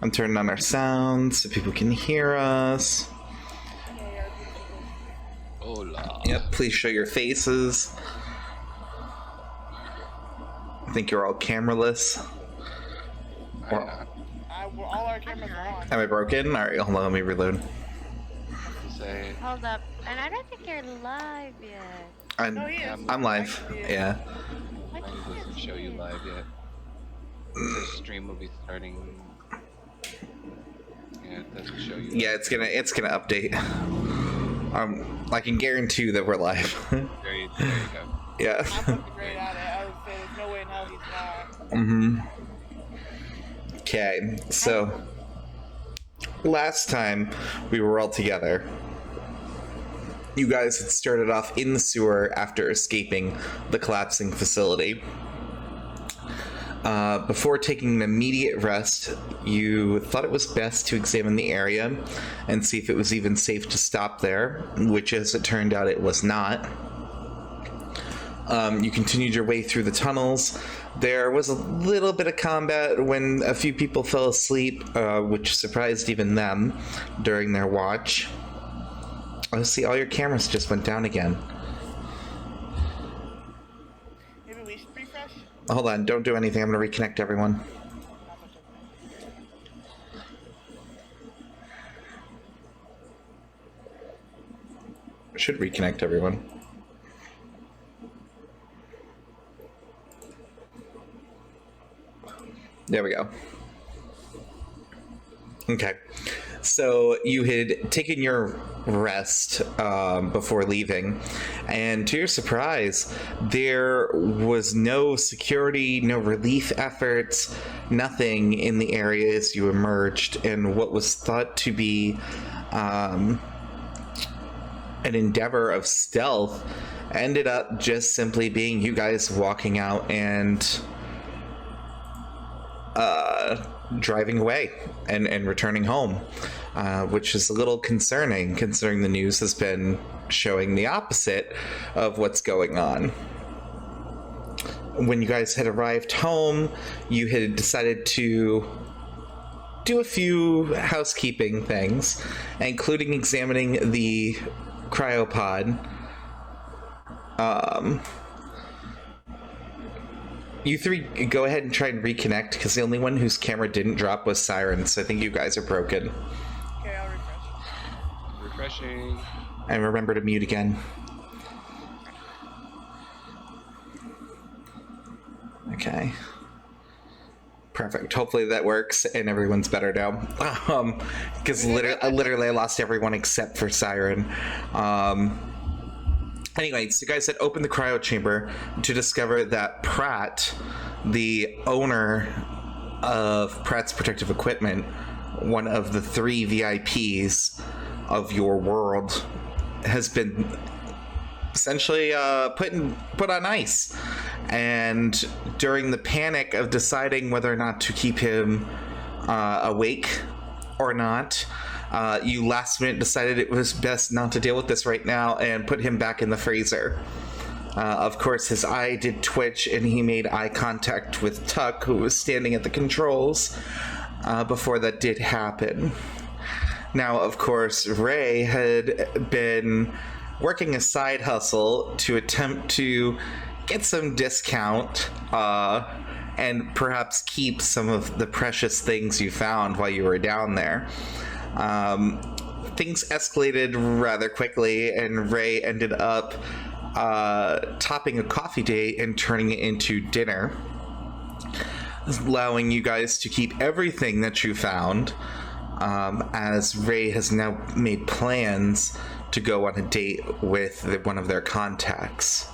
I'm turning on our sound so people can hear us. Hola. Yep, please show your faces. I think you're all cameraless. All our cameras are on. Am I broken? Alright, hold on, let me reload. Hold up. And I don't think you're live yet. I'm live. Yeah. Mine doesn't show you live yet. The stream will be starting. Yeah, it doesn't show you. Yeah, it's gonna update. I can guarantee that we're live. There you go. Yeah. I'm fucking great at it. I would say there's no way in hell he's not. Mm-hmm. Okay, so last time we were all together, you guys had started off in the sewer after escaping the collapsing facility. Before taking an immediate rest, you thought it was best to examine the area and see if it was even safe to stop there, which, as it turned out, it was not. You continued your way through the tunnels. There was a little bit of combat when a few people fell asleep, which surprised even them during their watch. Oh, see, all your cameras just went down again. Maybe we should refresh? Hold on, don't do anything. I'm going to reconnect everyone. Should reconnect everyone. There we go. Okay. So you had taken your rest before leaving, and to your surprise, there was no security, no relief efforts, nothing in the area as you emerged, and what was thought to be an endeavor of stealth ended up just simply being you guys walking out and driving away and returning home, which is a little concerning considering the news has been showing the opposite of what's going on. When you guys had arrived home, you had decided to do a few housekeeping things, including examining the cryopod. You three go ahead and try and reconnect, because the only one whose camera didn't drop was Siren, so I think you guys are broken. Okay, I'll refresh. Refreshing. And remember to mute again. Okay. Perfect. Hopefully that works and everyone's better now. Because literally I lost everyone except for Siren. Anyway, so you guys had opened the cryo chamber to discover that Pratt, the owner of Pratt's Protective Equipment, one of the 3 VIPs of your world, has been essentially put on ice. And during the panic of deciding whether or not to keep him awake or not, you last minute decided it was best not to deal with this right now and put him back in the freezer. Of course, his eye did twitch and he made eye contact with Tuck, who was standing at the controls, before that did happen. Now, of course, Ray had been working a side hustle to attempt to get some discount and perhaps keep some of the precious things you found while you were down there. Things escalated rather quickly, and Ray ended up topping a coffee date and turning it into dinner, allowing you guys to keep everything that you found, as Ray has now made plans to go on a date with one of their contacts.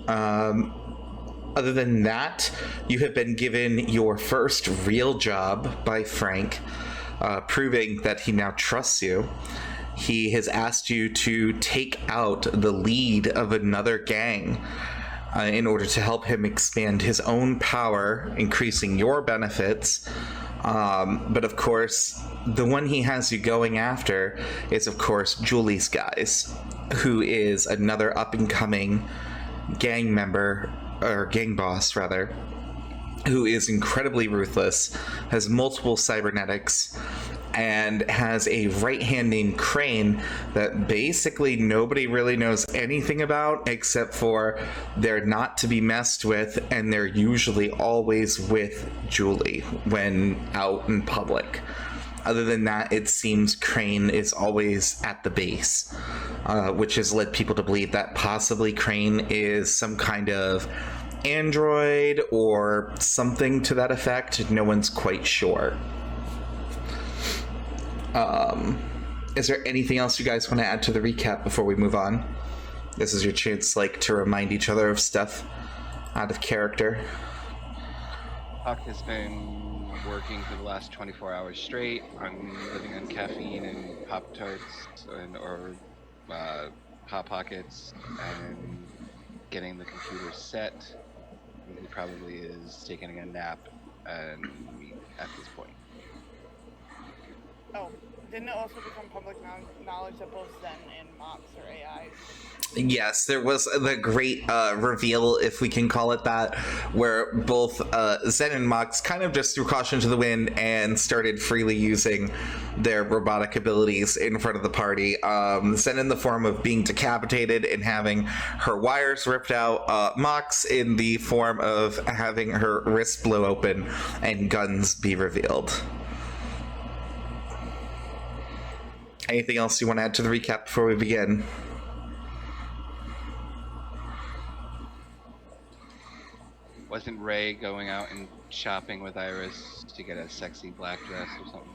Other than that, you have been given your first real job by Frank, proving that he now trusts you. He has asked you to take out the lead of another gang in order to help him expand his own power, increasing your benefits. But of course, the one he has you going after is, of course, Jules Guys, who is another up-and-coming gang member, or gang boss, rather, who is incredibly ruthless, has multiple cybernetics, and has a right hand named Crane that basically nobody really knows anything about except for they're not to be messed with, and they're usually always with Julie when out in public. Other than that, it seems Crane is always at the base, which has led people to believe that possibly Crane is some kind of android or something to that effect. No one's quite sure. Is there anything else you guys want to add to the recap before we move on? This is your chance, to remind each other of stuff out of character. Huck has been working for the last 24 hours straight. I'm living on caffeine and Pop Tarts or Hot Pockets and getting the computer set. He probably is taking a nap at this point. Oh, didn't it also become public knowledge that both Zen and Mox are AIs? Yes, there was the great reveal, if we can call it that, where both Zen and Mox kind of just threw caution to the wind and started freely using their robotic abilities in front of the party. Zen in the form of being decapitated and having her wires ripped out, Mox in the form of having her wrist blow open and guns be revealed. Anything else you want to add to the recap before we begin? Wasn't Ray going out and shopping with Iris to get a sexy black dress or something?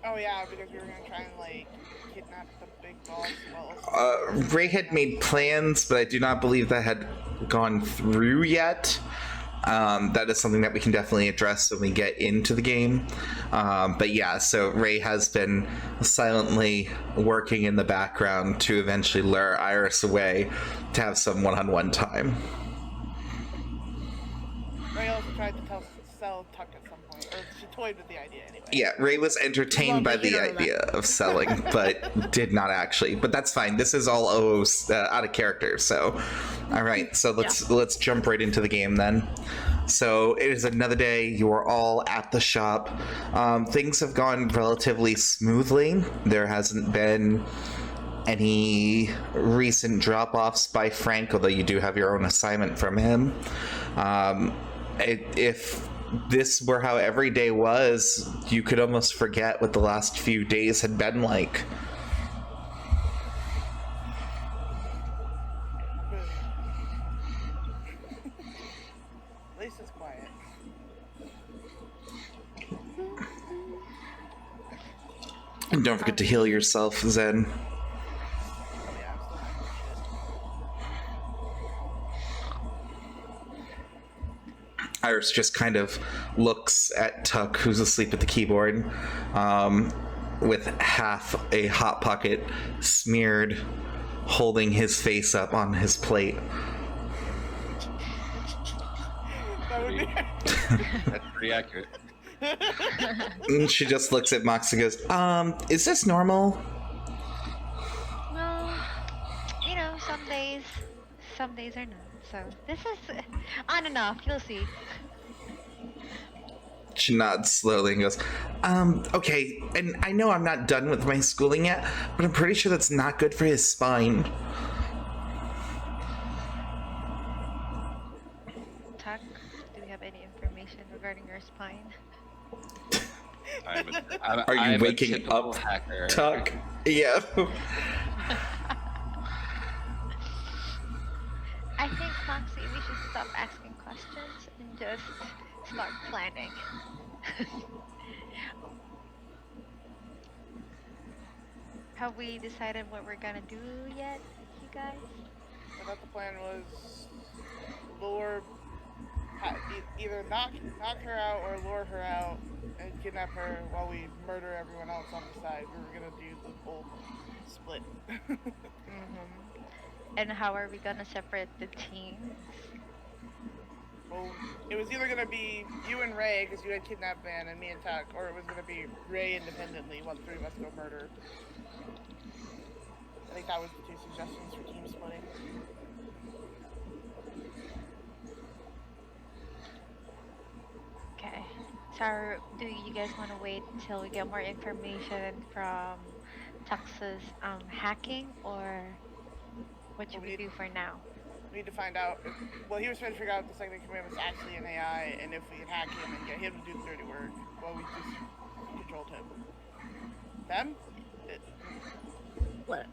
Oh yeah, because we were gonna try and kidnap the big boss. Ray had made plans, but I do not believe that had gone through yet. That is something that we can definitely address when we get into the game. But yeah, so Ray has been silently working in the background to eventually lure Iris away to have some one-on-one time. Ray also tried to sell Tuck at some point, or she toyed with the idea anyway. Yeah, Ray was entertained by the idea of selling, but did not actually. But that's fine. This is all out of character. So, all right. So let's jump right into the game then. So it is another day. You are all at the shop. Things have gone relatively smoothly. There hasn't been any recent drop-offs by Frank, although you do have your own assignment from him. If this were how every day was, you could almost forget what the last few days had been like. At least it's quiet. And don't forget to heal yourself, Zen. Iris just kind of looks at Tuck, who's asleep at the keyboard, with half a Hot Pocket smeared, holding his face up on his plate. That's pretty accurate. And she just looks at Mox and goes, is this normal? Well, some days are not. So this is on and off. You'll see. She nods slowly and goes, okay, and I know I'm not done with my schooling yet, but I'm pretty sure that's not good for his spine. Tuck, do we have any information regarding your spine? Are you waking up, hacker. Tuck? Yeah. I think, Moxie, we should stop asking questions and just start planning. Have we decided what we're gonna do yet, you guys? I thought the plan was either knock her out or lure her out and kidnap her while we murder everyone else on the side. We were gonna do the whole split. And how are we gonna separate the teams? Well, it was either gonna be you and Ray, because you had kidnapped Van, and me and Tuck, or it was gonna be Ray independently while the three of us go murder. I think that was the two suggestions for team splitting. do you guys want to wait until we get more information from Tux's hacking, or what should we do for now? We need to find out. Well, he was trying to figure out if the second command was actually an AI, and if we could hack him and get him to do the dirty work while we just controlled him. Them? What?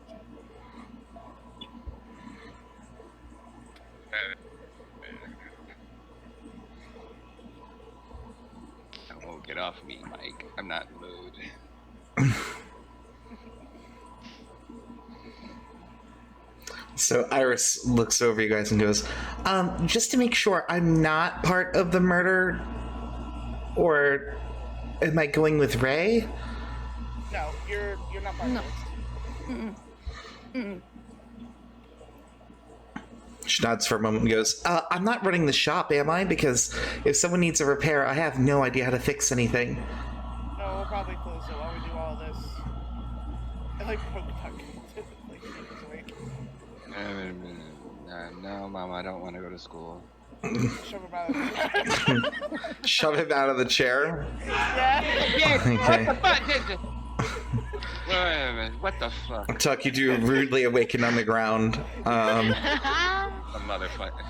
Oh, get off me, Mike. I'm not in the mood. So Iris looks over you guys and goes, just to make sure I'm not part of the murder, or am I going with Ray? No, you're not part of this. Mm-mm. Mm-mm. She nods for a moment and goes, I'm not running the shop, am I? Because if someone needs a repair, I have no idea how to fix anything. No, we'll probably close it while we do all this. I like poke tuck. Like, he's awake. No, Mom, I don't want to go to school. Shove him out of the Shove him out of the chair. Yeah. Okay. What the fuck? Wait a minute. What the fuck? Tuck, you do rudely awaken on the ground. A motherfucker.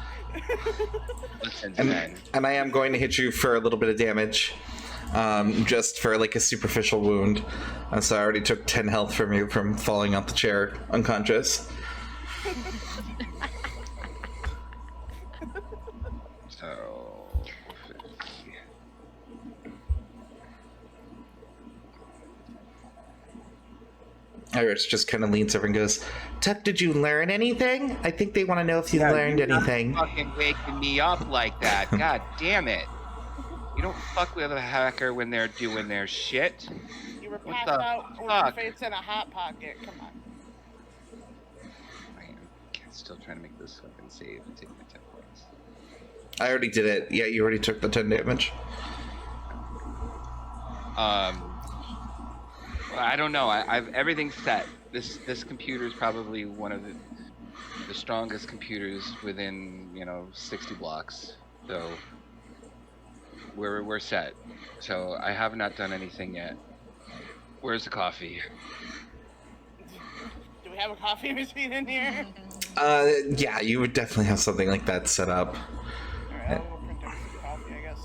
Listen, man. And I am going to hit you for a little bit of damage. Just for like a superficial wound. So I already took 10 health from you from falling out the chair unconscious. So, 50. Iris just kind of leans over and goes, Tuck, did you learn anything? I think they want to know if you learned anything. Fucking waking me up like that. God damn it. You don't fuck with a hacker when they're doing their shit. You were What passed the out with your fuck? face in a hot pocket. Come on. I am still trying to make this fucking save and take my 10 points. I already did it. Yeah, you already took the 10 damage. I don't know. I've everything's set. This computer is probably one of the strongest computers within 60 blocks. So we're set. So I have not done anything yet. Where's the coffee? Do we have a coffee machine in here? Yeah, you would definitely have something like that set up. Alright, I'll go print out some coffee, I guess.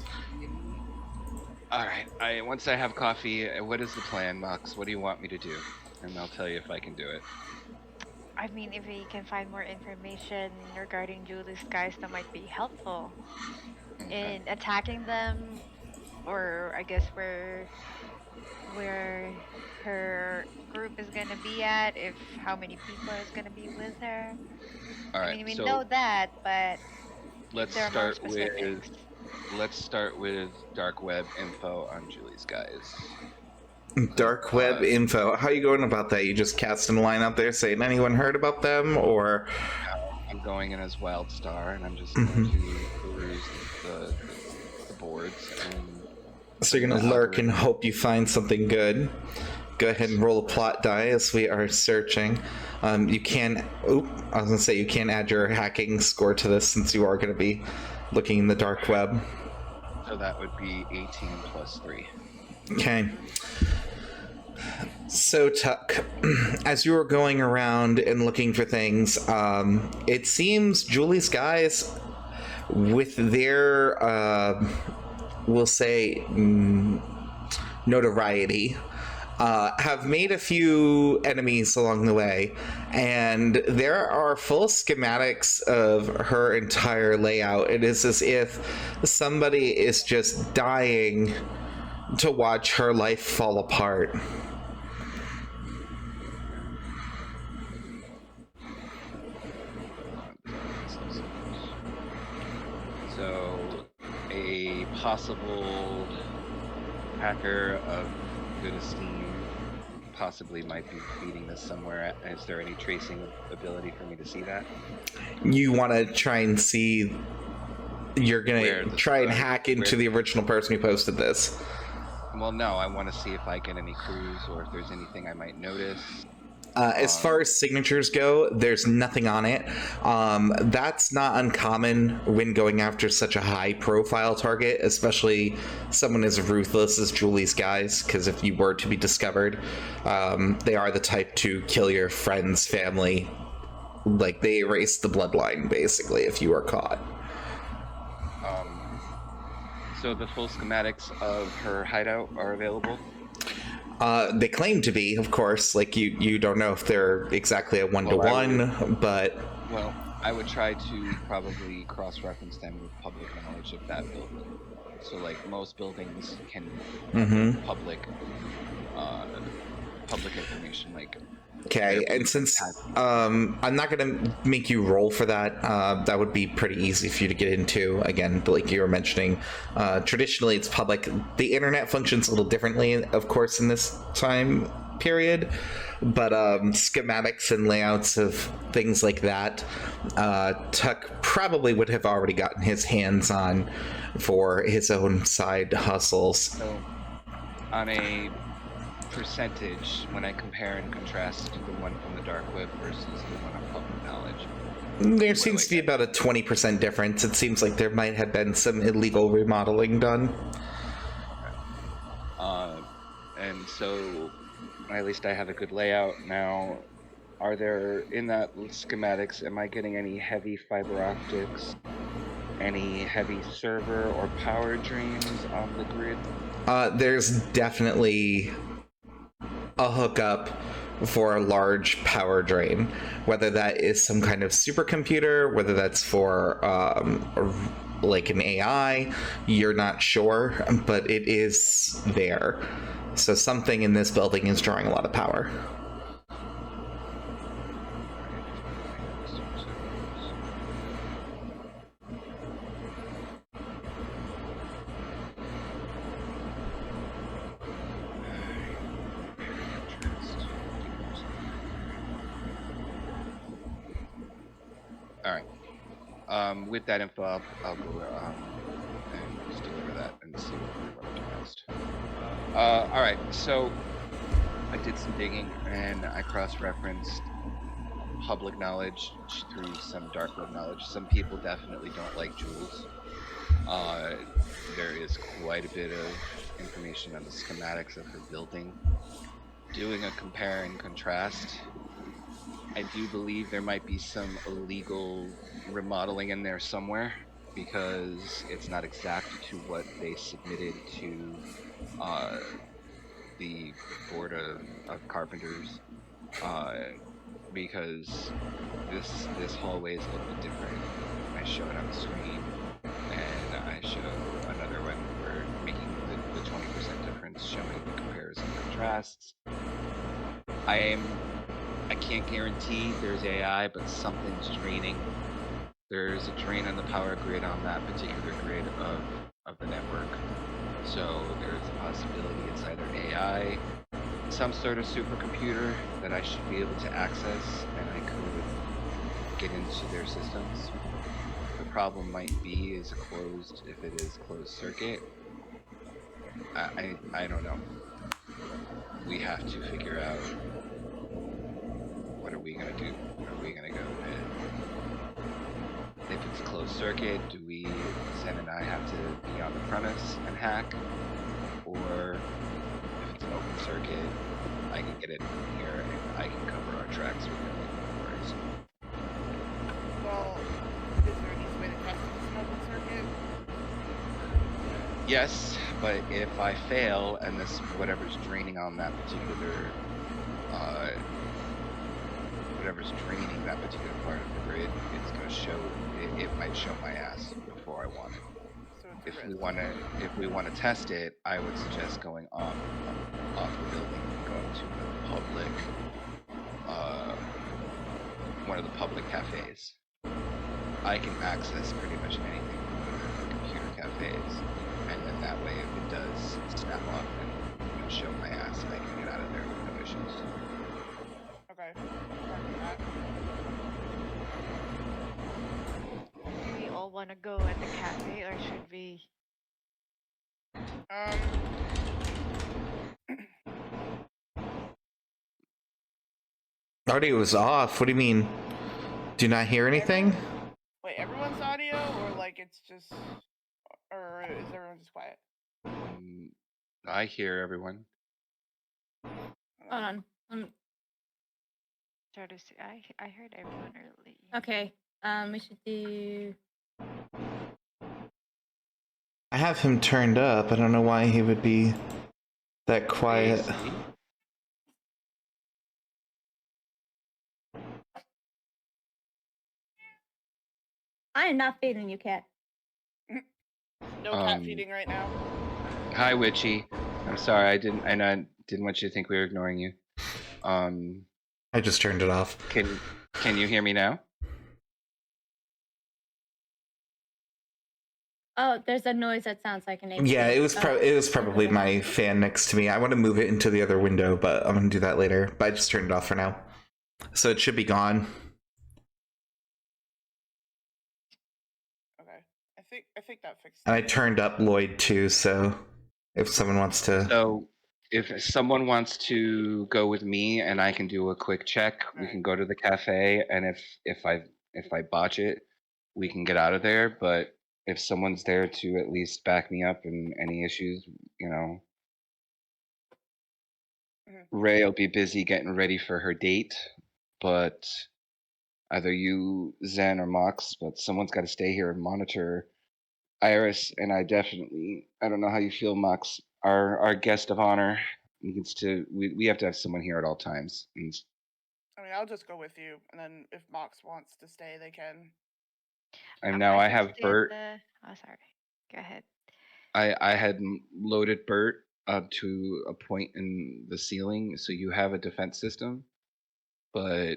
All right. Once I have coffee, what is the plan, Mox? What do you want me to do? And I'll tell you if I can do it. I mean, if we can find more information regarding Jules Guys, that might be helpful in attacking them, or I guess where her group is gonna be at, if how many people is gonna be with her. All right. I mean, we so know that, but let's there are more start with specifics. dark web info on Julie's Guys. Dark web info. How are you going about that? You just casting a line out there saying anyone heard about them, or I'm going in as Wildstar, and I'm just going to peruse the boards. And so you're gonna lurk and hope you find something good. Go ahead and roll a plot die as we are searching. You can. I was gonna say you can add your hacking score to this since you are gonna be looking in the dark web. so that would be 18 plus 3. Okay. So, Tuck, as you were going around and looking for things, it seems Julie's Guys, with their, we'll say, notoriety, have made a few enemies along the way, and there are full schematics of her entire layout. It is as if somebody is just dying to watch her life fall apart. So, a possible hacker of good esteem possibly might be feeding this somewhere. Is there any tracing ability for me to see that? You want to try and see. You're Where gonna the- try and hack into where- the original person who posted this. Well, no, I want to see if I get any clues or if there's anything I might notice. As far as signatures go, there's nothing on it. That's not uncommon when going after such a high-profile target, especially someone as ruthless as Jules Guys, because if you were to be discovered, they are the type to kill your friends, family. Like, they erase the bloodline, basically, if you are caught. So the full schematics of her hideout are available? They claim to be, of course. Like, you don't know if they're exactly a one-to-one, but... Well, I would try to probably cross-reference them with public knowledge of that building. So, like, most buildings can public information, like... Okay, and since I'm not going to make you roll for that, that would be pretty easy for you to get into. Again, like you were mentioning, traditionally it's public. The internet functions a little differently, of course, in this time period, but schematics and layouts of things like that, Tuck probably would have already gotten his hands on for his own side hustles. So, on a percentage, when I compare and contrast the one from the dark web versus the one on public knowledge, there seems to be about a 20% difference. It seems like there might have been some illegal remodeling done. And so at least I have a good layout now. Are there, in that schematics, am I getting any heavy fiber optics, any heavy server or power drains on the grid? There's definitely a hookup for a large power drain, whether that is some kind of supercomputer, whether that's for like an AI, you're not sure, but it is there. So something in this building is drawing a lot of power. With that info, I'll go and just deliver that and see what we're up to next. All right, so I did some digging and I cross-referenced public knowledge through some dark web knowledge. Some people definitely don't like Jules. There is quite a bit of information on the schematics of her building. Doing a compare and contrast, I do believe there might be some illegal remodeling in there somewhere, because it's not exact to what they submitted to the board of carpenters, because this hallway is a little bit different. I show it on the screen, and I show another one where making the 20% difference, showing the comparison contrasts. I can't guarantee there's AI, but something's draining. There's a drain on the power grid on that particular grid of the network. So there's a possibility it's either AI, some sort of supercomputer that I should be able to access, and I could get into their systems. The problem might be if it is closed circuit. I don't know. We have to figure out, what are we gonna do? Are we gonna go ahead? If it's closed circuit, do we, Zen and I, have to be on the premise and hack? Or if it's an open circuit, I can get it in here and I can cover our tracks with it. No worries. Well, is there an easy way to test this open circuit? Yes, but if I fail and this whatever's draining on that particular part of the grid, it's going to show. It might show my ass before I want it. So If we want to test it, I would suggest going off the building and going to the public, one of the public cafes. I can access pretty much anything from the computer cafes, and then that way, if it does snap off and show my ass, I can get out of there with no issues. Okay. Do we all want to go at the cafe, or should we? Audio was off. What do you mean? Do you not hear anything? Wait, everyone's audio, or like it's just, or is everyone just quiet? I hear everyone. Hold on. Try to see. I heard everyone early. Okay. We should do. I have him turned up. I don't know why he would be that quiet. Daisy? I am not feeding you, cat. No cat feeding right now. Hi, Witchy. I'm sorry, I didn't want you to think we were ignoring you. I just turned it off. Can you hear me now? Oh, there's a noise that sounds like an AC. Yeah, it was probably my fan next to me. I want to move it into the other window, but I'm gonna do that later. But I just turned it off for now, so it should be gone. Okay, I think that fixed And I it. turned up Lloyd too, so if someone wants to. So, if someone wants to go with me and I can do a quick check, we can go to the cafe, and if I botch it, we can get out of there. But if someone's there to at least back me up in any issues, Ray will be busy getting ready for her date, but either you, Zen, or Mox, but someone's got to stay here and monitor Iris. And I don't know how you feel, Mox, our guest of honor needs to, we have to have someone here at all times. And I mean, I'll just go with you, and then if Mox wants to stay, they can. now I can have stay at Bert. Oh, sorry. Go ahead. I had loaded Bert up to a point in the ceiling, so you have a defense system. But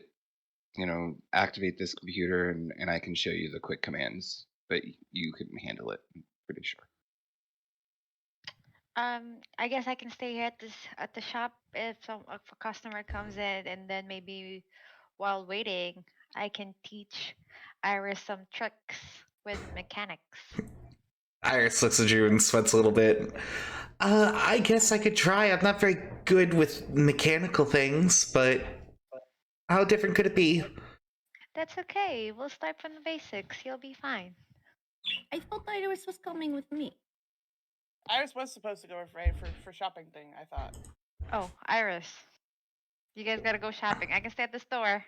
activate this computer, and I can show you the quick commands. But you can handle it, I'm pretty sure. I guess I can stay here at the shop if a customer comes in, and then maybe while waiting, I can teach Iris some tricks with mechanics. Iris looks at you and sweats a little bit. I guess I could try. I'm not very good with mechanical things, but how different could it be? That's okay. We'll start from the basics. You'll be fine. I thought Iris was coming with me. Iris was supposed to go with Ray for shopping thing, I thought. Oh, Iris. You guys gotta go shopping. I can stay at the store.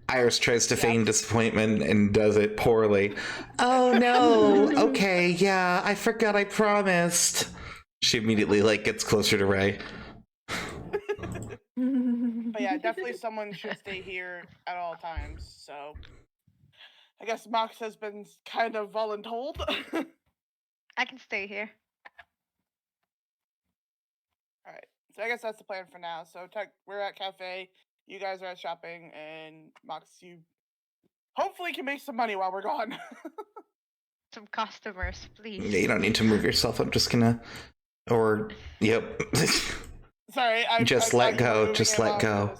Iris tries to feign disappointment and does it poorly. Oh no, okay, yeah, I forgot I promised. She immediately gets closer to Ray. But yeah, definitely someone should stay here at all times, so I guess Mox has been kind of voluntold. I can stay here. Alright, so I guess that's the plan for now. So we're at cafe, you guys are at shopping, and Mox, you hopefully can make some money while we're gone. Some customers, please. Yeah, you don't need to move yourself. I'm just gonna. Yep. Sorry, Just let go. Just let go.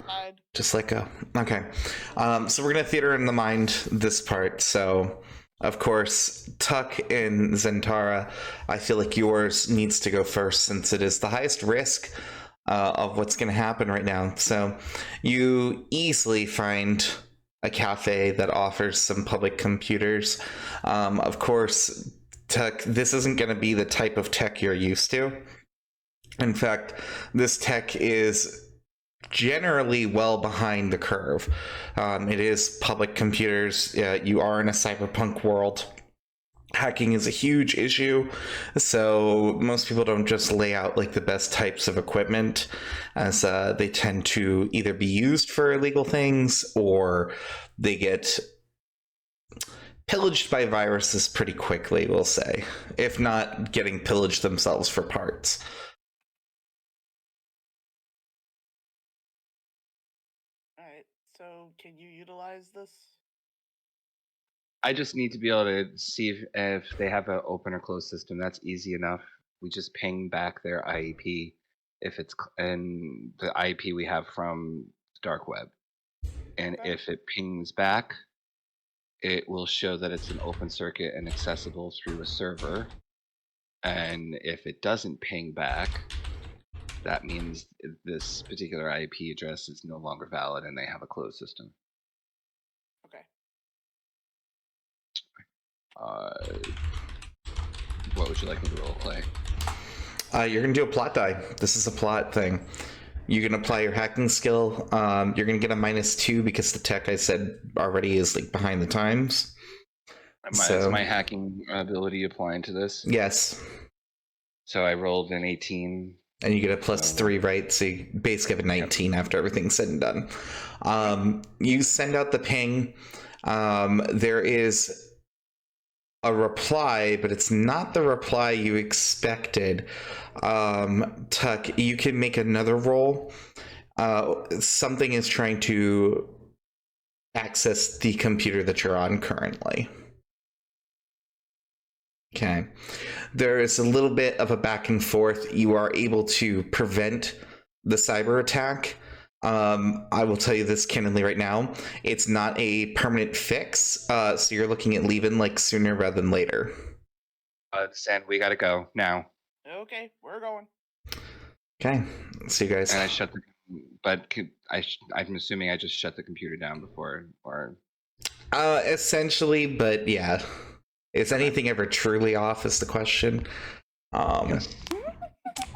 Just let go. Okay. So we're gonna theater in the mind this part. So, of course, Tuck and Zentara, I feel like yours needs to go first since it is the highest risk of what's gonna happen right now. So, you easily find a cafe that offers some public computers. Of course, Tuck, this isn't gonna be the type of tech you're used to. In fact, this tech is generally well behind the curve. It is public computers. You are in a cyberpunk world. Hacking is a huge issue, so most people don't just lay out the best types of equipment, as they tend to either be used for illegal things or they get pillaged by viruses pretty quickly, we'll say, if not getting pillaged themselves for parts. So, can you utilize this? I just need to be able to see if they have an open or closed system. That's easy enough. We just ping back their IEP if it's and the IEP we have from dark web, and if it pings back, it will show that it's an open circuit and accessible through a server. And if it doesn't ping back, that means this particular IP address is no longer valid and they have a closed system. Okay. What would you like me to role play? You're gonna do a plot die. This is a plot thing. You can apply your hacking skill. You're gonna get a -2 because the tech I said already is like behind the times. Is my hacking ability applying to this? Yes. So I rolled an 18. And you get a +3, right? So you basically have a 19 after everything's said and done. You send out the ping. There is a reply, but it's not the reply you expected. Tuck, you can make another roll. Something is trying to access the computer that you're on currently. Okay. There is a little bit of a back and forth. You are able to prevent the cyber attack. I will tell you this candidly right now. It's not a permanent fix, so you're looking at leaving like sooner rather than later. Sand, we gotta go now. Okay, we're going. Okay. See you guys. And I shut the. But I'm assuming I just shut the computer down before, or. Essentially, but yeah. Is anything ever truly off is the question. Yes.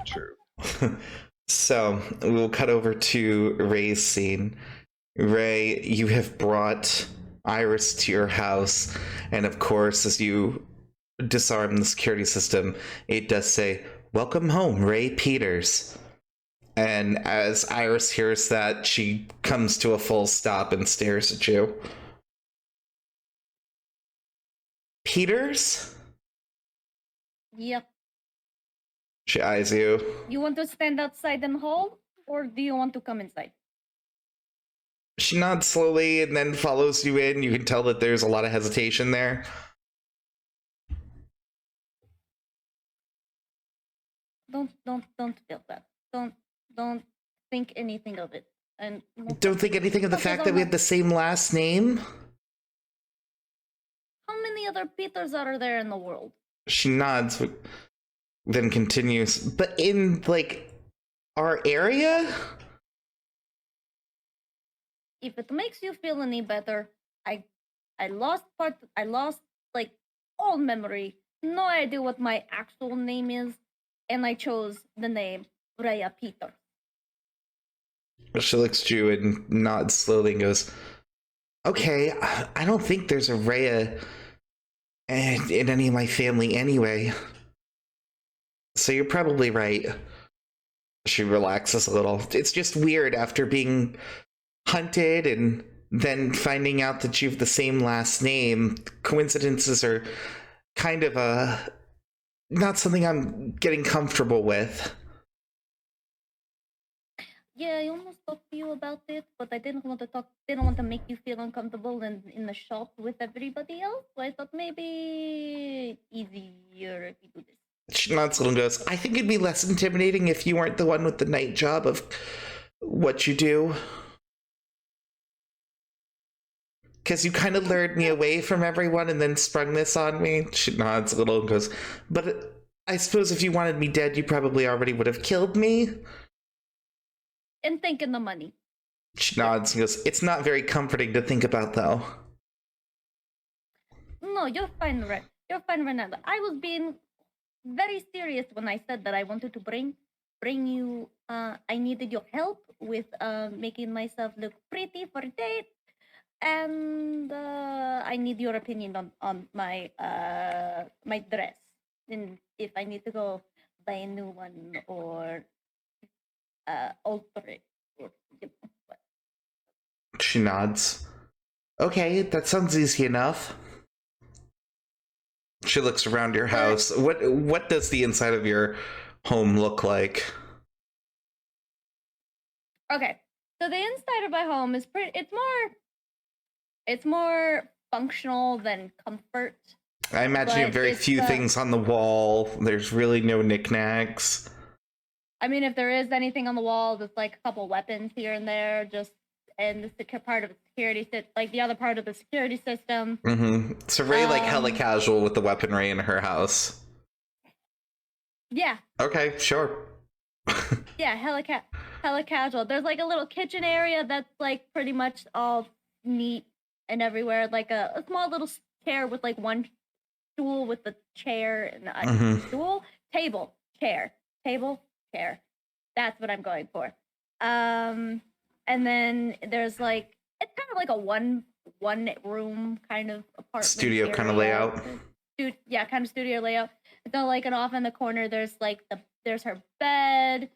True. So we'll cut over to Ray's scene. Ray, you have brought Iris to your house, and of course, as you disarm the security system, it does say, "Welcome home, Ray Peters." And as Iris hears that, she comes to a full stop and stares at you. Peters? Yep. She eyes you. You want to stand outside and hold, or do you want to come inside? She nods slowly and then follows you in. You can tell that there's a lot of hesitation there. Don't feel that. Don't think anything of it. And Don't think anything of the fact that we have the same last name? How many other Peters are there in the world? She nods, then continues. But in, like, our area? If it makes you feel any better, I lost like all memory. No idea what my actual name is, and I chose the name Rhea Peter. She looks at you and nods slowly and goes, "Okay, I don't think there's a Rhea in any of my family anyway. So you're probably right." She relaxes a little. It's just weird after being hunted and then finding out that you have the same last name. Coincidences are kind of not something I'm getting comfortable with. Yeah, I almost talked to you about it, but I didn't want to make you feel uncomfortable in the shop with everybody else. So I thought maybe easier if you do this. She nods a little and goes, "I think it'd be less intimidating if you weren't the one with the night job of what you do. Because you kind of lured me away from everyone and then sprung this on me." She nods a little and goes, "But I suppose if you wanted me dead, you probably already would have killed me." And thinking the money. She nods and goes, "It's not very comforting to think about, though." No, you're fine, You're fine, Renata. I was being very serious when I said that I wanted to bring you. I needed your help with making myself look pretty for a date, and I need your opinion on my my dress, and if I need to go buy a new one or alter it. She nods. "Okay, that sounds easy enough." She looks around your house. What does the inside of your home look like? Okay, so the inside of my home is it's more functional than comfort. I imagine you have very few things on the wall. There's really no knickknacks. I mean, if there is anything on the wall, there's like a couple weapons here and there, and the part of the security like the other part of the security system. Mm-hmm. So Ray like hella casual with the weaponry in her house. Yeah. Okay, sure. Yeah, hella casual. There's like a little kitchen area that's like pretty much all neat and everywhere. Like a small little chair with like one stool with the chair and stool, table, chair, table, chair. That's what I'm going for. And then there's like it's kind of like a one room kind of apartment Studio kind of layout. Yeah, kind of studio layout. So like and off in the corner there's like there's her bed.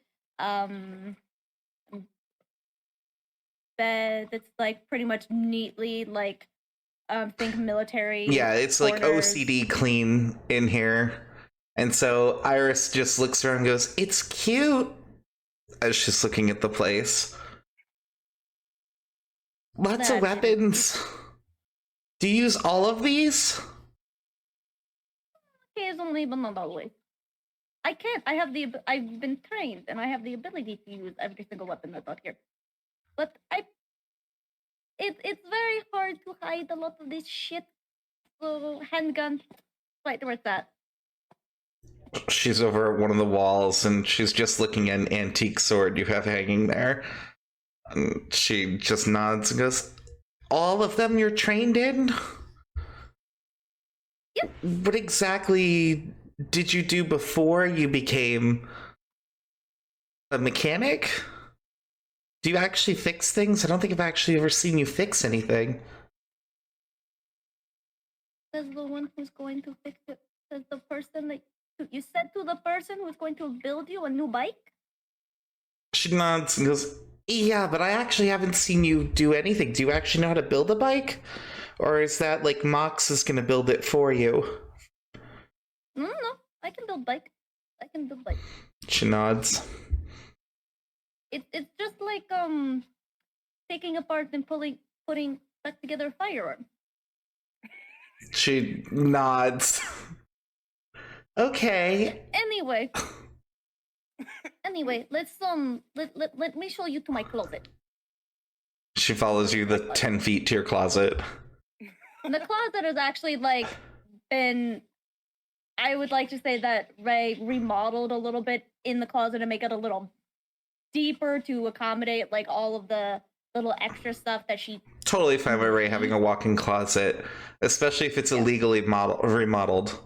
Bed that's like pretty much neatly like think military. Yeah, it's like OCD clean in here. And so Iris just looks around and goes, "It's cute," as she's looking at the place. Lots of weapons. Do you use all of these? Occasionally, but not always. I can't. I've been trained, and I have the ability to use every single weapon that's out here. But it's very hard to hide a lot of this shit. So handgun, right where it's at. She's over at one of the walls, and she's just looking at an antique sword you have hanging there. And she just nods and goes, "All of them you're trained in?" Yep. What exactly did you do before you became a mechanic? Do you actually fix things? I don't think I've actually ever seen you fix anything. Says the one who's going to fix it. Says the person that you said to the person who's going to build you a new bike? She nods and goes, "Yeah, but I actually haven't seen you do anything. Do you actually know how to build a bike? Or is that like Mox is going to build it for you?" No, I can build bike. She nods. It's just like taking apart and putting back together a firearm. She nods. Okay. Anyway, let's let me show you to my closet. She follows you the 10 feet to your closet. The closet has actually like been, I would like to say that Ray remodeled a little bit in the closet to make it a little deeper to accommodate like all of the little extra stuff that she Totally fine by Ray having a walk-in closet, especially if it's illegally remodeled.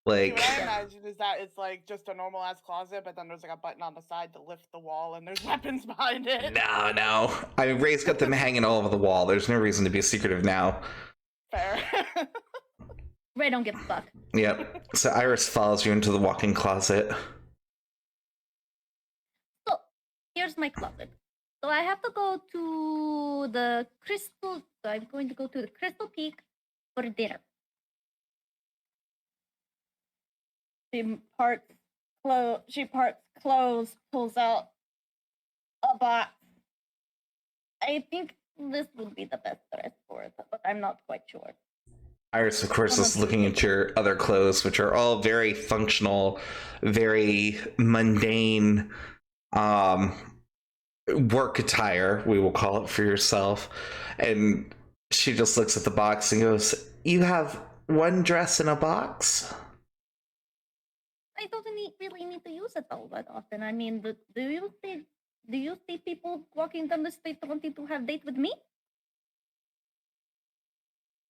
Like, what I imagine is that it's like just a normal ass closet, but then there's like a button on the side to lift the wall, and there's weapons behind it. no. I mean, Ray's got them hanging all over the wall. There's no reason to be secretive now. Fair. Ray don't give a fuck. Yep. So Iris follows you into the walk-in closet. So here's my closet. So I have to go to the Crystal. So I'm going to go to the Crystal Peak for dinner. She parts clothes, pulls out a box. I think this would be the best dress for it, but I'm not quite sure. Iris, of course, is looking at your other clothes, which are all very functional, very mundane, work attire, we will call it, for yourself. And she just looks at the box and goes, "You have one dress in a box?" I don't really need to use it all that often. I mean, do you see people walking down the street wanting to have date with me?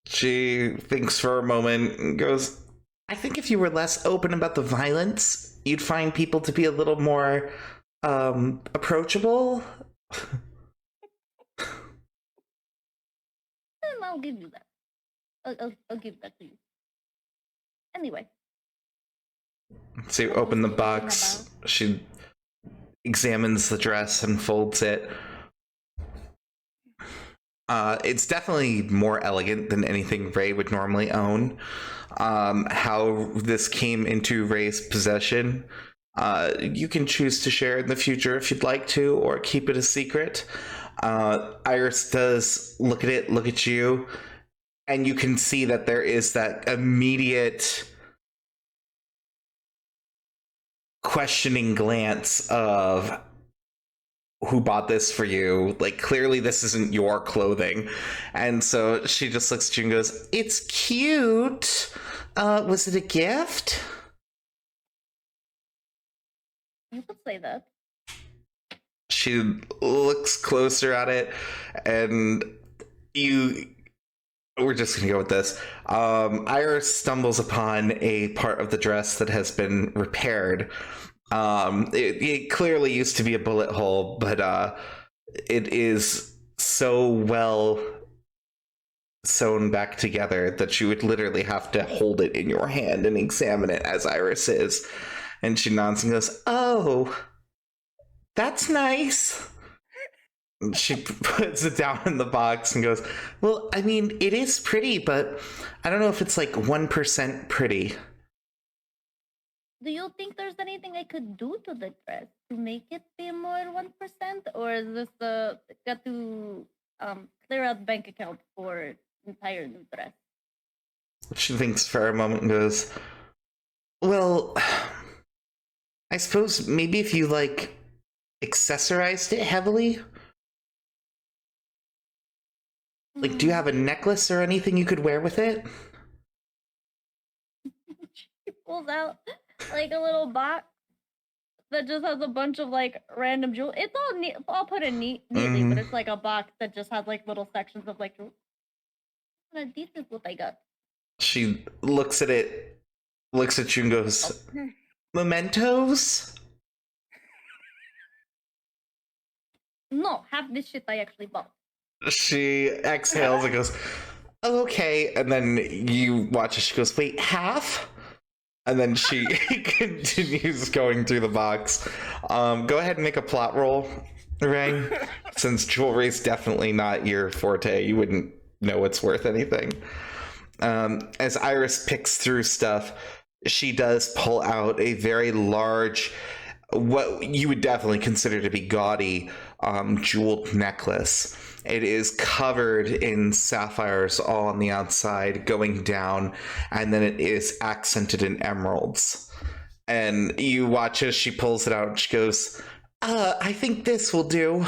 She thinks for a moment and goes, "I think if you were less open about the violence, you'd find people to be a little more approachable." And I'll give you that. I'll give that to you. Anyway. So you open the box. She examines the dress and folds it. It's definitely more elegant than anything Ray would normally own. How this came into Ray's possession, you can choose to share in the future if you'd like to, or keep it a secret. Iris does look at you, and you can see that there is that immediate questioning glance of who bought this for you. Like, clearly this isn't your clothing. And so she just looks at you and goes, "It's cute. Was it a gift?" You could say that. She looks closer at it, and we're just gonna go with this. Iris stumbles upon a part of the dress that has been repaired. It clearly used to be a bullet hole, but it is so well sewn back together that you would literally have to hold it in your hand and examine it as Iris is. And she nods and goes, "Oh, that's nice." And she puts it down in the box and goes, "Well, I mean, it is pretty, but I don't know if it's like 1% pretty." Do you think there's anything I could do to the dress to make it be more 1%? Or is this got to clear out bank account for entire new dress? She thinks for a moment and goes, "Well, I suppose maybe if you like accessorized it heavily? Like, do you have a necklace or anything you could wear with it?" She pulls out like a little box that just has a bunch of like random jewels. It's all neat, all put in neatly, but it's like a box that just has like little sections of like, this is what I got. She looks at it, looks at you and goes, "Mementos?" No, half this shit I actually bought. She exhales and goes, "Oh, okay." And then you watch as she goes, "Wait, half?" And then she continues going through the box. Go ahead and make a plot roll, Ray. Since jewelry's definitely not your forte, you wouldn't know it's worth anything. As Iris picks through stuff, she does pull out a very large, what you would definitely consider to be gaudy, jeweled necklace. It is covered in sapphires all on the outside, going down, and then it is accented in emeralds. And you watch as she pulls it out, and she goes, "I think this will do."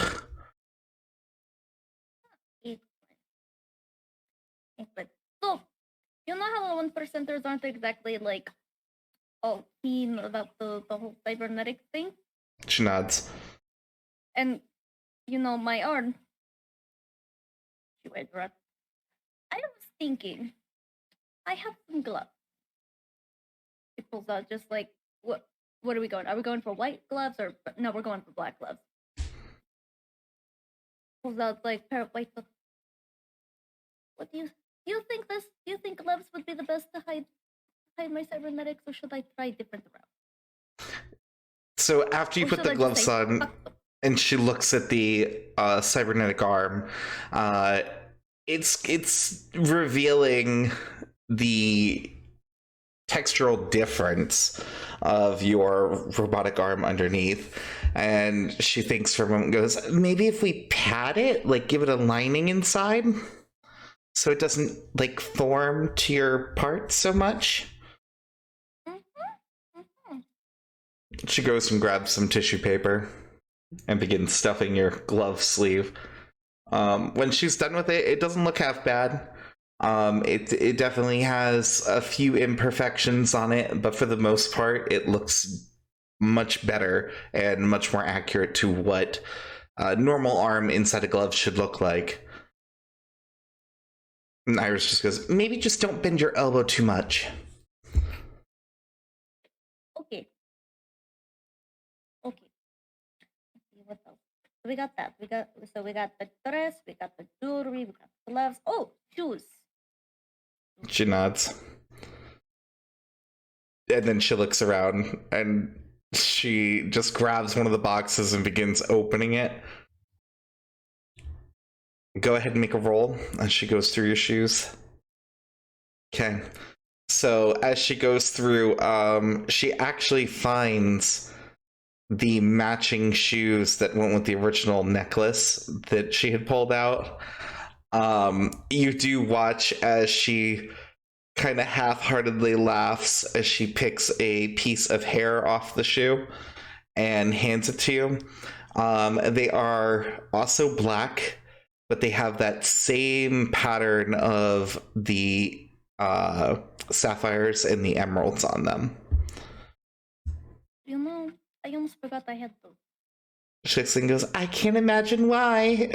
But so, you know how 1%ers aren't exactly like all keen about the whole cybernetic thing? She nods. And you know, my arm. She went right. I was thinking, I have some gloves. It pulls out just like, what are we going? Are we going for white gloves or no? We're going for black gloves. Pulls out like pair of white gloves. What do you think this? Do you think gloves would be the best to hide my cybernetics, or should I try different route? So after you put the gloves on, and she looks at the cybernetic arm, it's revealing the textural difference of your robotic arm underneath. And she thinks for a moment and goes, "Maybe if we pad it, like give it a lining inside, so it doesn't like form to your parts so much." She goes and grabs some tissue paper and begins stuffing your glove sleeve. When she's done with it, it doesn't look half bad. It definitely has a few imperfections on it, but for the most part, it looks much better and much more accurate to what a normal arm inside a glove should look like. And Iris just goes, "Maybe just don't bend your elbow too much." Okay. What else? So we got that. We got the dress, we got the jewelry, we got the gloves. Oh, shoes. She nods. And then she looks around and she just grabs one of the boxes and begins opening it. Go ahead and make a roll as she goes through your shoes. Okay. So as she goes through, she actually finds the matching shoes that went with the original necklace that she had pulled out. You do watch as she kind of half-heartedly laughs as she picks a piece of hair off the shoe and hands it to you. They are also black, but they have that same pattern of the sapphires and the emeralds on them. You know, I almost forgot I had those. She looks and goes, I can't imagine why.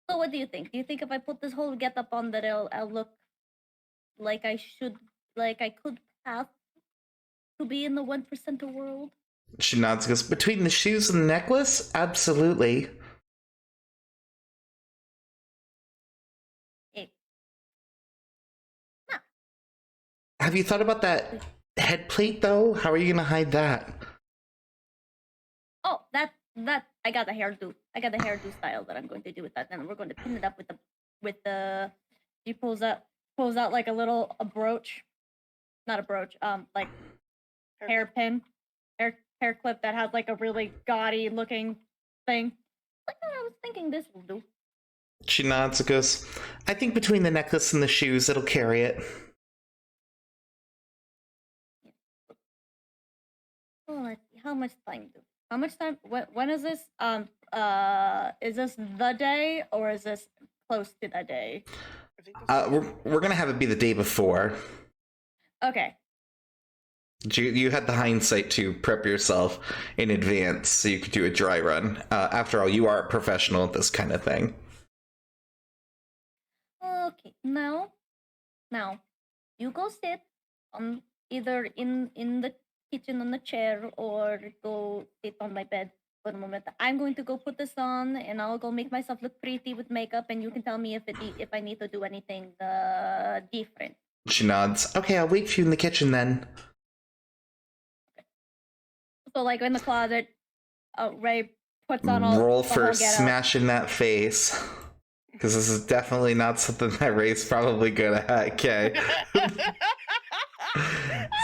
So what do you think? Do you think if I put this whole getup on that I'll look like I could pass to be in the 1% world? She nods and goes, between the shoes and the necklace? Absolutely. Eh. Have you thought about that head plate, though? How are you going to hide that? Oh, that I got a hairdo. I got a hairdo style that I'm going to do with that. Then we're going to pin it up with the. She pulls out like a brooch, not a brooch. Like hairpin, hair clip that has like a really gaudy looking thing. Like I was thinking this will do. She nods and goes, I think between the necklace and the shoes, it'll carry it. Oh, let's see. How much time do? How much time? When is this? Is this the day or is this close to the day? I think We're gonna have it be the day before. Okay. You had the hindsight to prep yourself in advance so you could do a dry run. After all, you are a professional at this kind of thing. Okay. Now, you go sit on either in the kitchen on the chair or go sit on my bed for the moment. I'm going to go put this on and I'll go make myself look pretty with makeup, and you can tell me if I need to do anything different. She nods. Okay, I'll wait for you in the kitchen then. So like in the closet, Ray puts on all Roll the for whole getup. smashing that face. Because this is definitely not something that Ray's probably good at. Okay.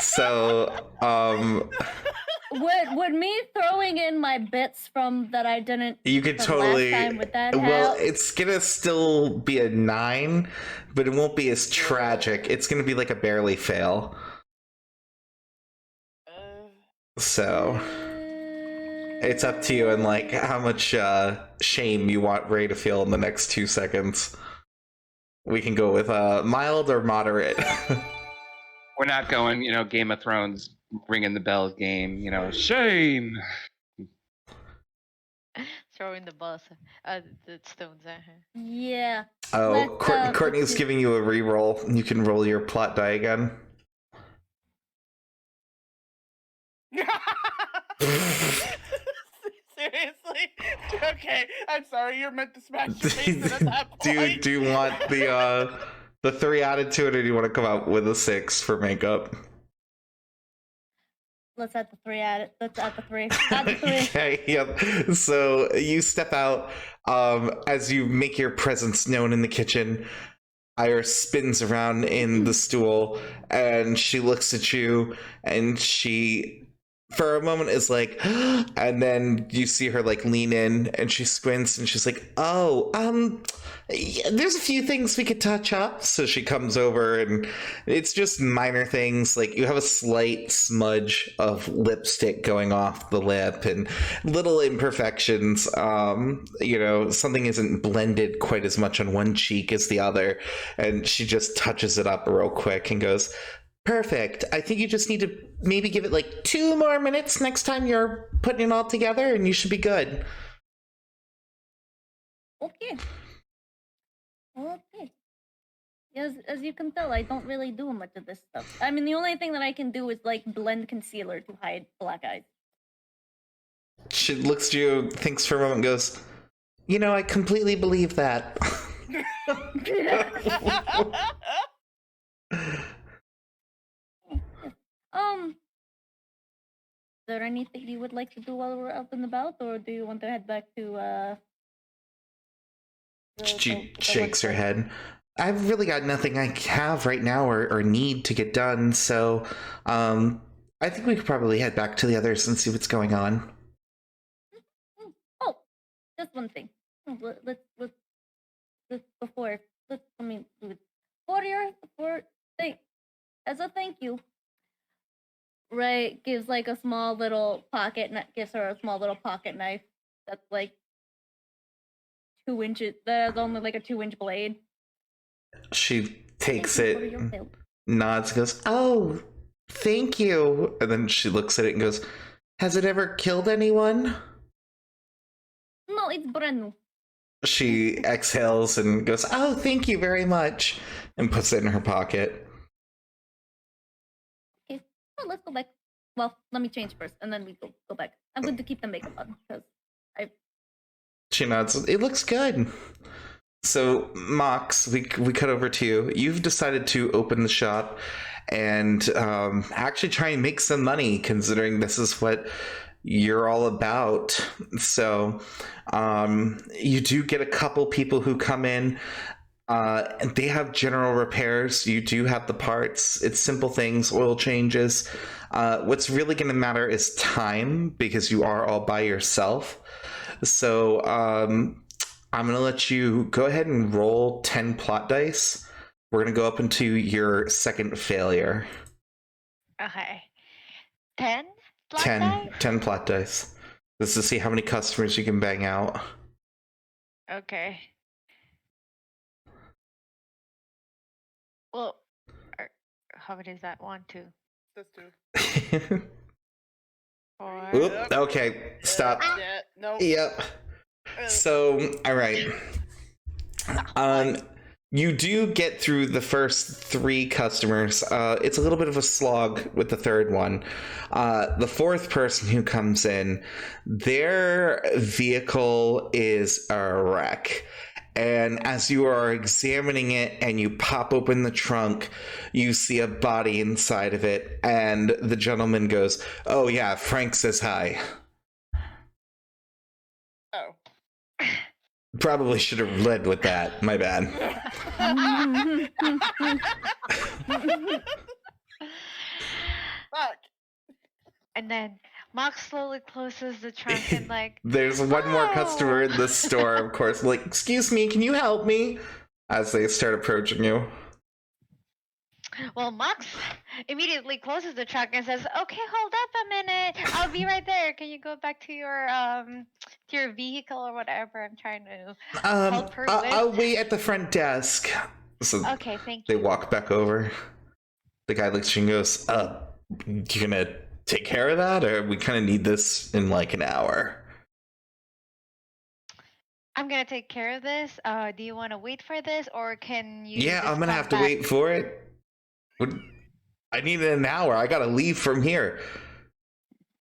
So, Would me throwing in my bits from that I didn't you could from totally. last time, would that Well, help? it's gonna still be a 9, but it won't be as tragic. It's gonna be like a barely fail. So, it's up to you and like how much shame you want Ray to feel in the next 2 seconds. We can go with mild or moderate. We're not going, Game of Thrones, ringing the bells game, shame. Throwing the balls, the stones at her. Yeah. Oh, Courtney's let's see. giving you a reroll. You can roll your plot die again. Seriously? Okay, I'm sorry. You're meant to smash your face in at that point. Do you want the 3 added to it, or do you want to come out with a 6 for makeup? Let's add the 3 at it. Let's add the 3. Add the 3. Okay, yep. So you step out as you make your presence known in the kitchen. Iris spins around in the stool and she looks at you and she for a moment is like and then you see her like lean in and she squints and she's like, oh, yeah, there's a few things we could touch up. So she comes over and it's just minor things, like you have a slight smudge of lipstick going off the lip and little imperfections. Something isn't blended quite as much on one cheek as the other, and she just touches it up real quick and goes, perfect. I think you just need to maybe give it like 2 more minutes next time you're putting it all together and you should be good. Okay. As you can tell, I don't really do much of this stuff. I mean, the only thing that I can do is like blend concealer to hide black eyes. She looks at you, thinks for a moment, and goes, I completely believe that. Is there anything you would like to do while we're out and about, or do you want to head back to She shakes her head. I've really got nothing I have right now or need to get done, so I think we could probably head back to the others and see what's going on. Oh, just one thing. Let's before as a thank you, Ray gives like a small little gives her a small little pocket knife that's like 2 inches. That's only like a 2-inch blade. She takes Thank you for it. your help. nods and goes, "Oh, thank you." And then she looks at it and goes, "Has it ever killed anyone?" No, it's brand new. She exhales and goes, "Oh, thank you very much," and puts it in her pocket. Okay, well, let's go back. Well, let me change first, and then we go back. I'm going to keep the makeup on because She nods. It looks good. So, Mox, we cut over to you. You've decided to open the shop and actually try and make some money, considering this is what you're all about. So, you do get a couple people who come in. And they have general repairs. You do have the parts. It's simple things, oil changes. What's really going to matter is time, because you are all by yourself. So, I'm going to let you go ahead and roll 10 plot dice. We're going to go up into your second failure. Okay. 10? 10 plot dice. This is to see how many customers you can bang out. Okay. Well, how many is that? 1, 2, That's 2. 4. Oop, okay, stop. Yeah, no. Yep. So, all right. You do get through the first 3 customers. It's a little bit of a slog with the third one. The fourth person who comes in, their vehicle is a wreck. And as you are examining it and you pop open the trunk, you see a body inside of it. And the gentleman goes, "Oh yeah, Frank says hi." Oh. Probably should have led with that. My bad. Fuck. And then Mox slowly closes the trunk and like, There's one more "Oh." customer in the store, of course, like, "Excuse me, can you help me?" As they start approaching you. Well, Mox immediately closes the trunk and says, "Okay, hold up a minute. I'll be right there. Can you go back to your vehicle or whatever I'm trying to help her with?" I'll wait at the front desk. So Okay, thank they you. walk back over. The guy looks at you and goes, "You gonna take care of that, or we kind of need this in like an hour?" I'm gonna take care of this. Do you want to wait for this, or can you? Yeah, just I'm gonna come have to back? wait for it. I need it in an hour. I gotta leave from here.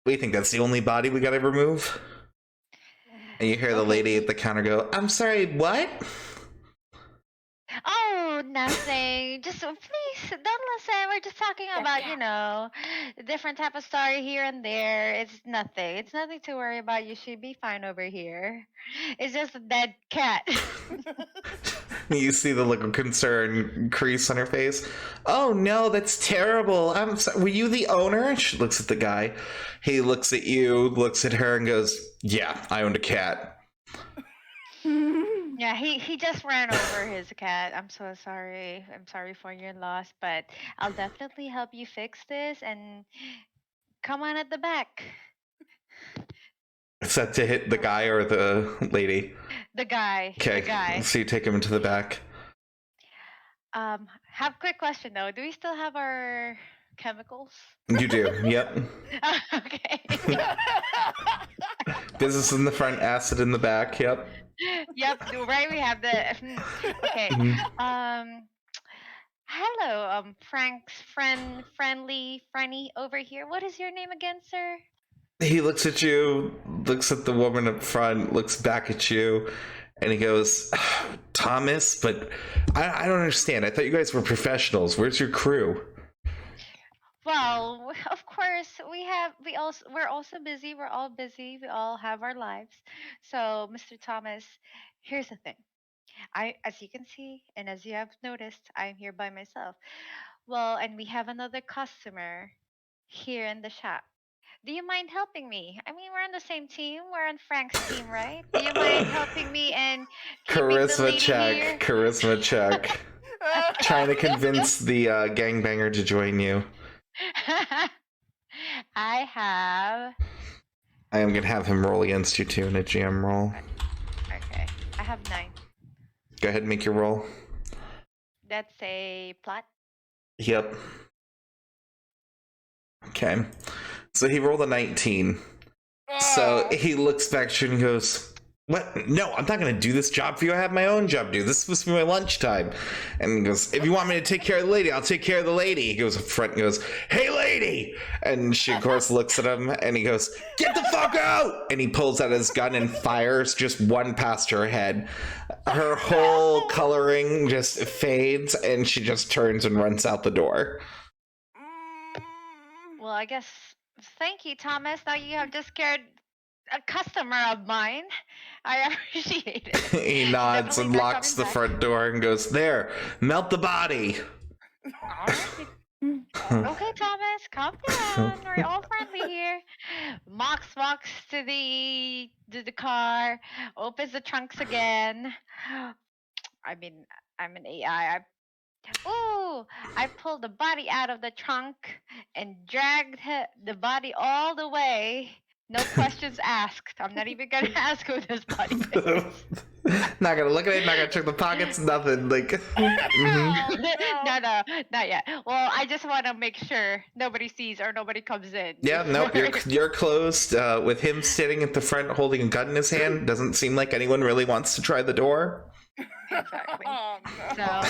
What do you think? That's the only body we gotta remove? And you hear the Okay. lady at the counter go, "I'm sorry, what?" Oh, nothing. Just please don't listen. We're just talking about, different type of story here and there. It's nothing. It's nothing to worry about. You should be fine over here. It's just a dead cat. You see the look of concern crease on her face. "Oh no, that's terrible. I'm sorry. Were you the owner?" She looks at the guy. He looks at you, looks at her, and goes, "Yeah, I owned a cat." Yeah, he just ran over his cat. I'm so sorry. I'm sorry for your loss, but I'll definitely help you fix this and come on at the back. Is that to hit the guy or the lady? The guy. Okay, The guy. so you take him into the back. Have a quick question though. Do we still have our chemicals? You do, yep. Okay. Business in the front, acid in the back, yep. Yep, right. We have the. Okay. Hello, Frank's friendly over here. What is your name again, sir? He looks at you, looks at the woman up front, looks back at you, and he goes, "Thomas, but I don't understand. I thought you guys were professionals. Where's your crew?" Well, of course, we're also busy. We're all busy. We all have our lives. So, Mr. Thomas, here's the thing. As you can see, and as you have noticed, I'm here by myself. Well, and we have another customer here in the shop. Do you mind helping me? I mean, we're on the same team. We're on Frank's team, right? Do you mind helping me and keeping the Charisma lady check, here? charisma check. Trying to convince the gangbanger to join you. I have. I am going to have him roll against you too in a GM roll. Okay, I have 9. Go ahead and make your roll. That's a plot. Yep. Okay. So he rolled a 19. So he looks back at you and goes, "What? No, I'm not going to do this job for you. I have my own job to do. This is supposed to be my lunchtime." And he goes, "If you want me to take care of the lady, I'll take care of the lady." He goes up front and goes, "Hey, lady!" And she, of course, looks at him and he goes, "Get the fuck out!" And he pulls out his gun and fires just one past her head. Her whole coloring just fades and she just turns and runs out the door. Well, I guess. Thank you, Thomas. Now you have just scared a customer of mine. I appreciate it. He nods Definitely and not locks the coming back. front door and goes, "There, melt the body." All right. Okay, Thomas, calm down. We're all friendly here. Mox walks to the car, opens the trunks again. I mean, I'm an AI. I pulled the body out of the trunk and dragged the body all the way. No questions asked. I'm not even gonna ask who this body is. Not gonna look at it, not gonna check the pockets, nothing. Like, No, not yet. Well, I just want to make sure nobody sees or nobody comes in. yeah, nope, you're closed. With him sitting at the front holding a gun in his hand, doesn't seem like anyone really wants to try the door. Exactly. Oh, no.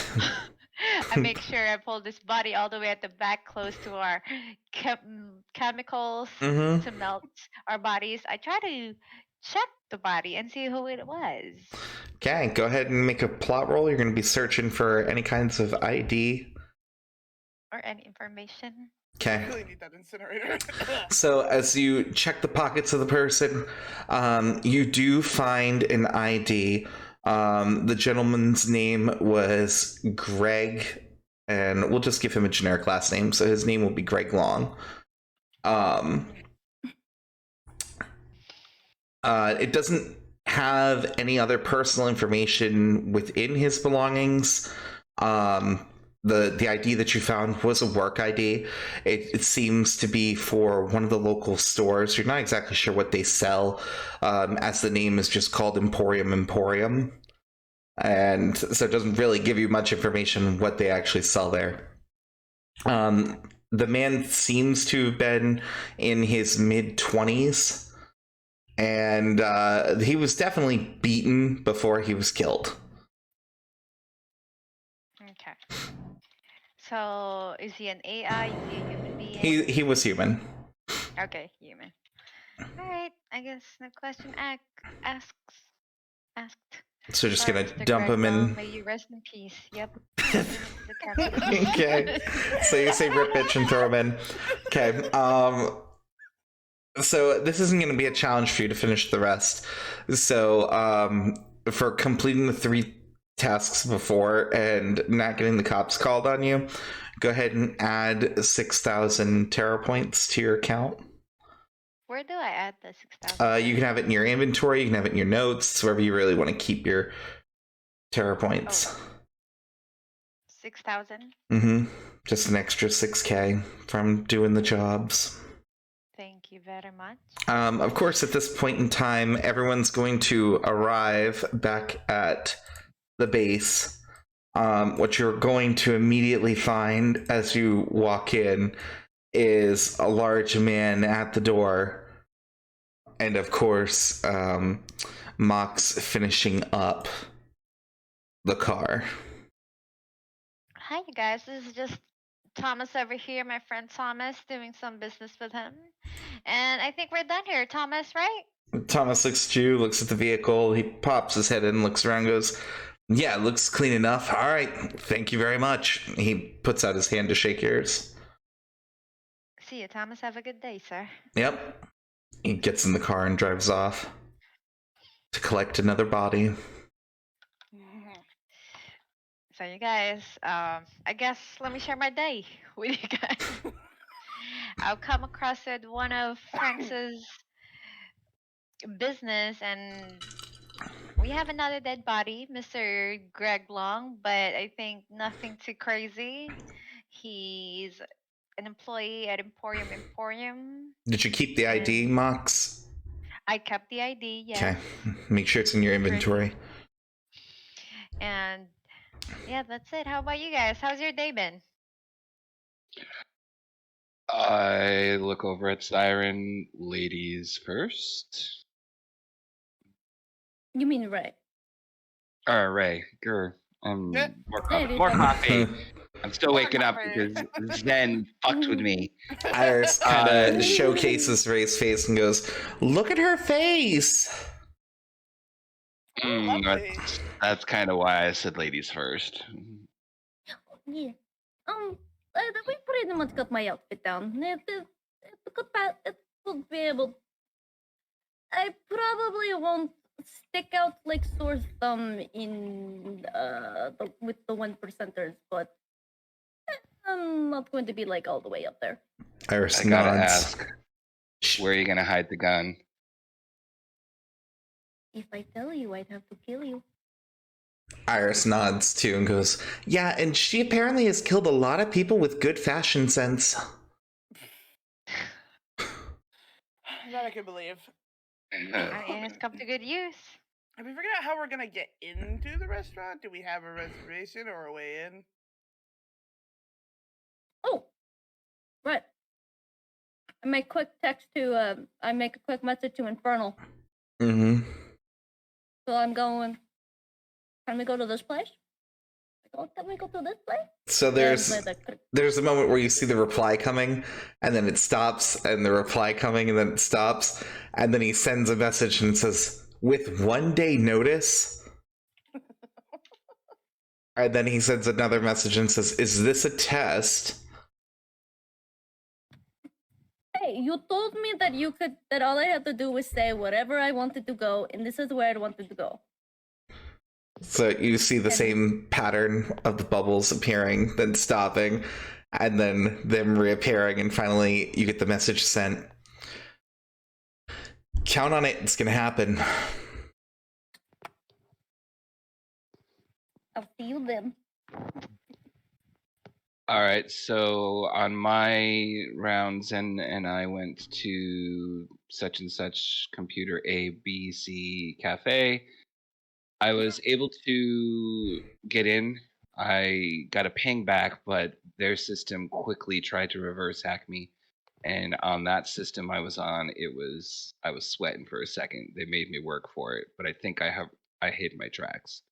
So I make sure I pull this body all the way at the back, close to our chemicals to melt our bodies. I try to check the body and see who it was. Okay, go ahead and make a plot roll. You're going to be searching for any kinds of ID. Or any information. I Okay. really need that incinerator. So as you check the pockets of the person, you do find an ID. The gentleman's name was Greg, and we'll just give him a generic last name. So his name will be Greg Long. It doesn't have any other personal information within his belongings. The ID that you found was a work ID. It seems to be for one of the local stores. You're not exactly sure what they sell, as the name is just called Emporium. And so it doesn't really give you much information what they actually sell there. The man seems to have been in his mid-20s, and he was definitely beaten before he was killed. Okay. So is he an AI? Is he a human being? He was human. Okay, human. All right. I guess no question asked. So just Sorry, gonna Mr. dump Greg him Long, in. May you rest in peace. Yep. The chemicals. Okay. So you say rip bitch and throw him in. Okay. So this isn't going to be a challenge for you to finish the rest. So for completing the 3 tasks before and not getting the cops called on you, go ahead and add 6,000 terror points to your account. Where do I add the 6,000? You can have it in your inventory. You can have it in your notes, wherever you really want to keep your terror points. 6,000. Just an extra 6K from doing the jobs. Thank you very much. Of course, at this point in time, everyone's going to arrive back at the base. What you're going to immediately find as you walk in is a large man at the door. And of course, Mox finishing up the car. Hi, you guys. This is just Thomas over here, my friend Thomas, doing some business with him. And I think we're done here, Thomas, right? Thomas looks at you, looks at the vehicle. He pops his head in, looks around, goes, "Yeah, it looks clean enough. All right, thank you very much." He puts out his hand to shake yours. See you, Thomas. Have a good day, sir. Yep. He gets in the car and drives off to collect another body. So you guys, I guess let me share my day with you guys. I'll come across with one of Frank's business, and we have another dead body, Mr. Greg Long, but I think nothing too crazy. He's an employee at Emporium. Did you keep the ID, Mox? I kept the ID, yes. Okay. Make sure it's in your inventory. And yeah, that's it. How about you guys? How's your day been? I look over at Siren. Ladies first. You mean Ray? Ray. Grr. Yeah. More coffee. I'm still More waking up coffee. because Zen fucked with me. Iris kind of Uh, showcases Ray's face and goes, "Look at her face." Oh, lovely. that's kind of why I said ladies first. Yeah. We pretty much got my outfit down. It will be able. I probably won't stick out like sore thumb in with the 1%ers, but I'm not going to be like all the way up there. Iris I gotta nods. ask, where are you gonna hide the gun? If I tell you, I'd have to kill you. Iris nods too and goes, "Yeah, and she apparently has killed a lot of people with good fashion sense." That I can believe. And it's come to good use. Have we figured out how we're gonna get into the restaurant? Do we have a reservation or a way in? Oh, right. I make quick message to Infernal. Mm-hmm. So I'm going. Can we go to this place? Can we go to this place? So there's a moment where you see the reply coming, and then it stops, and the reply coming, and then it stops, and then he sends a message and says, "With 1 day notice." And then he sends another message and says, "Is this a test?" Hey, you told me that all I had to do was say whatever I wanted to go, and this is where I wanted to go. So you see the same pattern of the bubbles appearing, then stopping, and then them reappearing, and finally you get the message sent. Count on it, it's gonna happen. I'll see you then. All right, so on my rounds, and I went to such and such computer A, B, C cafe. I was able to get in. I got a ping back, but their system quickly tried to reverse hack me. And on that system I was on, I was sweating for a second. They made me work for it, but I think I hid my tracks.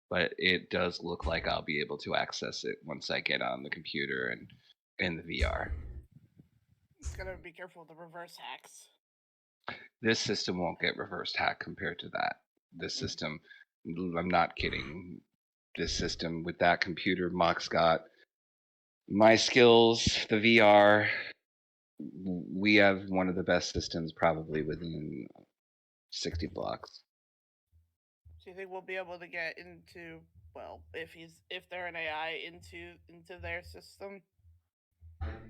But it does look like I'll be able to access it once I get on the computer and in the VR. Just gotta be careful with the reverse hacks. This system won't get reversed hack compared to that. This system, I'm not kidding. This system with that computer, Mox got my skills, the VR. We have one of the best systems probably within 60 blocks. Do you think we'll be able to get into, well, if they're an AI, into their system?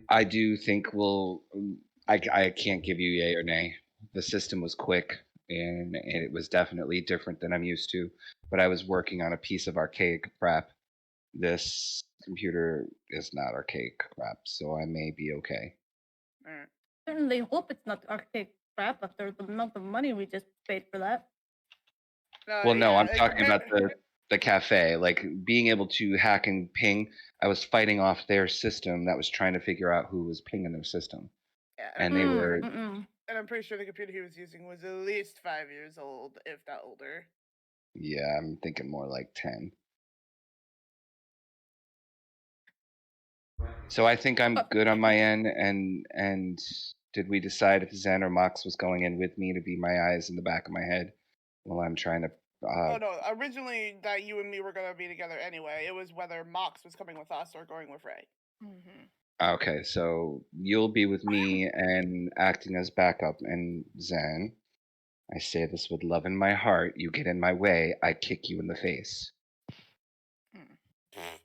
I do think I can't give you yay or nay. The system was quick and it was definitely different than I'm used to, but I was working on a piece of archaic crap. This computer is not archaic crap, so I may be okay. Alright. Certainly hope it's not archaic crap after the amount of money we just paid for that. Well, no, I'm talking about the cafe, like being able to hack and ping. I was fighting off their system that was trying to figure out who was pinging their system. Yeah, And they were, and I'm pretty sure the computer he was using was at least 5 years old, if not older. yeah, I'm thinking more like 10. So I think I'm good on my end. And did we decide if Zen or Mox was going in with me to be my eyes in the back of my head while I'm trying to? Oh no! Originally, that you and me were gonna be together anyway. It was whether Mox was coming with us or going with Ray. Okay, so you'll be with me and acting as backup. And Zen, I say this with love in my heart. You get in my way, I kick you in the face.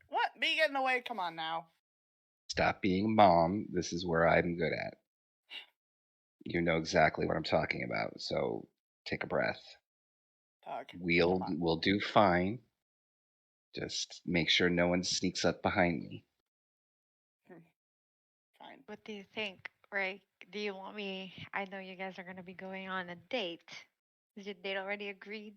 What? Me getting away? Come on now. Stop being mom. This is where I'm good at. You know exactly what I'm talking about. So take a breath. We'll do fine. Just make sure no one sneaks up behind me. Fine. What do you think, Ray? Do you want me? I know you guys are gonna be going on a date. Is your date already agreed?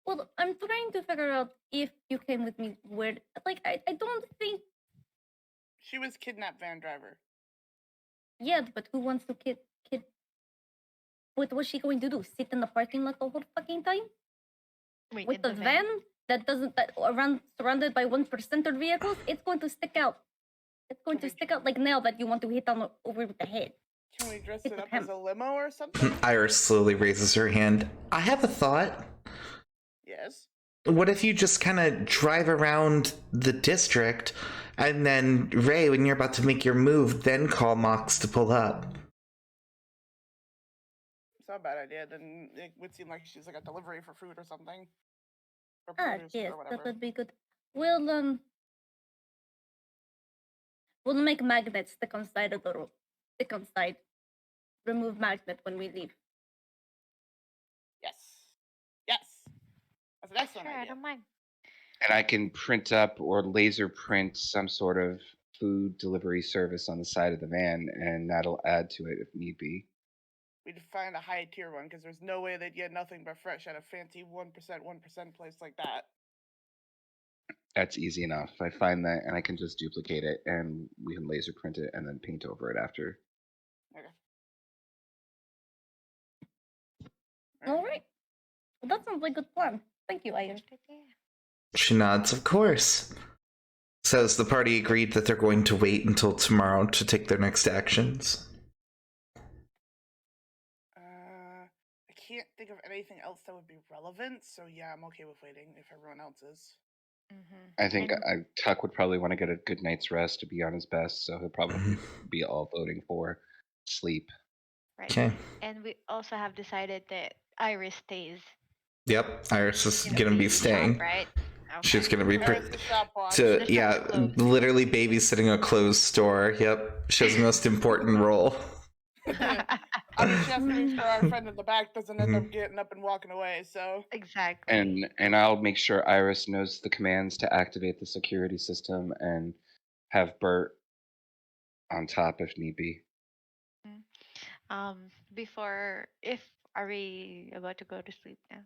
Well, I'm trying to figure out if you came with me where, like, I don't think She was kidnapped van driver. Yeah, but who wants to kid? What was she going to do? Sit in the parking lot the whole fucking time? Wait, With in the van that surrounded by 1% vehicles? It's going to stick out. It's going to stick out like nail that you want to hit on over the head. Can we dress Hit it with up him. as a limo or something? Iris slowly raises her hand. I have a thought. Yes. What if you just kind of drive around the district, and then Ray, when you're about to make your move, then call Mox to pull up? It's not a bad idea. Then it would seem like she's like a delivery for food or something. Or Ah, produce yes, or that whatever. would be good. We'll make magnets stick on side of the road. Stick on side. Remove magnet when we leave. Yes. Yes. That's an excellent Sure, I idea. don't mind. And I can print up or laser print some sort of food delivery service on the side of the van, and that'll add to it if need be. We'd find a high tier one because there's no way they'd get nothing but fresh at a fancy 1% place like that. That's easy enough. I find that, and I can just duplicate it, and we can laser print it and then paint over it after. Okay. All right. Well, that sounds like a good plan. Thank you, Iron. Good idea. She nods, of course. Says the party agreed that they're going to wait until tomorrow to take their next actions. I can't think of anything else that would be relevant, so yeah, I'm okay with waiting if everyone else is. I think And- Tuck would probably want to get a good night's rest to be on his best, so he'll probably be all voting for sleep. Right. Okay. And we also have decided that Iris stays. Yep, Iris is in the gonna be baby shop, staying. right? She's Okay. gonna be There's the shop watch. to The yeah, shop's closed. literally babysitting a closed store. Yep, she has the most important role. I mean, she has to make sure our friend in the back doesn't end up getting up and walking away, so. Exactly. And I'll make sure Iris knows the commands to activate the security system and have Bert on top if need be. Are we about to go to sleep now?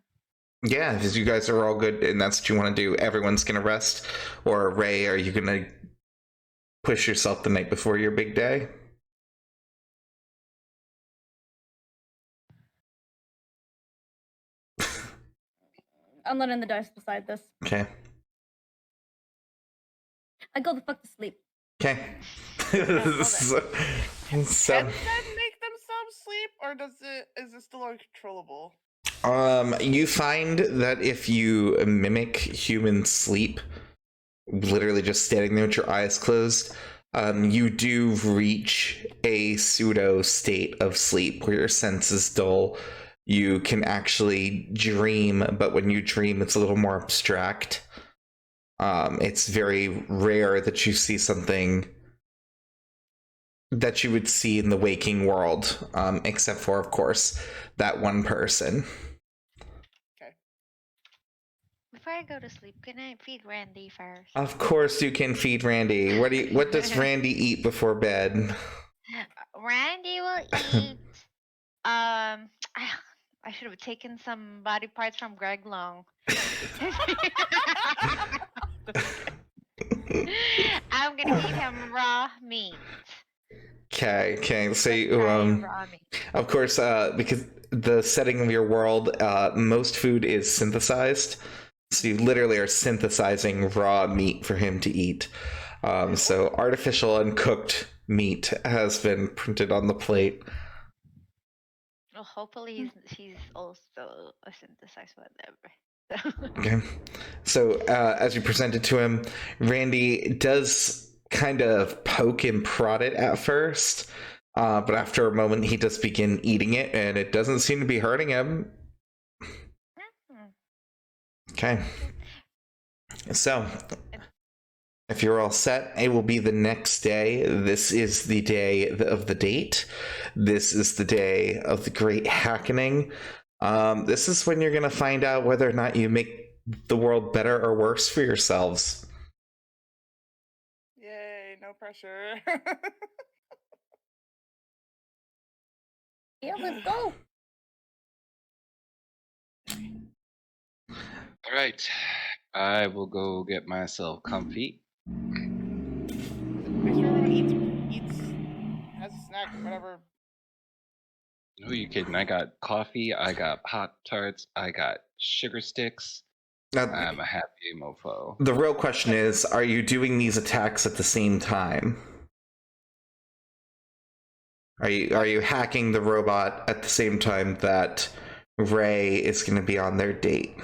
Yeah, because you guys are all good and that's what you want to do. Everyone's gonna rest, or Ray, are you gonna push yourself the night before your big day? I'm not in the dice beside this. Okay. I go the fuck to sleep. Okay. so, Can them make themselves sleep, or is it still uncontrollable? You find that if you mimic human sleep, literally just standing there with your eyes closed, you do reach a pseudo state of sleep where your senses dull. You can actually dream, but when you dream, it's a little more abstract. It's very rare that you see something that you would see in the waking world, except for, of course, that one person. Before I go to sleep, can I feed Randy first? Of course you can feed Randy. What does Randy eat before bed? Randy will eat. I should have taken some body parts from Greg Long. I'm gonna feed him raw meat. Okay. So Raw meat. of course, because the setting of your world, most food is synthesized. So you literally are synthesizing raw meat for him to eat. So artificial uncooked meat has been printed on the plate. Well, hopefully he's also a synthesized whatever. Okay. So as you present it to him, Randy does kind of poke and prod it at first, but after a moment he does begin eating it, and it doesn't seem to be hurting him. Okay. So, if you're all set, it will be the next day. This is the day of the date. This is the day of the great hackening. This is when you're going to find out whether or not you make the world better or worse for yourselves. Yay, no pressure. Yeah, let's go. All right, I will go get myself comfy. make sure everyone eats, has a snack, whatever. Who are you kidding? I got coffee, I got Pop-Tarts, I got sugar sticks. Now, I'm a happy mofo. the real question is, are you doing these attacks at the same time? Are you hacking the robot at the same time that Ray is going to be on their date?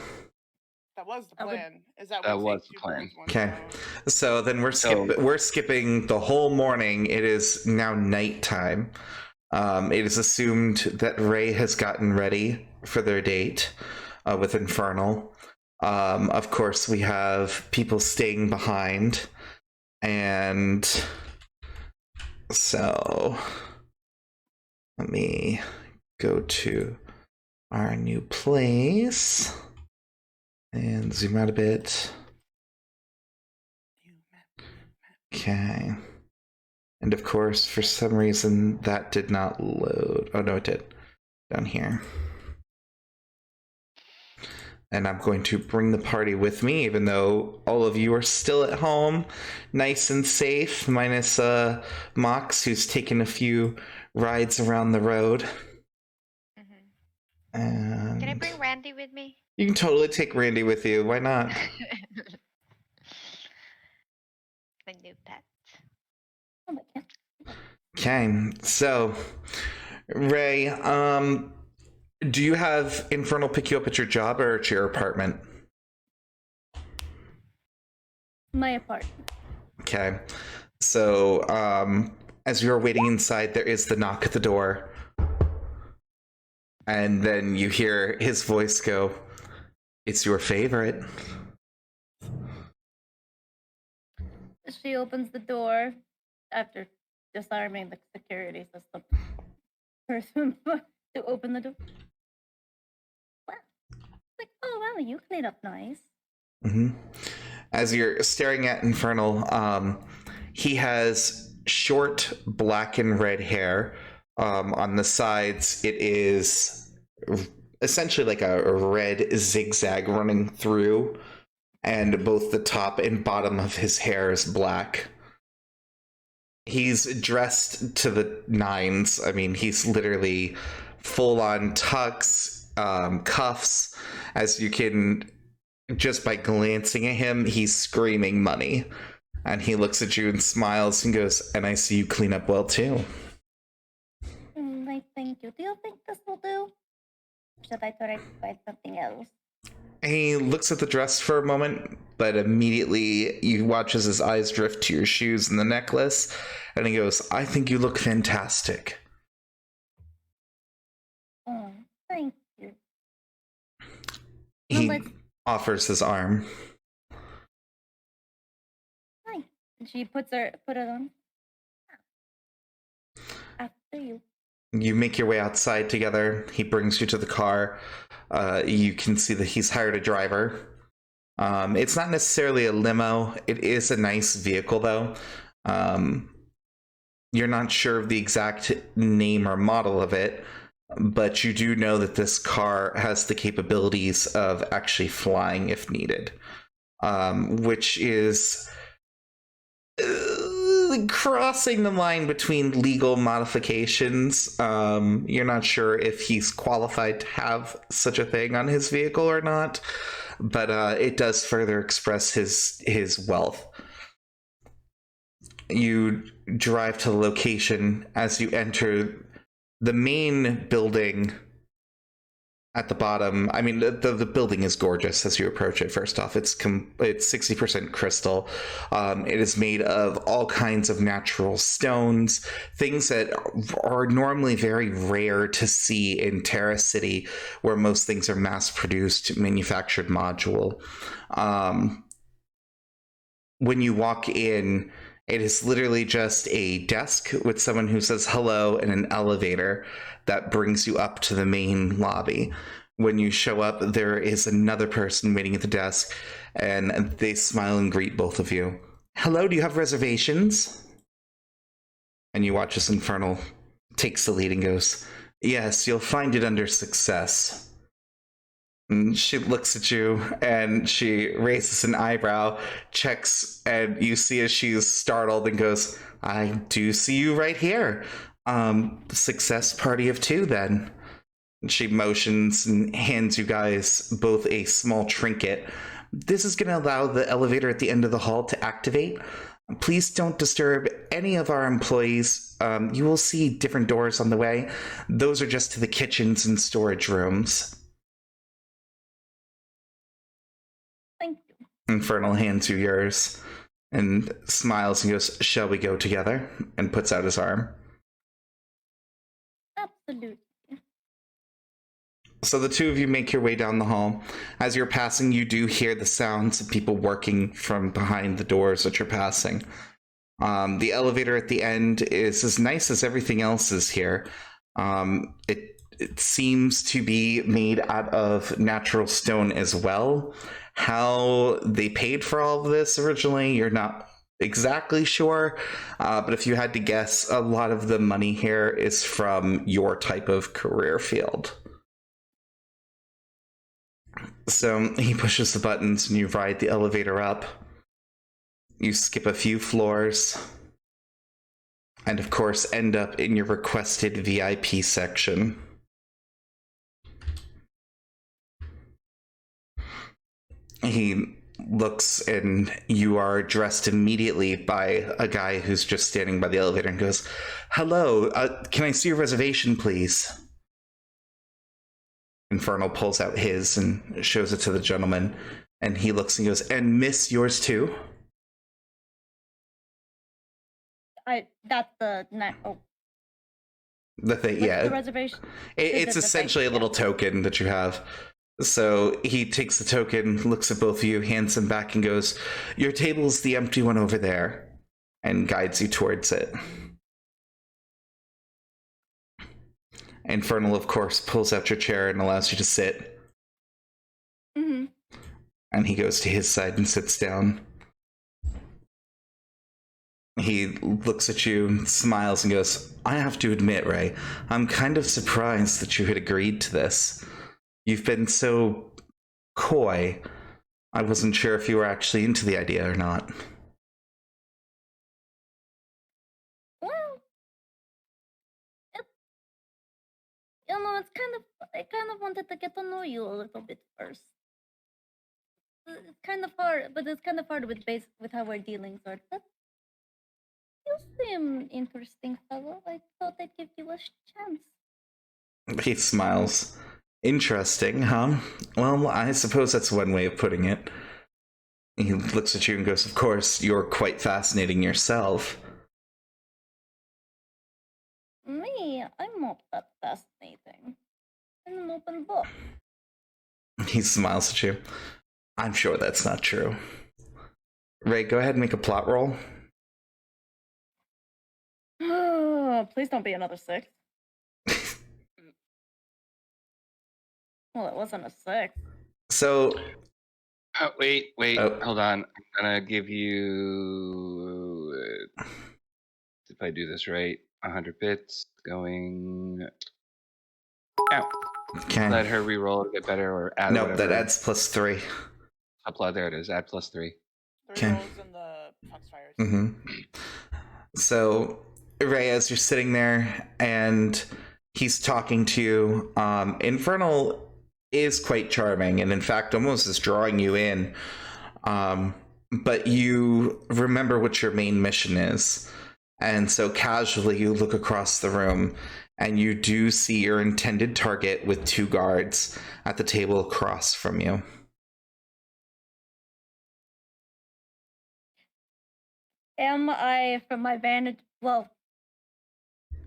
That was the plan. Is that That we was take the 2 plan. birds, 1 Okay. stone? So then we're skipping the whole morning. It is now nighttime. It is assumed that Ray has gotten ready for their date with Infernal. Of course, we have people staying behind, and so let me go to our new place and zoom out a bit. Okay. And of course, for some reason, that did not load. Oh, no, it did. Down here. And I'm going to bring the party with me, even though all of you are still at home, nice and safe, minus Mox, who's taken a few rides around the road. Mm-hmm. And Can I bring Randy with me? you can totally take Randy with you. Why not? My new pet. Oh my god. Okay, so Ray, do you have Infernal pick you up at your job or at your apartment? My apartment. Okay, so as you're waiting inside, there is the knock at the door, and then you hear his voice go, "It's your favorite." She opens the door after disarming the security system. Person to open the door. Wow. Like, oh wow, you clean up nice. Mm-hmm. As you're staring at Infernal, he has short black and red hair. On the sides, it is essentially like a red zigzag running through, and both the top and bottom of his hair is black. He's dressed to the nines. I mean, he's literally full on tux, cuffs. As you can, just by glancing at him, he's screaming money. And he looks at you and smiles and goes, "And I see you clean up well too." Thank you. Do you think this will do? Should I try to find something else? He looks at the dress for a moment, but immediately you watch as his eyes drift to your shoes and the necklace, and he goes, "I think you look fantastic." Oh, thank you. He let's- offers his arm. Hi. And she put it on. After you. You make your way outside together. He brings you to the car. You can see that he's hired a driver. It's not necessarily a limo. It is a nice vehicle, though. You're not sure of the exact name or model of it, but you do know that this car has the capabilities of actually flying if needed, which is crossing the line between legal modifications. You're not sure if he's qualified to have such a thing on his vehicle or not, but it does further express his wealth. You drive to the location. As you enter the main building at the bottom, I mean, the building is gorgeous as you approach it. First off, it's 60% crystal. It is made of all kinds of natural stones, things that are normally very rare to see in Terra City, where most things are mass-produced, manufactured module. When you walk in, it is literally just a desk with someone who says hello and an elevator that brings you up to the main lobby. When you show up, there is another person waiting at the desk, and they smile and greet both of you. "Hello, do you have reservations?" And you watch as Infernal takes the lead and goes, "Yes, you'll find it under success." And she looks at you and she raises an eyebrow, checks, and you see as she's startled and goes, I do see you right here. Success party of 2 then. And she motions and hands you guys both a small trinket. This is going to allow the elevator at the end of the hall to activate. Please don't disturb any of our employees. You will see different doors on the way. Those are just to the kitchens and storage rooms. Thank you. Infernal hands you yours and smiles and goes, "Shall we go together?" and puts out his arm. Absolutely. So the 2 of you make your way down the hall. As you're passing, you do hear the sounds of people working from behind the doors that you're passing. The elevator at the end is as nice as everything else is here. It seems to be made out of natural stone as well. How they paid for all of this originally, you're not exactly sure. But if you had to guess, a lot of the money here is from your type of career field. So he pushes the buttons and you ride the elevator up. You skip a few floors. And of course end up in your requested VIP section. He looks and you are addressed immediately by a guy who's just standing by the elevator and goes, "Hello, can I see your reservation, please?" Infernal pulls out his and shows it to the gentleman, and he looks and goes, "And miss, yours too?" That's the The thing, what's yeah. the reservation? It's essentially a little token that you have. So he takes the token, looks at both of you, hands them back, and goes, "Your table's the empty one over there," and guides you towards it. Infernal, of course, pulls out your chair and allows you to sit. Mm-hmm. And he goes to his side and sits down. He looks at you and smiles and goes, "I have to admit, Ray, I'm kind of surprised that you had agreed to this. You've been so coy. I wasn't sure if you were actually into the idea or not." Well, I kind of wanted to get to know you a little bit first. It's kind of hard, but it's kind of hard with how our dealings are. But you seem interesting, fellow. I thought I'd give you a chance. He smiles. "Interesting, huh? Well, I suppose that's one way of putting it." He looks at you and goes, "Of course, you're quite fascinating yourself." Me, I'm not that fascinating. I'm an open book. He smiles at you. "I'm sure that's not true." Ray, go ahead and make a plot roll. Please don't be another 6. Well, it wasn't a 6. So, Wait, Oh. hold on. I'm gonna give you, if I do this right, 100 bits going out. okay. Let her re-roll a bit better or add No, whatever. that adds +3. Upload, there it is. Add +3. 3 Okay. rolls in the Foxfires. So, Ray, as you're sitting there and he's talking to you, Infernal is quite charming and in fact almost is drawing you in. But you remember what your main mission is. And so casually you look across the room and you do see your intended target with 2 guards at the table across from you. Am I, from my vantage, well,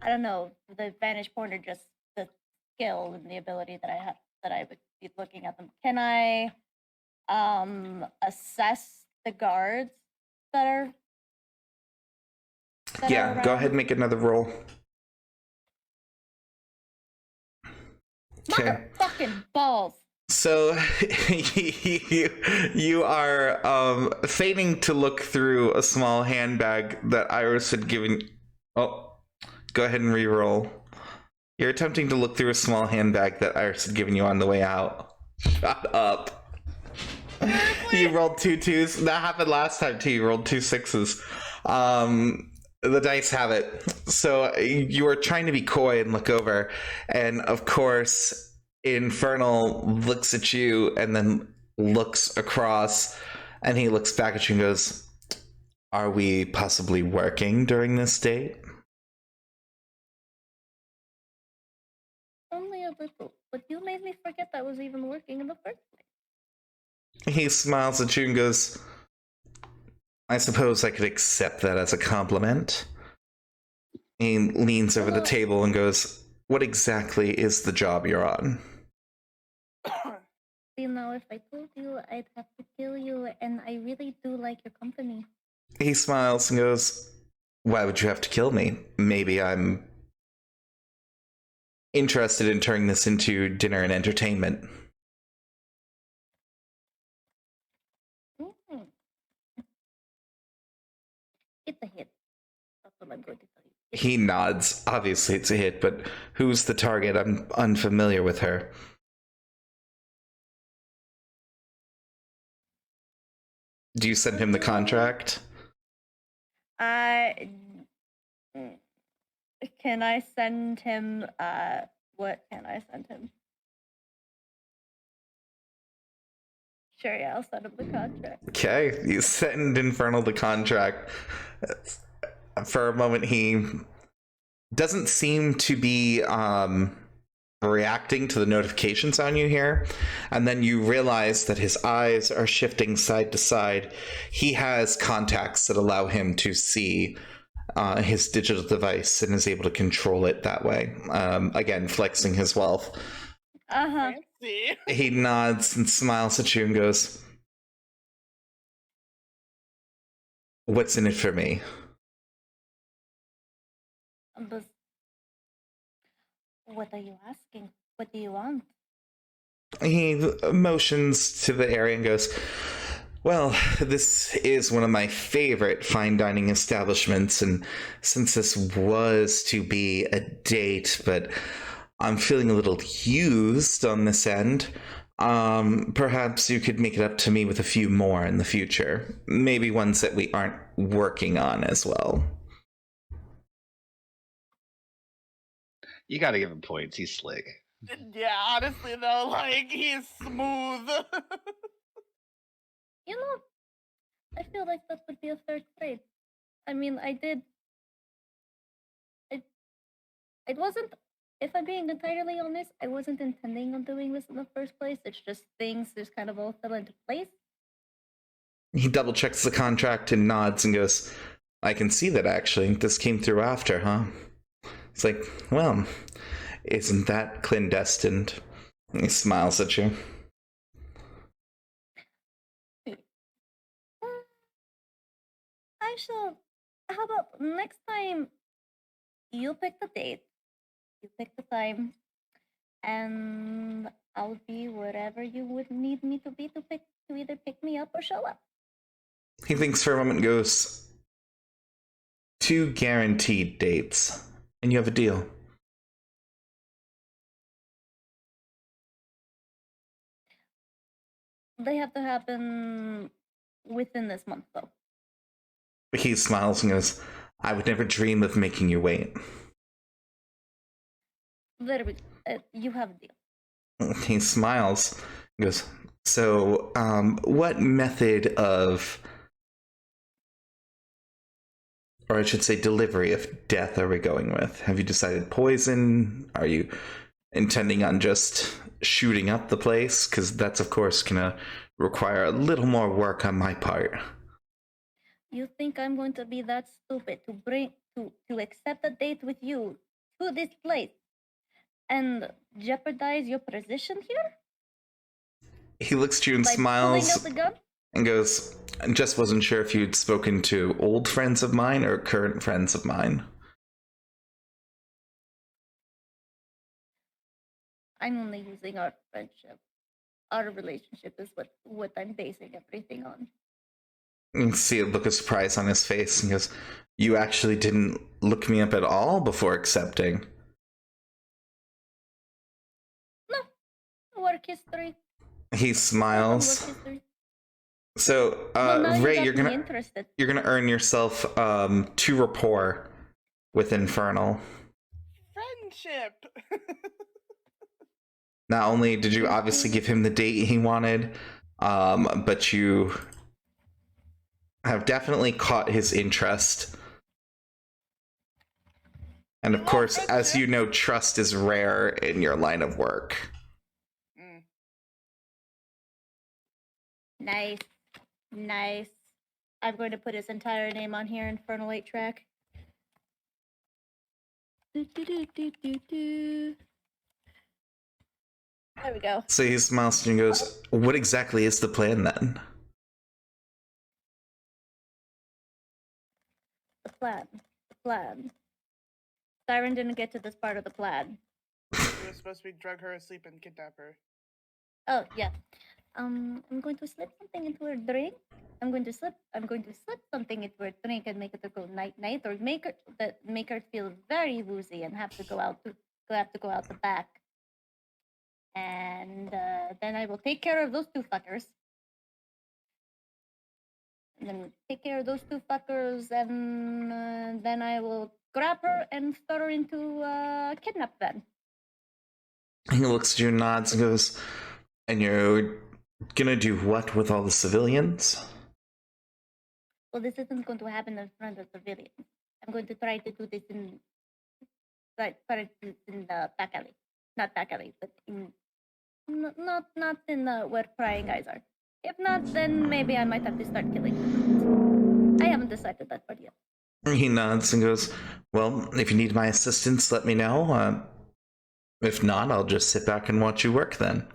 I don't know, the vantage point or just the skill and the ability that I have, that I would be looking at them. Can I assess the guards that are Yeah, go ahead and make another roll. Okay. Motherfucking balls. So you are feigning to look through a small handbag that Iris had given. Oh, go ahead and re-roll. You're attempting to look through a small handbag that Iris had given you on the way out. Shut up. You rolled 2 2s. That happened last time too. You rolled 2 6s. The dice have it. So you are trying to be coy and look over, and of course, Infernal looks at you and then looks across, and he looks back at you and goes, "Are we possibly working during this date?" Only a little, but you made me forget I was even working in the first place. He smiles at you and goes, "I suppose I could accept that as a compliment." He leans over the table and goes, "What exactly is the job you're on?" See, now if I told you, I'd have to kill you, and I really do like your company. He smiles and goes, "Why would you have to kill me? Maybe I'm interested in turning this into dinner and entertainment." Mm. It's a hit. That's what I'm going to tell you. He nods. Obviously, it's a hit, but who's the target? I'm unfamiliar with her. Do you send him the contract? Can I send him, what can I send him? Sure, yeah, I'll send him the contract. Okay, you send Infernal the contract. For a moment, he doesn't seem to be reacting to the notifications on you here, and then you realize that his eyes are shifting side to side. He has contacts that allow him to see his digital device and is able to control it that way. Again, flexing his wealth. Uh-huh. Fancy. He nods and smiles at you and goes, "What's in it for me?" But what are you asking? What do you want? He motions to the area and goes, "Well, this is one of my favorite fine dining establishments, and since this was to be a date, but I'm feeling a little used on this end, perhaps you could make it up to me with a few more in the future. Maybe ones that we aren't working on as well." You gotta give him points. He's slick. Yeah, honestly though, like he's smooth. You know, I feel like that would be a fair trade. I mean, it wasn't, if I'm being entirely honest, I wasn't intending on doing this in the first place. It's just things just kind of all fell into place. He double checks the contract and nods and goes, "I can see that actually. This came through after, huh?" It's like, "Well, isn't that clandestine?" He smiles at you. I shall. How about next time you pick the date, you pick the time, and I'll be wherever you would need me to be to either pick me up or show up. He thinks for a moment and goes, 2 guaranteed dates, and you have a deal." They have to happen within this month, though. He smiles and goes, "I would never dream of making you wait." There we go. You have a deal. He smiles and goes, "So, what method of, or I should say delivery of death are we going with? Have you decided poison? Are you intending on just shooting up the place? Because that's, of course, gonna require a little more work on my part." You think I'm going to be that stupid to accept a date with you to this place and jeopardize your position here? He looks at you and By pulling smiles out the gun? and goes, "I just wasn't sure if you'd spoken to old friends of mine or current friends of mine." I'm only using our friendship. Our relationship is what I'm basing everything on. You can see a look of surprise on his face and goes, "You actually didn't look me up at all before accepting?" No, work history. He Work smiles history. So, Well, now Ray, you you're got me gonna interested. earn yourself 2 rapport with Infernal. Friendship. Not only did you obviously give him the date he wanted, but you have definitely caught his interest. And We of love course, as friendship. you know, trust is rare in your line of work. Mm. Nice. Nice. I'm going to put his entire name on here, Infernal 8 track. There we go. So he smiles and goes, "What exactly is the plan then?" The plan. The plan. Siren didn't get to this part of the plan. It was supposed to be drug her asleep and kidnap her. Oh, yeah. I'm going to slip something into her drink. I'm going to slip something into her drink and make it go night night, or make her feel very woozy and have to go out the back. And then I will take care of those 2 fuckers. And then take care of those 2 fuckers, and then I will grab her and throw her into a kidnap van. He looks at you and nods and goes, "And you're gonna do what with all the civilians?" Well, this isn't going to happen in front of civilians. I'm going to try to do this in the back alley. Not back alley, but in not in where prying guys are. If not, then maybe I might have to start killing civilians. I haven't decided that part yet. He nods and goes, "Well, if you need my assistance, let me know. If not, I'll just sit back and watch you work then."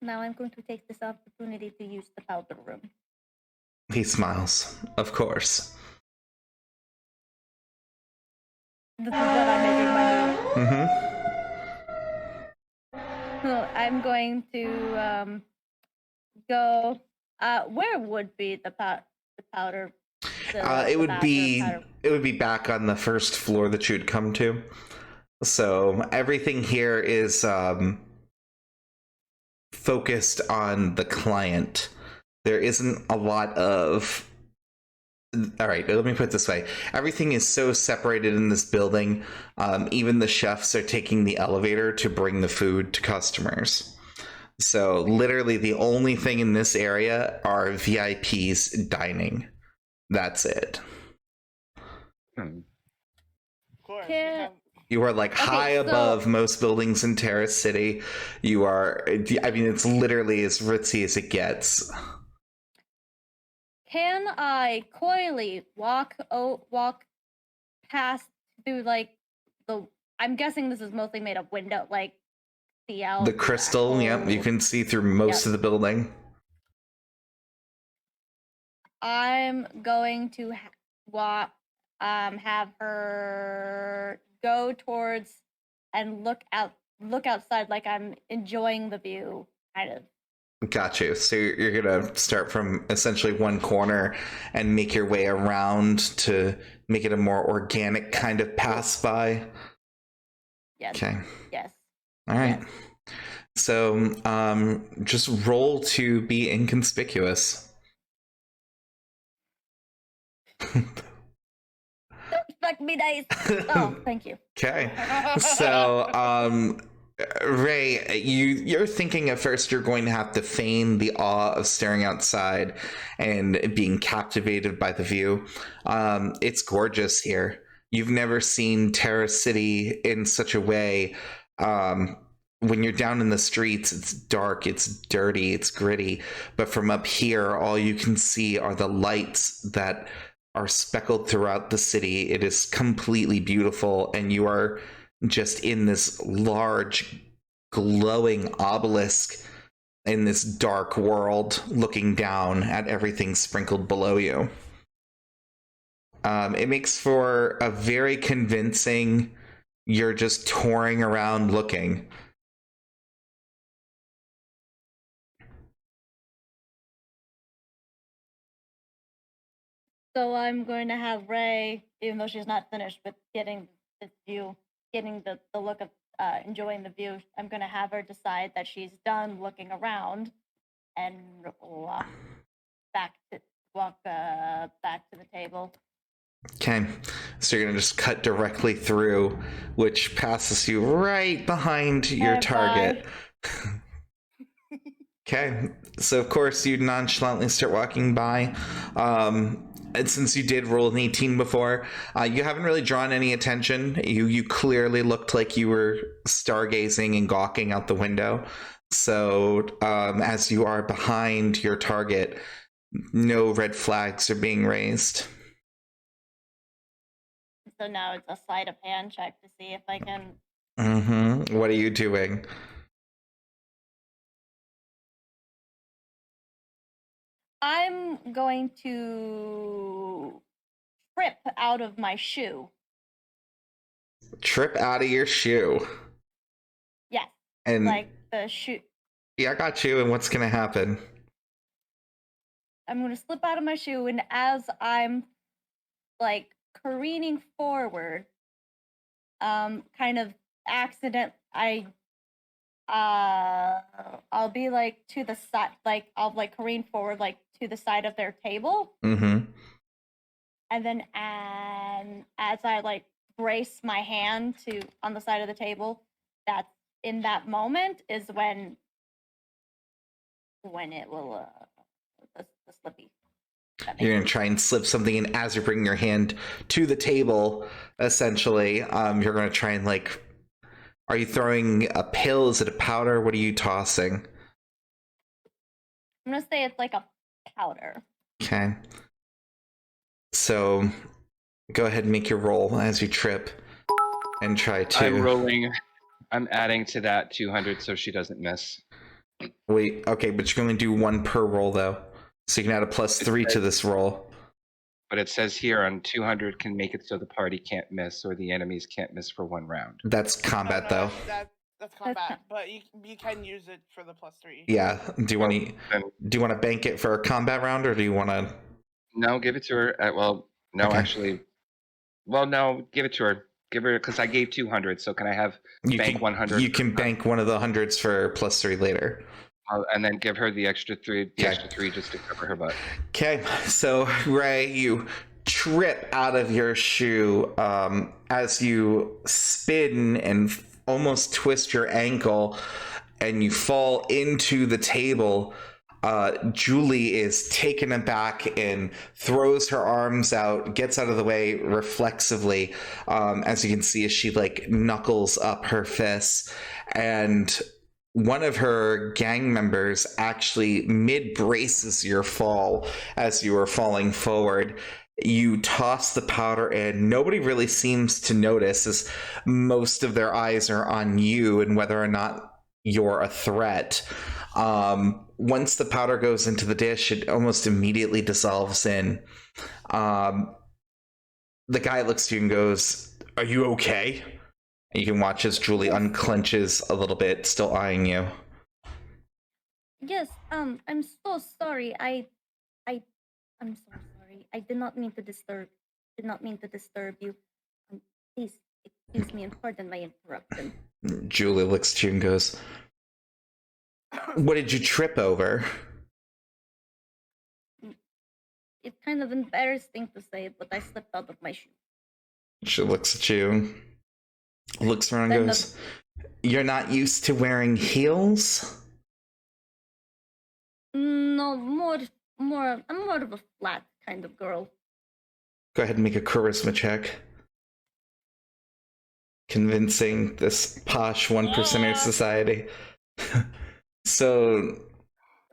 Now I'm going to take this opportunity to use the powder room. He smiles. Of course. This is what I'm making my move. So I'm going to go. Where would be the powder? It would be back on the first floor that you'd come to. So everything here is focused on the client. There isn't a lot of... All right, let me put it this way. Everything is so separated in this building. Even the chefs are taking the elevator to bring the food to customers. So literally the only thing in this area are VIPs dining. That's it. Of course. Yeah. You are like high above most buildings in Terrace City. You are, I mean, it's literally as ritzy as it gets. Can I coyly walk past through like I'm guessing this is mostly made of window, like see out the crystal, yep, you can see through most of the building. I'm going to have her go towards and look outside like I'm enjoying the view, kind of. Got you. So you're gonna start from essentially one corner and make your way around to make it a more organic kind of pass by. Yes. Okay. Yes. All right. Yes. So just roll to be inconspicuous. Don't fuck me, dice. Oh, thank you. Okay. So Ray, you're thinking at first you're going to have to feign the awe of staring outside and being captivated by the view. It's gorgeous here. You've never seen Terrace City in such a way. When you're down in the streets, it's dark, it's dirty, it's gritty. But from up here, all you can see are the lights that are speckled throughout the city. It is completely beautiful, and you are just in this large glowing obelisk in this dark world looking down at everything sprinkled below you. It makes for a very convincing, you're just touring around looking. So I'm going to have Ray, even though she's not finished with getting this view, getting the look enjoying the view. I'm gonna have her decide that she's done looking around and walk back to the table. Okay, so you're gonna just cut directly through, which passes you right behind your Bye-bye. target. Okay, so of course you nonchalantly start walking by. And since you did roll an 18 before, you haven't really drawn any attention. You clearly looked like you were stargazing and gawking out the window. So as you are behind your target, no red flags are being raised. So now it's a sleight of hand check to see if I can. Mm-hmm. What are you doing? I'm going to trip out of my shoe. Trip out of your shoe. Yes. And Like the shoe. yeah, I got you. And what's gonna happen? I'm going to slip out of my shoe, and as I'm like careening forward, kind of I'll be like to the side, like I'll like careen forward like to the side of their table. Mm-hmm. And then as I like brace my hand on the side of the table, that's in that moment is when it will the slippy. You're gonna try and slip something in as you're bringing your hand to the table. Essentially, you're gonna try and like. Are you throwing a pill? Is it a powder? What are you tossing? I'm gonna say it's like a powder. Okay. So, go ahead and make your roll as you trip, and try to. I'm rolling. I'm adding to that 200 so she doesn't miss. Wait. Okay, but you can only do one per roll though, so you can add a +3 to this roll. But it says here on 200 can make it so the party can't miss or the enemies can't miss for 1 round. That's combat though. That's combat, but you can use it for the +3. Yeah. Do you want to bank it for a combat round, or do you want to? No, give it to her. Actually. Well, no, give it to her. Give her because I gave 200. So can I have bank 100? You can bank one of the hundreds for +3 later. And then give her the extra 3. The extra 3 just to cover her butt. Okay, so Ray, you trip out of your shoe as you spin and almost twist your ankle, and you fall into the table. Julie is taken aback and throws her arms out, gets out of the way reflexively, as you can see as she like knuckles up her fists, and one of her gang members actually mid-braces your fall as you are falling forward. You toss the powder in. Nobody really seems to notice, as most of their eyes are on you and whether or not you're a threat. Once the powder goes into the dish, it almost immediately dissolves in. The guy looks to you and goes, "Are you okay?" And you can watch as Julie unclenches a little bit, still eyeing you. Yes, I'm so sorry. I'm so sorry. I did not mean to disturb you. Please excuse me and pardon my interruption. Julie looks at you and goes, "What did you trip over?" It's kind of embarrassing to say, but I slipped out of my shoe. She looks at you, looks around and goes, "You're not used to wearing heels?" No, I'm more of a flat kind of girl. Go ahead and make a charisma check. Convincing this posh 1%er society. So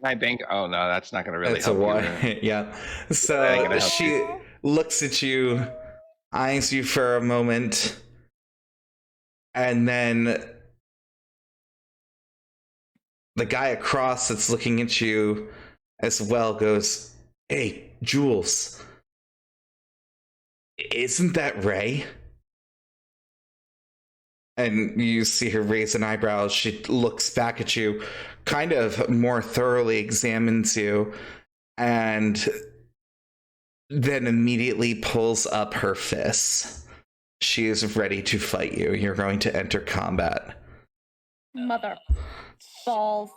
My bank. Oh no, that's not going to really it's help. a one. You. Yeah. So she looks at you, eyes you for a moment, and then the guy across that's looking at you as well goes, "Hey, Jules, isn't that Ray?" And you see her raise an eyebrow. She looks back at you, kind of more thoroughly examines you, and then immediately pulls up her fists. She is ready to fight you. You're going to enter combat. Mother balls.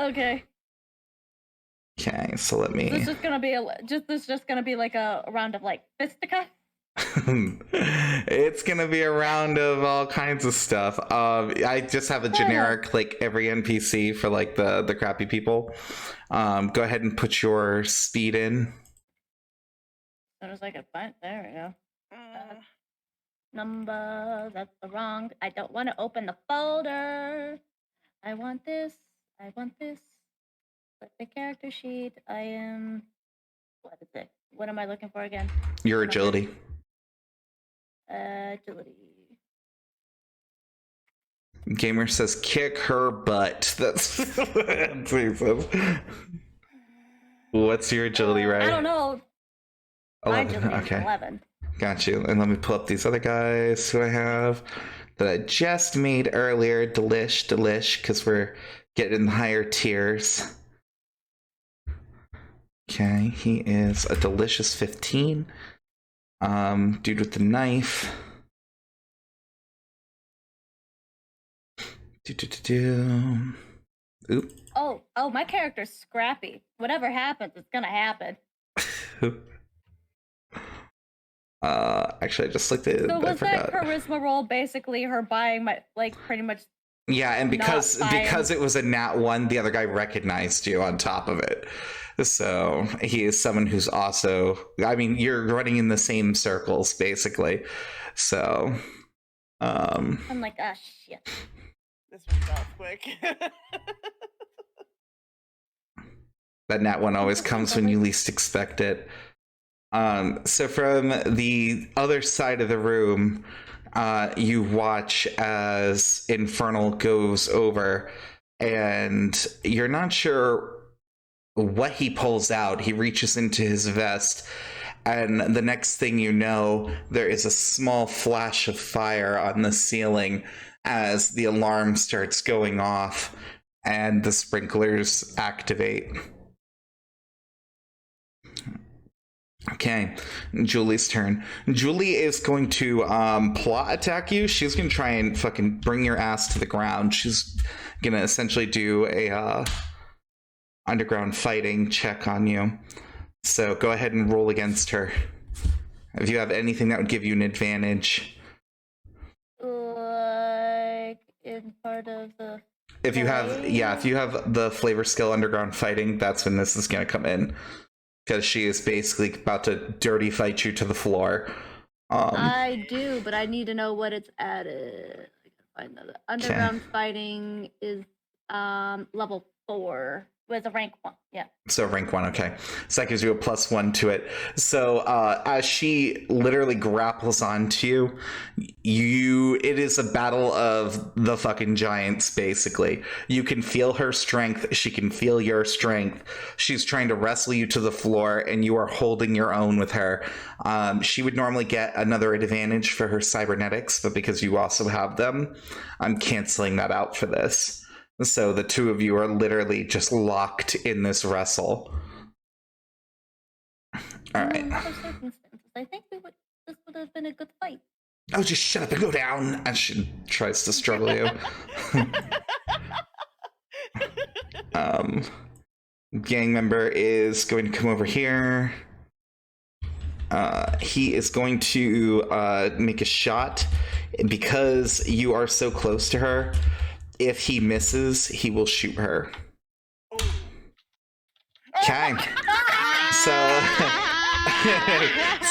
Okay. Okay, so let me. This is just gonna be like a round of like fisticuffs. It's gonna be a round of all kinds of stuff. I just have a generic like every NPC for like the crappy people. Go ahead and put your speed in. As soon as I can find, there we go. Number, that's the wrong. I don't want to open the folder. I want this. But the character sheet. I am. What is it? What am I looking for again? Your agility. Agility. Gamer says, "Kick her butt." That's what he says. What's your agility, right? I don't know. 11. My agility is Okay. 11. Got you. And let me pull up these other guys who I have that I just made earlier. Delish, because we're getting higher tiers. Okay, he is a delicious 15. Dude with the knife. Oop. Oh, my character's scrappy. Whatever happens, it's gonna happen. Actually, I just looked at it. So I was that forgot. charisma roll basically her buying my, like, pretty much? Yeah, and because Not fine. it was a nat 1, the other guy recognized you on top of it. So he is someone who's also, I mean, you're running in the same circles basically. So I'm like, ah, shit. This one's off quick. that nat 1 always comes when you least expect it. So from the other side of the room, you watch as Infernal goes over, and you're not sure what he pulls out. He reaches into his vest, and the next thing you know, there is a small flash of fire on the ceiling as the alarm starts going off and the sprinklers activate. Okay, Julie's turn. Julie is going to plot attack you. She's going to try and fucking bring your ass to the ground. She's going to essentially do a underground fighting check on you. So go ahead and roll against her. If you have anything that would give you an advantage. Like, in part of the... If you have the flavor skill underground fighting, that's when this is going to come in. Because she is basically about to dirty fight you to the floor. I do, but I need to know what it's added. I gotta find that. Underground fighting is level 4 with a rank 1. Yeah. So rank 1, okay. So that gives you a +1 to it. So as she literally grapples onto you, it is a battle of the fucking giants, basically. You can feel her strength. She can feel your strength. She's trying to wrestle you to the floor, and you are holding your own with her. She would normally get another advantage for her cybernetics, but because you also have them, I'm canceling that out for this. So the two of you are literally just locked in this wrestle. All right. In other circumstances, I think this would have been a good fight. Oh, just shut up and go down. And she tries to struggle you. Gang member is going to come over here. He is going to make a shot. Because you are so close to her, if he misses, he will shoot her. Okay.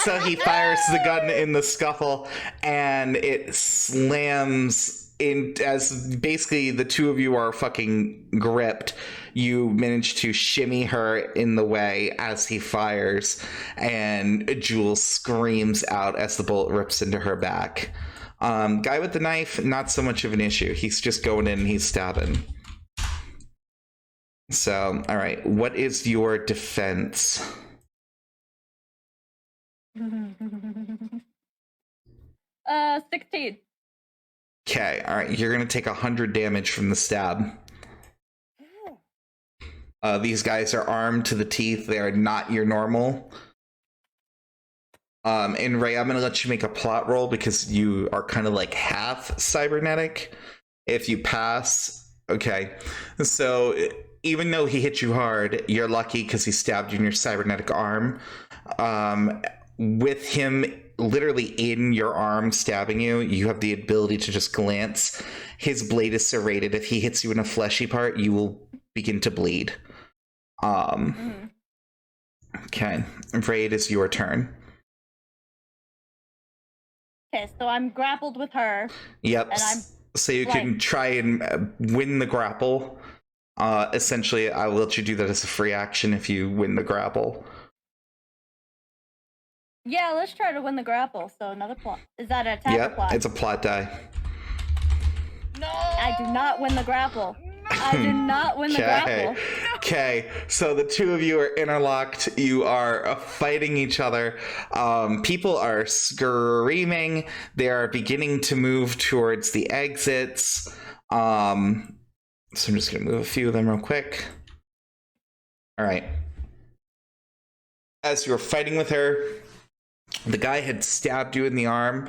So he fires the gun in the scuffle, and it slams in as basically the two of you are fucking gripped. You manage to shimmy her in the way as he fires, and Jules screams out as the bullet rips into her back. Guy with the knife, not so much of an issue. He's just going in and he's stabbing. So, all right. What is your defense? 16. Okay, all right. You're going to take 100 damage from the stab. These guys are armed to the teeth. They are not your normal And Ray, I'm going to let you make a plot roll because you are kind of like half cybernetic. If you pass, okay. So even though he hit you hard, you're lucky because he stabbed you in your cybernetic arm. With him literally in your arm stabbing you, you have the ability to just glance. His blade is serrated. If he hits you in a fleshy part, you will begin to bleed. Okay. Ray, it is your turn. Okay, so I'm grappled with her. Yep. And I'm so you can try and win the grapple. Essentially, I will let you do that as a free action if you win the grapple. Yeah, let's try to win the grapple. So another plot. Is that an attack or plot? It's a plot die. No! I do not win the grapple. I did not win the grapple. Okay, so the two of you are interlocked. You are fighting each other. People are screaming. They are beginning to move towards the exits. So I'm just going to move a few of them real quick. All right. As you were fighting with her, the guy had stabbed you in the arm.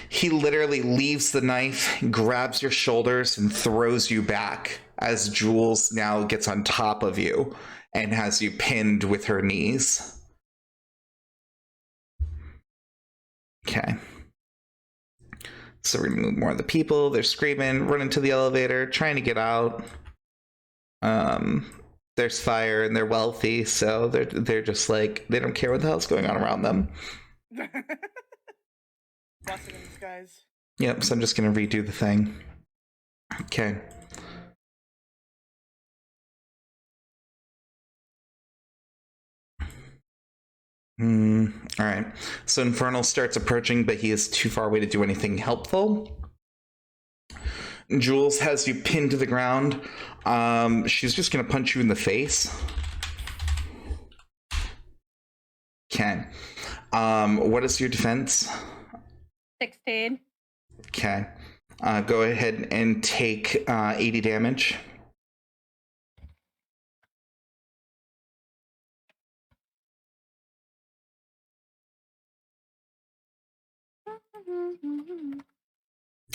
He literally leaves the knife, grabs your shoulders, and throws you back as Jules now gets on top of you and has you pinned with her knees. Okay. So we're gonna move more of the people. They're screaming, running to the elevator, trying to get out. There's fire and they're wealthy, so they're just like, they don't care what the hell's going on around them. Blessing in disguise. Yep, so I'm just gonna redo the thing. Okay. Alright. So Infernal starts approaching, but he is too far away to do anything helpful. Jules has you pinned to the ground. She's just gonna punch you in the face. Okay. What is your defense? 16. Okay. Go ahead and take 80 damage.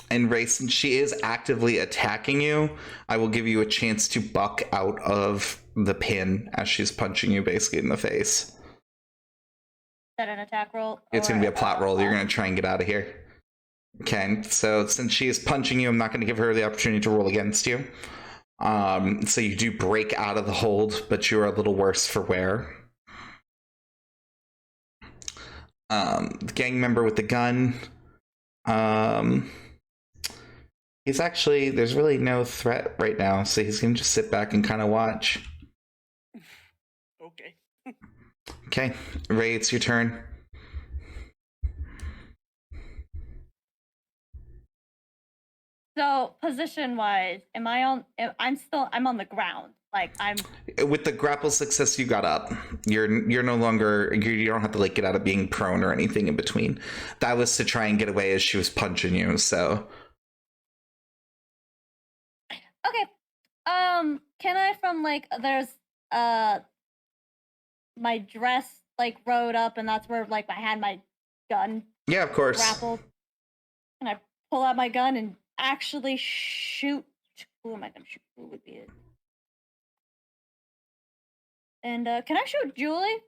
And Ray, since she is actively attacking you, I will give you a chance to buck out of the pin as she's punching you basically in the face. Is that an attack roll? It's going to be a plot roll. You're going to try and get out of here. Okay, so since she is punching you, I'm not going to give her the opportunity to roll against you. So you do break out of the hold, but you're a little worse for wear. The gang member with the gun. He's actually, there's really no threat right now, so he's going to just sit back and kind of watch. Okay. Okay, Ray, it's your turn. So position wise, I'm on the ground. Like I'm With the grapple success, you got up. You're no longer, you don't have to like get out of being prone or anything in between. That was to try and get away as she was punching you, so. okay. Can I from like there's my dress like rode up and that's where like I had my gun Yeah, of course. grappled. And I pull out my gun and actually shoot. Who am I gonna shoot? Who would be it? And can I shoot Julie?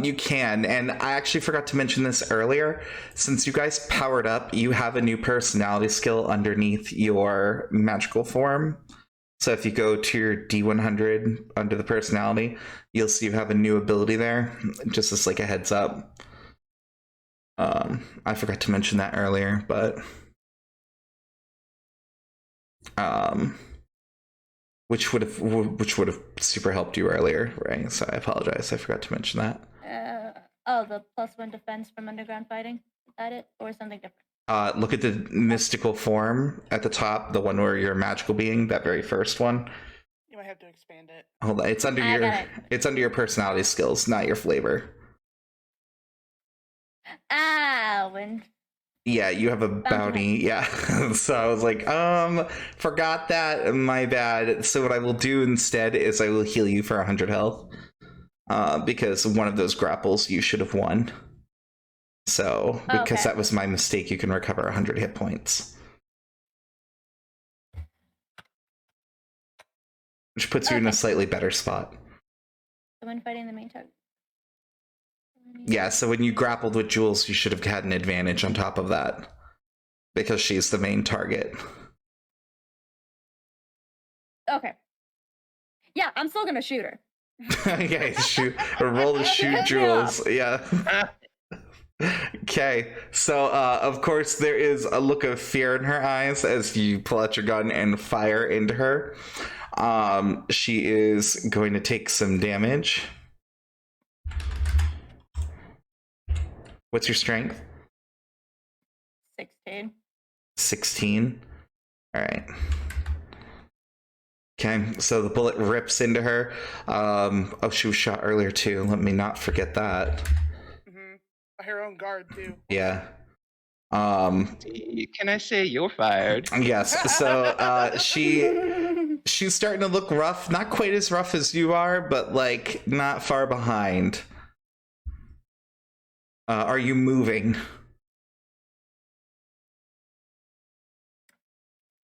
You can, and I actually forgot to mention this earlier. Since you guys powered up, you have a new personality skill underneath your magical form. So if you go to your D100 under the personality, you'll see you have a new ability there, just as like a heads up. I forgot to mention that earlier, but which would have super helped you earlier, right? So I apologize, I forgot to mention that. The +1 defense from underground fighting. Is that it, or something different? Look at the mystical form at the top, the one where you're a magical being, that very first one. You might have to expand it. Hold on, it's under it's under your personality skills, not your flavor. When Yeah, you have a bounty. Yeah. So I was like, forgot that. My bad. So what I will do instead is I will heal you for 100 health. because one of those grapples you should have won. So, because that was my mistake, you can recover 100 hit points. Which puts you in a slightly better spot. So when fighting the main target. Yeah, so when you grappled with Jules, you should have had an advantage on top of that. Because she's the main target. Okay. Yeah, I'm still gonna shoot her. Okay, shoot. Roll to shoot Jules. Yeah. Okay, so of course there is a look of fear in her eyes as you pull out your gun and fire into her. She is going to take some damage. What's your strength? 16. 16. All right. Okay, so the bullet rips into her. Oh, she was shot earlier too. Let me not forget that. Her own guard too. Yeah. Can I say you're fired? Yes. So she's starting to look rough. Not quite as rough as you are, but like not far behind. Are you moving?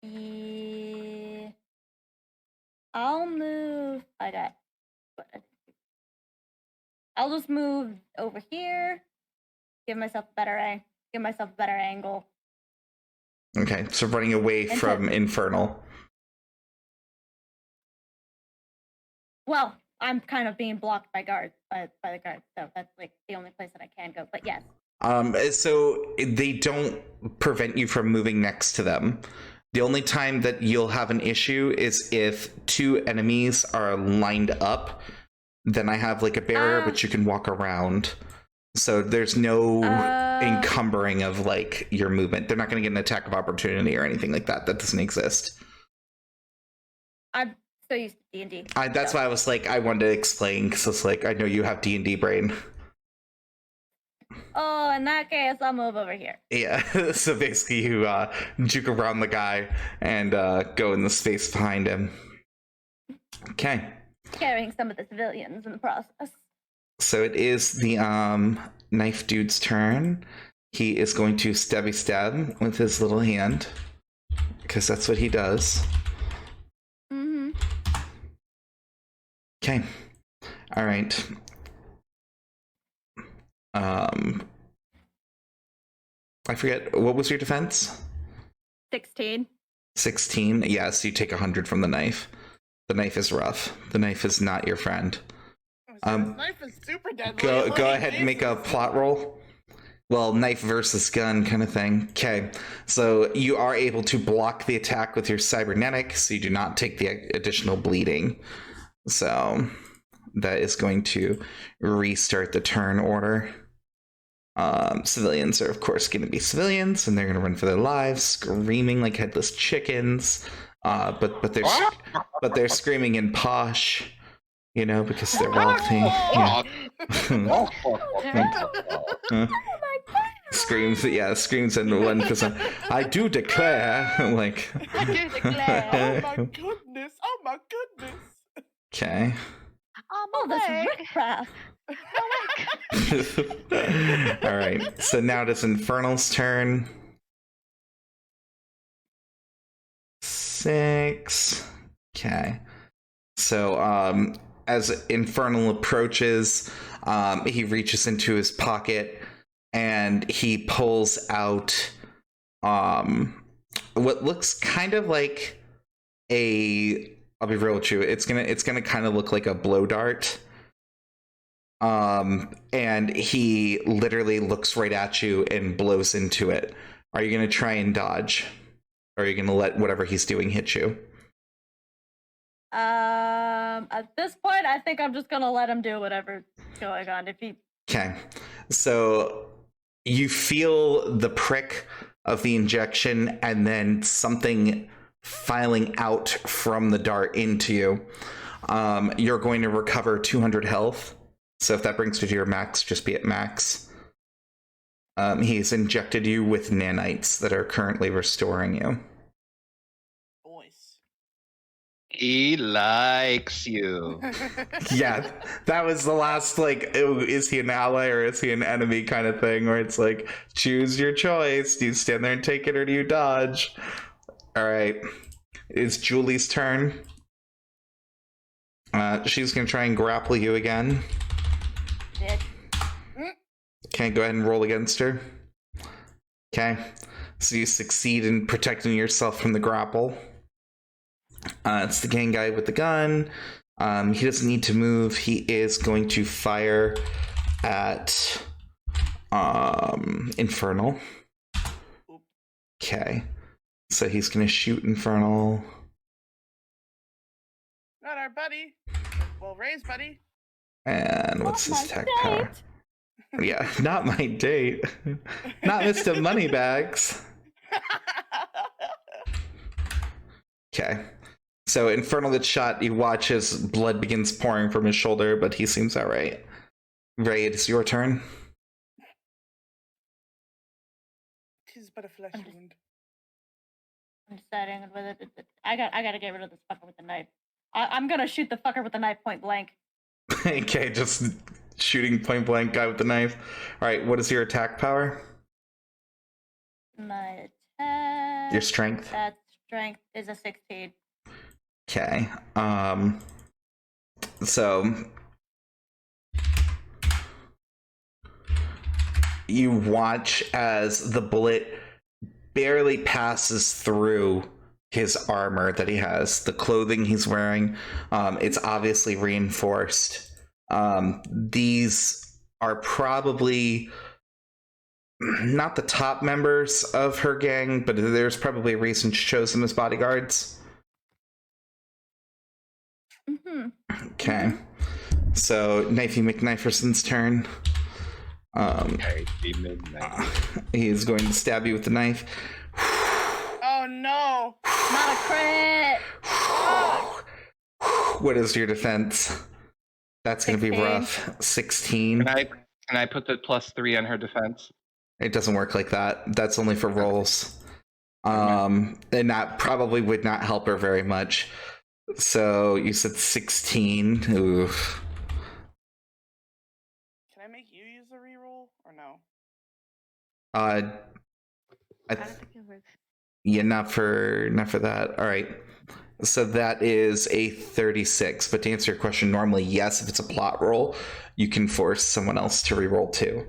Yeah. I'll move. I'll just move over here. Give myself a better angle. Okay, so running away from Infernal. Well, I'm kind of being blocked by guards, by the guards, so that's like the only place that I can go. But yes. So they don't prevent you from moving next to them. The only time that you'll have an issue is if two enemies are lined up. Then I have like a barrier, but you can walk around. So there's no encumbering of like your movement. They're not going to get an attack of opportunity or anything like that. That doesn't exist. I'm so used to D&D. That's why I was like, I wanted to explain because it's like I know you have D&D brain. Oh, in that case, I'll move over here. Yeah. So basically, you juke around the guy and go in the space behind him. Okay. Carrying some of the civilians in the process. So it is the knife dude's turn. He is going to stabby stab with his little hand because that's what he does. Mm-hmm. Okay. All right. I forget, what was your defense? 16. 16. Yes, you take 100 from the knife. The knife is rough. The knife is not your friend. This knife is super deadly. Go ahead and make a plot roll. Well, knife versus gun kind of thing. Okay, so you are able to block the attack with your cybernetic, so you do not take the additional bleeding. So that is going to restart the turn order. Civilians are, of course, going to be civilians, and they're going to run for their lives, screaming like headless chickens. But they're screaming in posh. You know, because they're wealthy. Yeah. Screams in 1%. I do declare, like. I do declare. Oh my goodness! Oh my goodness! Okay. Oh, that's riffraff. All right. So now it is Infernal's turn. 6. Okay. So, as Infernal approaches, he reaches into his pocket and he pulls out what looks kind of like I'll be real with you, it's gonna kind of look like a blow dart. And he literally looks right at you and blows into it. Are you gonna try and dodge? Or are you gonna let whatever he's doing hit you? At this point, I think I'm just gonna let him do whatever's going on. Okay, so you feel the prick of the injection, and then something filing out from the dart into you. You're going to recover 200 health. So if that brings you to your max, just be at max. He's injected you with nanites that are currently restoring you. He likes you. Yeah, that was the last, like, is he an ally or is he an enemy kind of thing, where it's like, choose your choice. Do you stand there and take it or do you dodge? All right. It's Julie's turn. She's going to try and grapple you again. Dick. Okay, go ahead and roll against her. Okay. So you succeed in protecting yourself from the grapple. It's the gang guy with the gun. He doesn't need to move. He is going to fire at Infernal. Okay. So he's going to shoot Infernal. Not our buddy. Well, Ray's buddy. And what's Not his my tech date. power? Yeah, not my date. Not Mr. Moneybags. Okay. So Infernal gets shot. You watch as blood begins pouring from his shoulder, but he seems alright. Ray, it's your turn. Tis but a flesh wound. I'm deciding whether I gotta get rid of this fucker with the knife. I'm gonna shoot the fucker with the knife point blank. Okay, just shooting point blank guy with the knife. Alright, what is your attack power? My attack. Your strength? That strength is a 16. Okay. So you watch as the bullet barely passes through his armor that he has, the clothing he's wearing. It's obviously reinforced. These are probably not the top members of her gang, but there's probably a reason she chose them as bodyguards. Mm-hmm. Okay. So Knifey McKniferson's turn. He is going to stab you with the knife. Oh no! Not a crit. What is your defense? That's going to be 16. rough. 16. Can I put the +3 on her defense? It doesn't work like that. That's only for rolls. And that probably would not help her very much. So you said 16. Oof. Can I make you use a reroll or no? I don't think it works. Yeah, not for that. All right. So that is a 36. But to answer your question, normally, yes, if it's a plot roll, you can force someone else to reroll too.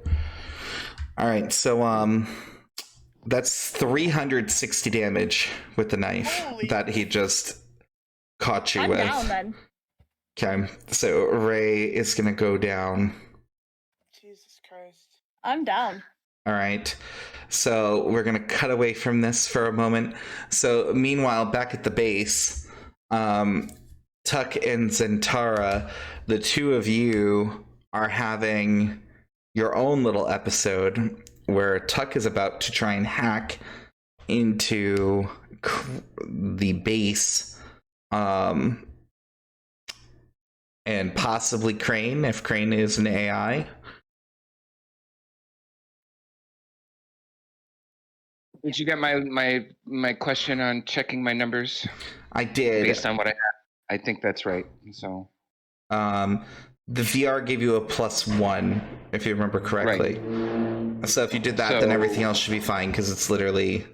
All right. So that's 360 damage with the knife Holy that he just caught you I'm with. down then. Okay. So Ray is going to go down. Jesus Christ. I'm down. All right. So we're going to cut away from this for a moment. So meanwhile, back at the base, Tuck and Zentara, the two of you are having your own little episode where Tuck is about to try and hack into the base, and possibly Crane, if Crane is an AI. Did you get my question on checking my numbers I did. based on what I have? I think that's right. So The VR gave you a +1, if you remember correctly. Right. So if you did that, then everything else should be fine, because it's literally...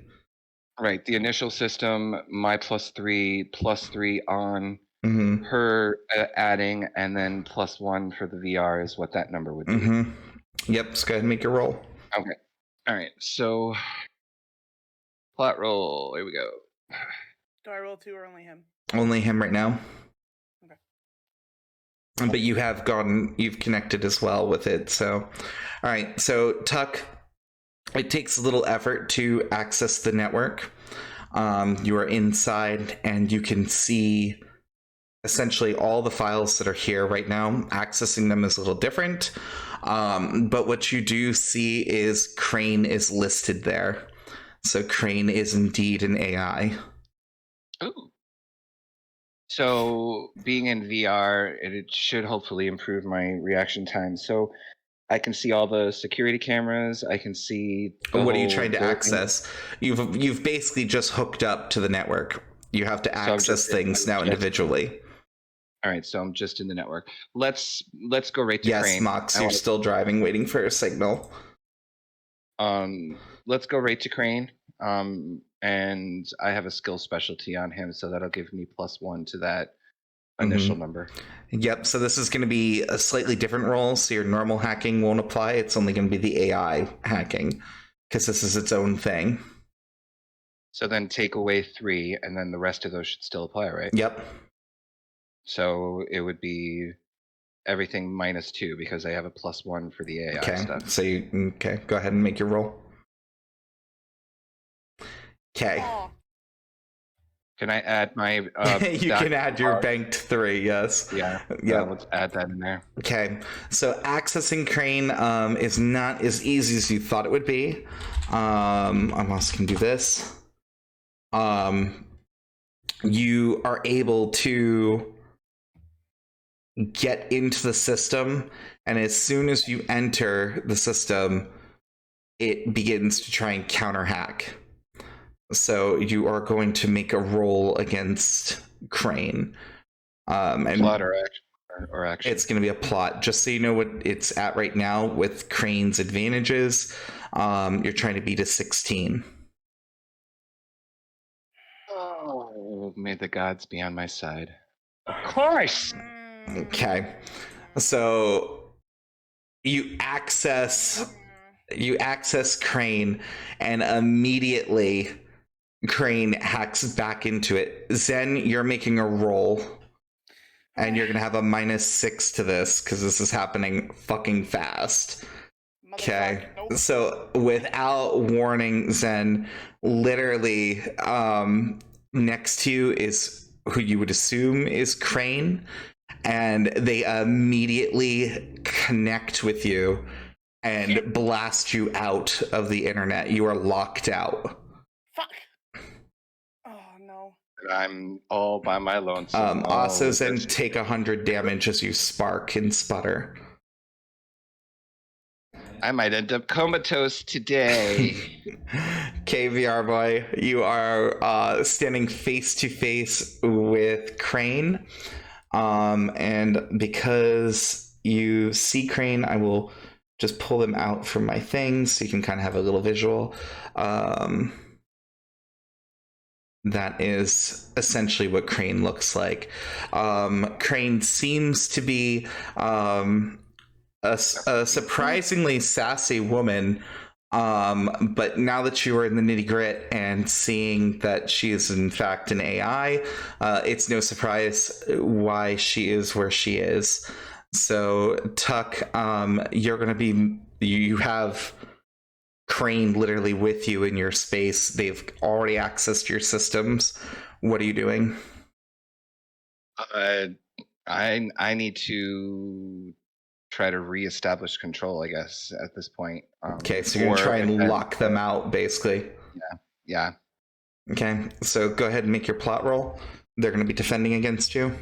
Right. The initial system, my +3 on Mm-hmm. her adding, and then +1 for the VR is what that number would be. Mm-hmm. Yep, so go ahead and make your roll. Okay. All right. So plot roll. Here we go. Do I roll 2 or only him? Only him right now. Okay. But you've connected as well with it, so... Alright, so Tuck, it takes a little effort to access the network. You are inside, and you can see essentially all the files that are here right now. Accessing them is a little different, but what you do see is Crane is listed there. So Crane is indeed an AI. Ooh. So being in VR, it should hopefully improve my reaction time. So I can see all the security cameras. I can see. What are you trying to access? You've basically just hooked up to the network. You have to I'm access just in- things now just- individually. All right, so I'm just in the network. Let's go right to Yes, Crane. Mox, I you're wanna- still driving, waiting for a signal. Let's go right to Crane. And I have a skill specialty on him, so that'll give me +1 to that initial number. Yep, so this is going to be a slightly different role, so your normal hacking won't apply. It's only going to be the AI hacking, because this is its own thing. So then take away 3, and then the rest of those should still apply, right? Yep. So it would be everything -2 because I have a +1 for the AI Okay, stuff. so go ahead and make your roll. Okay. Oh, Can I add my? You can add your banked 3, yes. Yeah. Yeah. Let's add that in there. Okay, so accessing Crane is not as easy as you thought it would be. I also can do this. You are able to get into the system, and as soon as you enter the system, it begins to try and counter hack. So you are going to make a roll against Crane. And Plot or action? Or action? it's going to be a plot. Just so you know what it's at right now with Crane's advantages, you're trying to beat a 16. Oh, may the gods be on my side. Of course. Okay, so you access Crane, and immediately Crane hacks back into it. Zen, you're making a roll, and you're gonna have a -6 to this because this is happening fucking fast. Okay, motherfucker, nope. so without warning, Zen, literally next to you is who you would assume is Crane, and they immediately connect with you and blast you out of the internet. You are locked out. Fuck. Oh no. I'm all by my lonesome. Also, Oh, Zen, that's- take 100 damage as you spark and sputter. I might end up comatose today. KVR boy, you are standing face to face with Crane. And because you see Crane, I will just pull them out from my things so you can kind of have a little visual. That is essentially what Crane looks like. Crane seems to be a surprisingly sassy woman, but now that you are in the nitty grit and seeing that she is in fact an AI, it's no surprise why she is where she is. So Tuck, you're going to be, you have Crane literally with you in your space. They've already accessed your systems. What are you doing? I need to try to reestablish control, I guess, at this point. Okay, so you're going to try and lock them out, basically. Yeah. Okay, so go ahead and make your plot roll. They're going to be defending against you.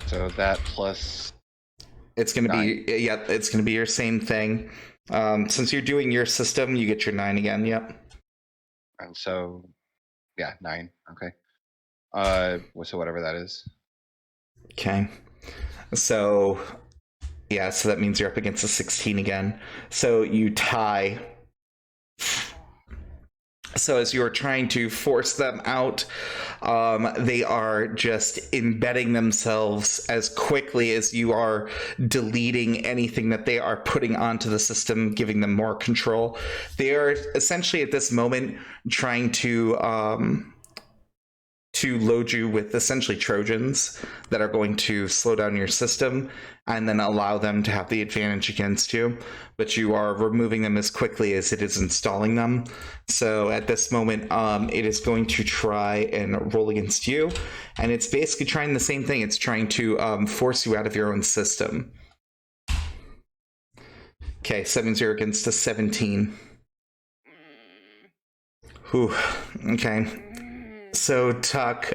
So that plus. It's going to be, yep, it's going to be your same thing. Since you're doing your system, you get your 9 again, yep. And so, yeah, 9. Okay. So whatever that is. Okay. So, yeah, so that means you're up against a 16 again. So you tie. So as you're trying to force them out, they are just embedding themselves as quickly as you are deleting anything that they are putting onto the system, giving them more control. They are essentially at this moment trying to load you with essentially Trojans that are going to slow down your system and then allow them to have the advantage against you. But you are removing them as quickly as it is installing them. So at this moment, it is going to try and roll against you. And it's basically trying the same thing. It's trying to force you out of your own system. Okay, 7-0 against a 17. Whew. Okay. So, Tuck,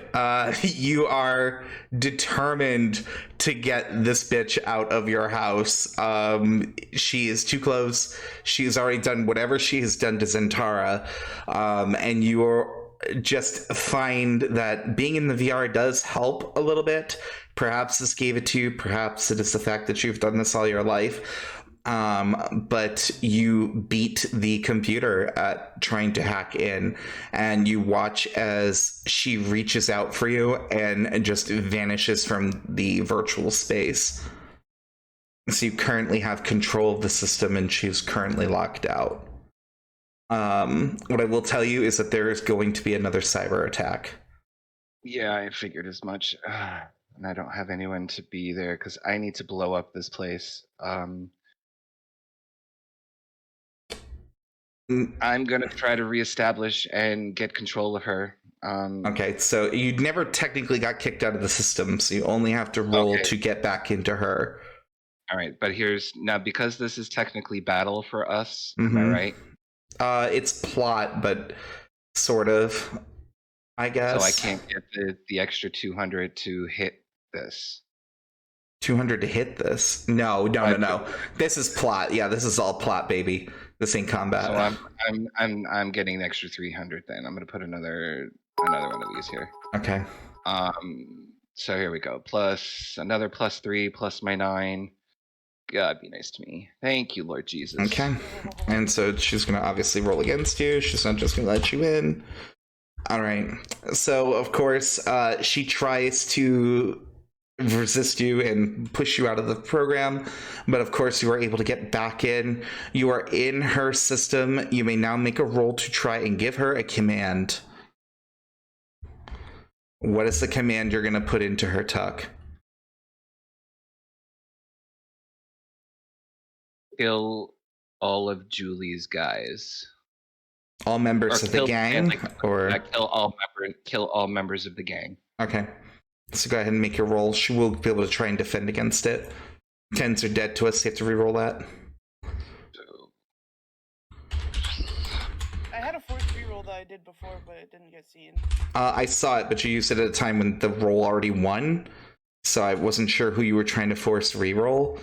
you are determined to get this bitch out of your house. She is too close. She has already done whatever she has done to Zentara. And you just find that being in the VR does help a little bit. Perhaps this gave it to you. Perhaps it is the fact that you've done this all your life. But you beat the computer at trying to hack in, and you watch as she reaches out for you and just vanishes from the virtual space. So you currently have control of the system, and she's currently locked out. What I will tell you is that there is going to be another cyber attack. Yeah, I figured as much. And I don't have anyone to be there because I need to blow up this place. I'm going to try to reestablish and get control of her. Okay, so you never technically got kicked out of the system, so you only have to roll to get back into her. All right, but here's now, because this is technically battle for us, am I right? It's plot, but sort of, I guess. So I can't get the extra 200 to hit this. 200 to hit this? No. This is plot. Yeah, this is all plot, baby. This ain't combat. So I'm getting an extra 300 then. I'm gonna put another one of these here. Okay. So here we go. Plus another +3 plus my 9. God, be nice to me. Thank you, Lord Jesus. Okay. And so she's going to obviously roll against you. She's not just going to let you in. All right. So, of course, she tries to resist you and push you out of the program. But, of course, you are able to get back in. You are in her system. You may now make a roll to try and give her a command. What is the command you're going to put into her tuck? Kill all of Julie's guys. All members of the gang, or kill all members of the gang. Okay, so go ahead and make your roll. She will be able to try and defend against it. 10s are dead to us. You have to re-roll that. I had a force re-roll that I did before, but it didn't get seen. I saw it, but you used it at a time when the roll already won, so I wasn't sure who you were trying to force re-roll.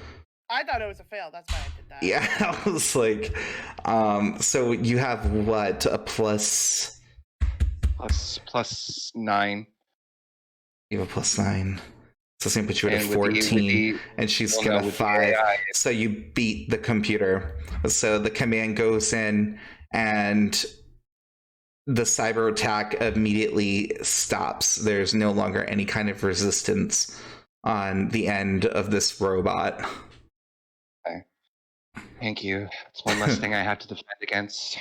I thought it was a fail. That's why I did that. Yeah, I was like, so you have what, a plus 9. You have a +9. So it's gonna put you at a 14, and she's got a 5. So you beat the computer. So the command goes in, and the cyber attack immediately stops. There's no longer any kind of resistance on the end of this robot. Thank you. It's one less thing I have to defend against.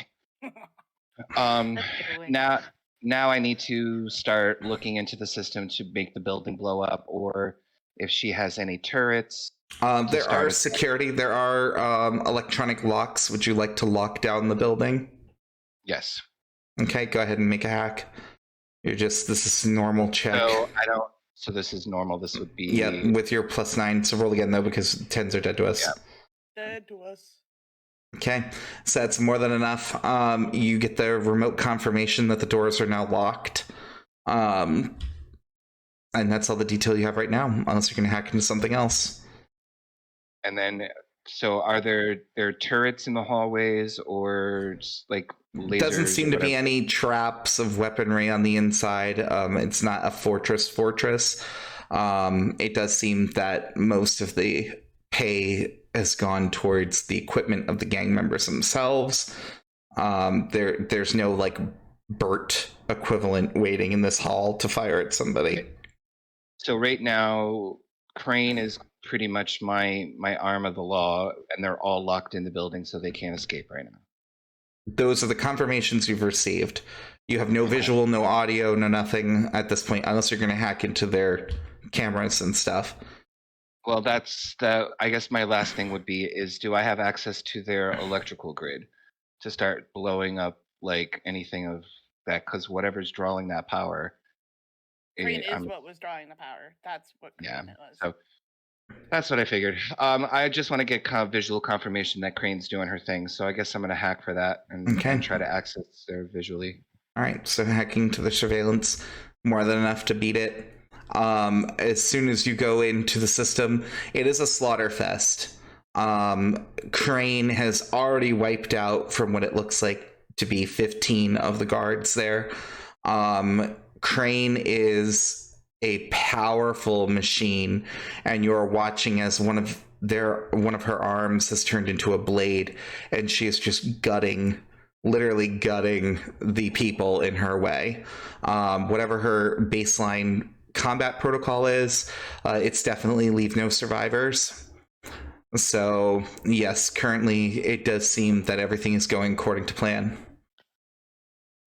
Now I need to start looking into the system to make the building blow up, or if she has any turrets. There are security. There are electronic locks. Would you like to lock down the building? Yes. Okay, go ahead and make a hack. This is normal check. So this is normal. This would be... Yeah, with your +9. So roll again, though, because 10s are dead to us. Yeah. Dead to us. Okay, so that's more than enough. You get the remote confirmation that the doors are now locked. And that's all the detail you have right now, unless you're going to hack into something else. And then, so are there turrets in the hallways, or like lasers? Doesn't seem to be any traps of weaponry on the inside. It's not a fortress. It does seem that most of the pay has gone towards the equipment of the gang members themselves. There's no like Bert equivalent waiting in this hall to fire at somebody. So right now, Crane is pretty much my arm of the law, and they're all locked in the building, so they can't escape right now. Those are the confirmations you've received. You have no visual, no audio, no nothing at this point, unless you're going to hack into their cameras and stuff. Well, I guess my last thing would be is, do I have access to their electrical grid to start blowing up like anything of that? Because whatever's drawing that power. Crane is what was drawing the power. That's what Crane it was. So that's what I figured. I just want to get kind of visual confirmation that Crane's doing her thing. So I guess I'm going to hack for that and try to access there visually. All right, so hacking to the surveillance, more than enough to beat it. As soon as you go into the system, it is a slaughter fest. Crane has already wiped out, from what it looks like to be 15 of the guards there. Crane is a powerful machine, and you're watching as one of her arms has turned into a blade, and she is just literally gutting the people in her way. Whatever her baseline combat protocol is, it's definitely leave no survivors. So yes, currently it does seem that everything is going according to plan.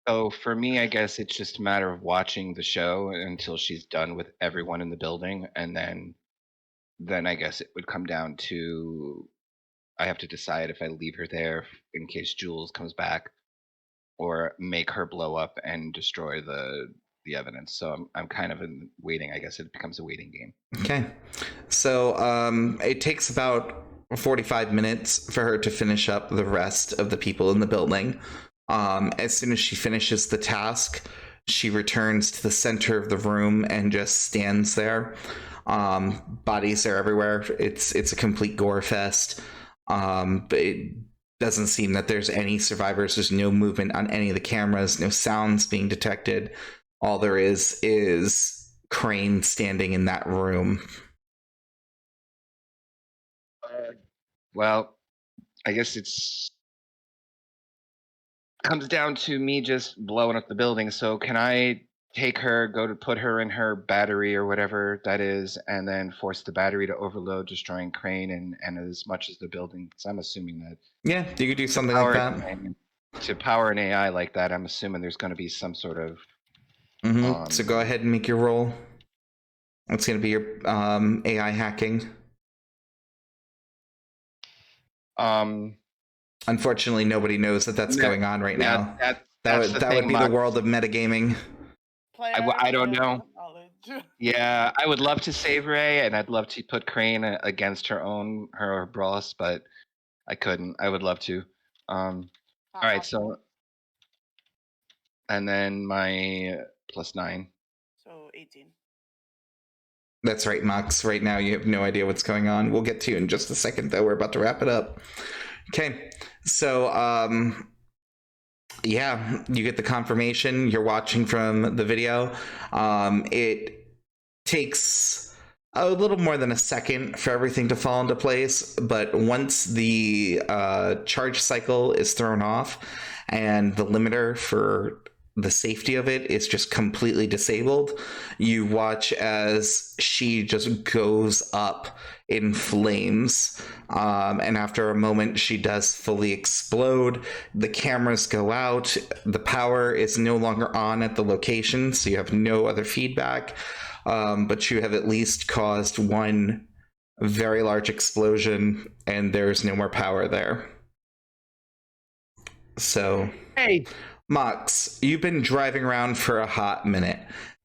So for me, I guess it's just a matter of watching the show until she's done with everyone in the building, and then I guess it would come down to I have to decide if I leave her there in case Jules comes back, or make her blow up and destroy the evidence. So I'm kind of in waiting. I guess it becomes a waiting game. Okay. So it takes about 45 minutes for her to finish up the rest of the people in the building. As soon as she finishes the task, she returns to the center of the room and just stands there. Bodies are everywhere. It's a complete gore fest. But it doesn't seem that there's any survivors. There's no movement on any of the cameras, no sounds being detected. All there is Crane standing in that room. Well, I guess it's comes down to me just blowing up the building. So can I take her, go to put her in her battery or whatever that is, and then force the battery to overload, destroying Crane and as much as the building? Because I'm assuming that Yeah, you could do something like that. To power an AI like that, I'm assuming there's going to be some sort of. So go ahead and make your roll. It's going to be your AI hacking. Unfortunately, nobody knows that that's going on right now. That would be the world of metagaming. I don't know. Yeah, I would love to save Ray, and I'd love to put Crane against her boss, but I couldn't. I would love to. All right, so, and then my +9. So 18. That's right, Mox. Right now, you have no idea what's going on. We'll get to you in just a second, though. We're about to wrap it up. Okay, so yeah, you get the confirmation. You're watching from the video. It takes a little more than a second for everything to fall into place, but once the charge cycle is thrown off and the limiter for the safety of it is just completely disabled, you watch as she just goes up in flames, and after a moment she does fully explode. The cameras go out, the power is no longer on at the location, so you have no other feedback, but you have at least caused one very large explosion and there's no more power there. So hey, Mox, you've been driving around for a hot minute.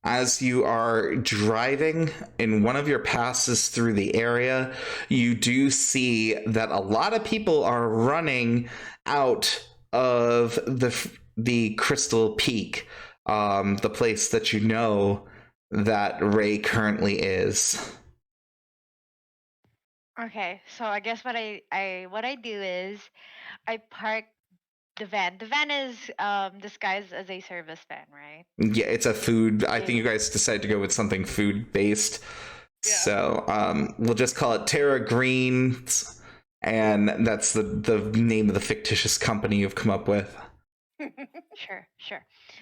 As you are driving in one of your passes through the area, you do see that a lot of people are running out of the Crystal Peak, the place that you know that Ray currently is. Okay, so I guess what I do is I park the van. The van is disguised as a service van, right? Yeah, it's a food. I think you guys decided to go with something food based. Yeah. So we'll just call it Terra Greens, and that's the name of the fictitious company you've come up with. Sure.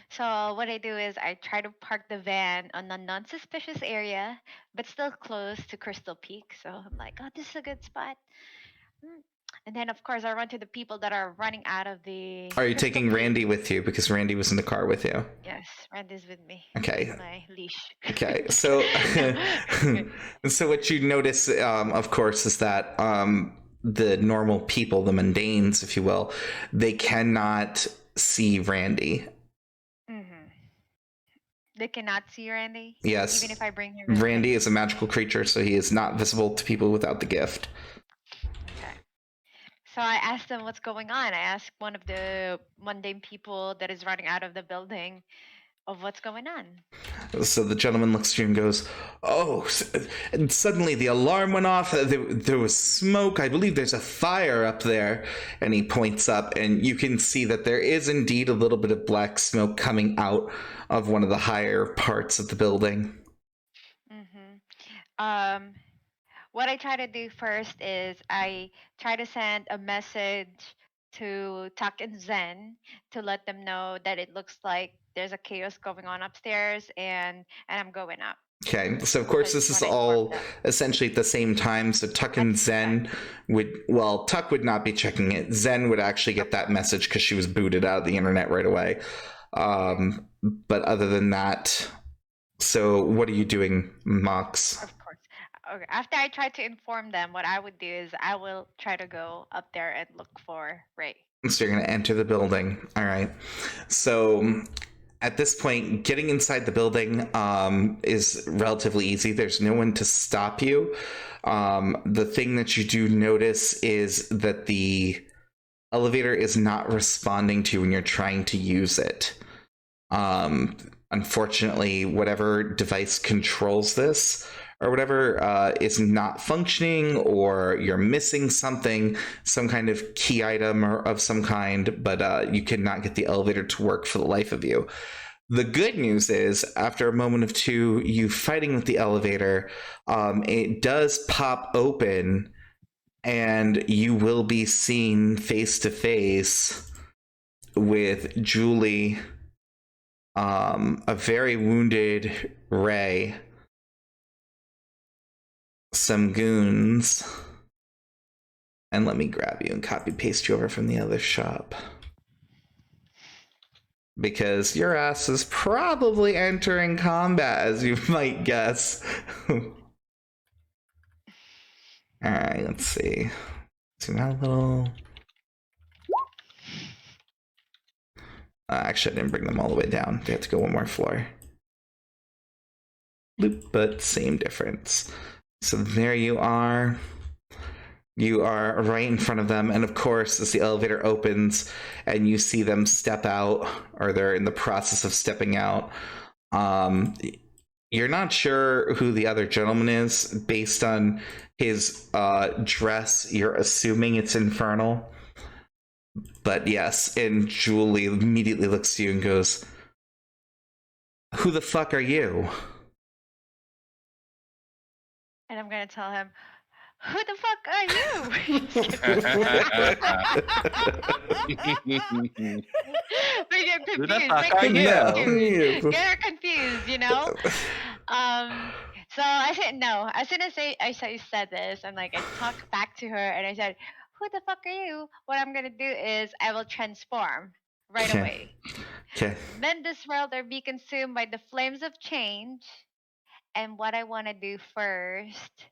So what I do is I try to park the van on a non-suspicious area, but still close to Crystal Peak. So I'm like, oh, this is a good spot. And then, of course, I run to the people that are running out of the... Are you taking Randy with you? Because Randy was in the car with you. Yes, Randy's with me. Okay. My leash. Okay, so so what you notice, of course, is that the normal people, the mundanes, if you will, they cannot see Randy. Mm-hmm. They cannot see Randy? Yes. Even if I bring him... Randy is a magical creature, so he is not visible to people without the gift. So I asked them what's going on. I asked one of the mundane people that is running out of the building, of what's going on. So the gentleman looks at you and goes, "Oh!" And suddenly the alarm went off. There was smoke. I believe there's a fire up there. And he points up, and you can see that there is indeed a little bit of black smoke coming out of one of the higher parts of the building. What I try to do first is I try to send a message to Tuck and Zen to let them know that it looks like there's a chaos going on upstairs, and I'm going up. Okay, so of course this is all essentially at the same time. So Tuck and Zen Tuck would not be checking it. Zen would actually get that message because she was booted out of the internet right away. But other than that, so what are you doing, Mox? Of course. Okay. After I try to inform them, what I would do is I will try to go up there and look for Ray. So you're going to enter the building. All right. So at this point, getting inside the building is relatively easy. There's no one to stop you. The thing that you do notice is that the elevator is not responding to you when you're trying to use it. Unfortunately, whatever device controls this or whatever is not functioning, or you're missing something, some kind of key item or of some kind, but you cannot get the elevator to work for the life of you. The good news is, after a moment of you fighting with the elevator, it does pop open, and you will be seen face to face with Julie, a very wounded Ray, some goons, and let me grab you and copy paste you over from the other shop, because your ass is probably entering combat, as you might guess. Alright, let's see. Zoom out a little. Actually, I didn't bring them all the way down. They have to go one more floor. Loop, but same difference. So there you are. You are right in front of them, and of course, as the elevator opens and you see them step out, or they're in the process of stepping out, you're not sure who the other gentleman is. Based on his dress, you're assuming it's Infernal. But yes, and Julie immediately looks to you and goes, "Who the fuck are you?" And I'm gonna tell him, "Who the fuck are you?" They get Who the confused. fuck are you? They're confused, you know. So I said no. As soon as I said this, I'm like, I talked back to her and I said, "Who the fuck are you?" What I'm gonna do is I will transform right Okay. away. Okay. Then this world will be consumed by the flames of change. And what I want to do first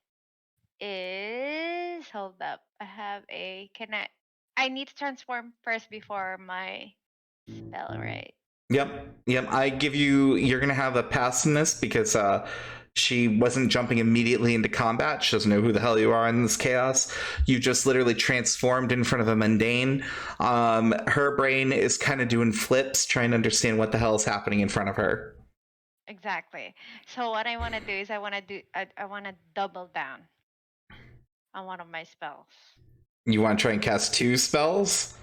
is, hold up. I need to transform first before my spell, right? Yep. You're gonna have a pass in this because she wasn't jumping immediately into combat. She doesn't know who the hell you are in this chaos. You just literally transformed in front of a mundane. Her brain is kind of doing flips, trying to understand what the hell is happening in front of her. Exactly. So what I want to do is I want to double down on one of my spells. You want to try and cast 2 spells?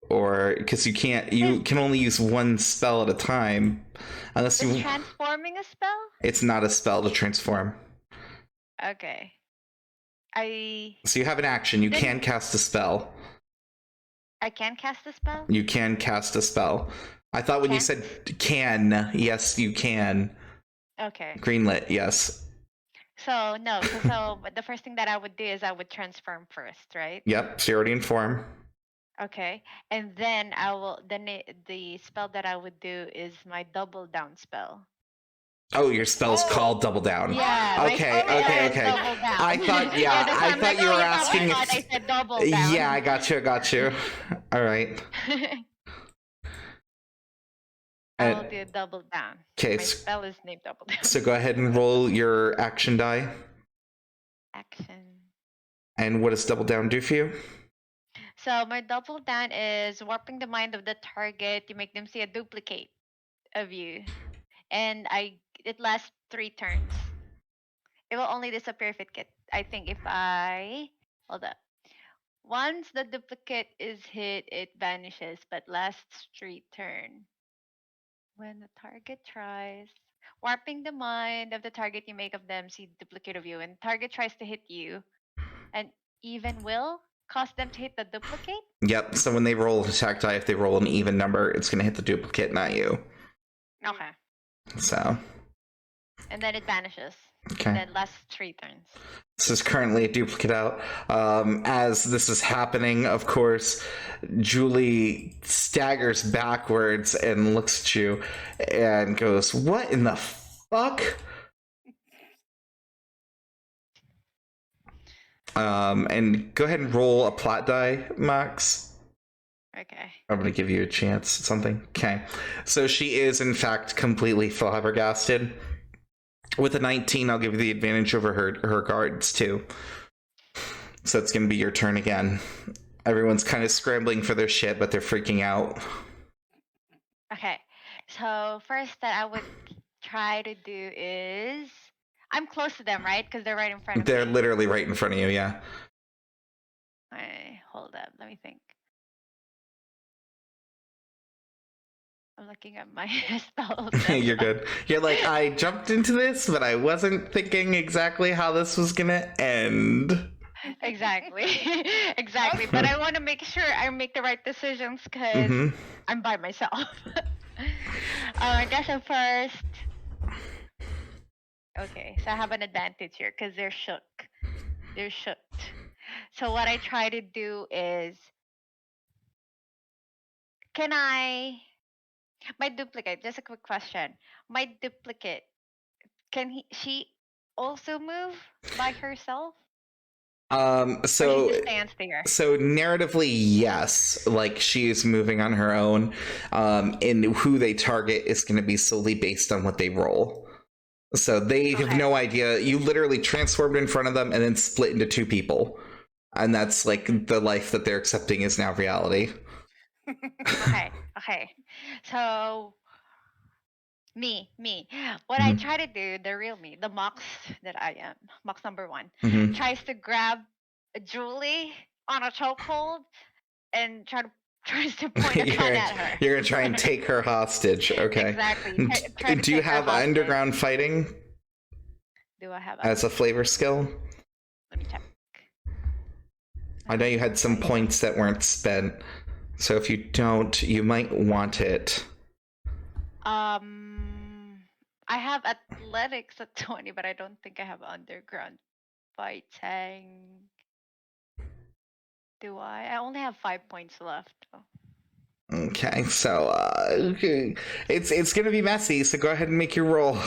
Or because you can only use 1 spell at a time, unless Is transforming a spell? It's not a spell to transform. Okay. So you have an action. You can cast a spell. I can cast a spell? You can cast a spell. I thought when you said can, yes, you can. Okay. Greenlit, yes. So no. So but the first thing that I would do is I would transform first, right? Yep. So you're already in form. Okay, and then the spell that I would do is my double down spell. Oh, your spell's called Double Down. Yeah. Okay. I thought you were asking if I said double down. Yeah, I got you. All right. I'll do double down. Okay. My spell is named double down. So go ahead and roll your action die. Action. And what does Double Down do for you? So my double down is warping the mind of the target to make them see a duplicate of you, and it lasts 3 turns. It will only disappear if it get. I think if I hold up. Once the duplicate is hit, it vanishes, but lasts 3 turn. When the target tries warping the mind of the target, you make of them see duplicate of you, and target tries to hit you, and even will cause them to hit the duplicate. Yep. So when they roll an attack die, if they roll an even number, it's going to hit the duplicate, not you. Okay. So. And then it vanishes. Okay. And then lasts 3 turns. This is currently a duplicate out. As this is happening, of course, Julie staggers backwards and looks at you and goes, "What in the fuck?" And go ahead and roll a plot die, Max. Okay. I'm going to give you a chance at something. Okay. So she is, in fact, completely flabbergasted. With a 19, I'll give you the advantage over her guards, too. So it's going to be your turn again. Everyone's kind of scrambling for their shit, but they're freaking out. Okay. So first that I would try to do is... I'm close to them, right? Because they're right in front of me. They're literally right in front of you, yeah. Okay, hold up. Let me think. I'm looking at my spells. You're good. You're like, I jumped into this, but I wasn't thinking exactly how this was gonna end. Exactly. Exactly. But I want to make sure I make the right decisions because I'm by myself. I guess at first. Okay, so I have an advantage here because they're shook. They're shook. So what I try to do is, can I... My duplicate, just a quick question. My duplicate, she also move by herself? Or So she just stands there? So narratively, yes, like she is moving on her own, and who they target is going to be solely based on what they roll. So they have no idea. You literally transformed in front of them and then split into 2 people, and that's like the life that they're accepting is now reality. Okay. So me. What I try to do, the real me, the Mox that I am, Mox number 1, tries to grab Julie on a chokehold and tries to point a gun at her. You're gonna try and take her hostage. Okay. Exactly. Try to Do you take her have hostage. underground fighting Do I have as a flavor skill? Let me check. I know you had some points that weren't spent, so if you don't, you might want it. I have athletics at 20, but I don't think I have underground fighting. Do I? I only have 5 points left. Okay, so it's gonna be messy. So go ahead and make your roll.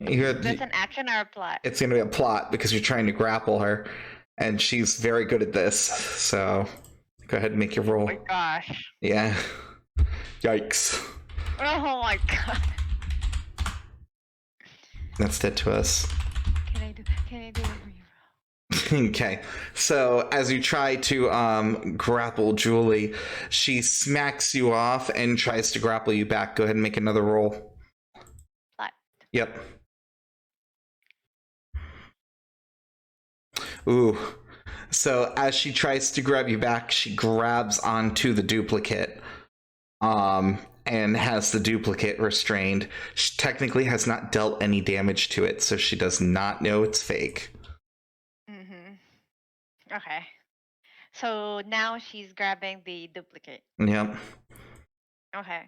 That's an action or a plot? It's gonna be a plot because you're trying to grapple her, and she's very good at this. So go ahead and make your roll. Oh my gosh! Yeah. Yikes. Oh my god! That's dead to us. Can I do a reroll? Okay, so as you try to grapple Julie, she smacks you off and tries to grapple you back. Go ahead and make another roll. Plot. Yep. Ooh. So as she tries to grab you back, she grabs onto the duplicate. And has the duplicate restrained. She technically has not dealt any damage to it, so she does not know it's fake. Okay. So now she's grabbing the duplicate. Yep. Okay.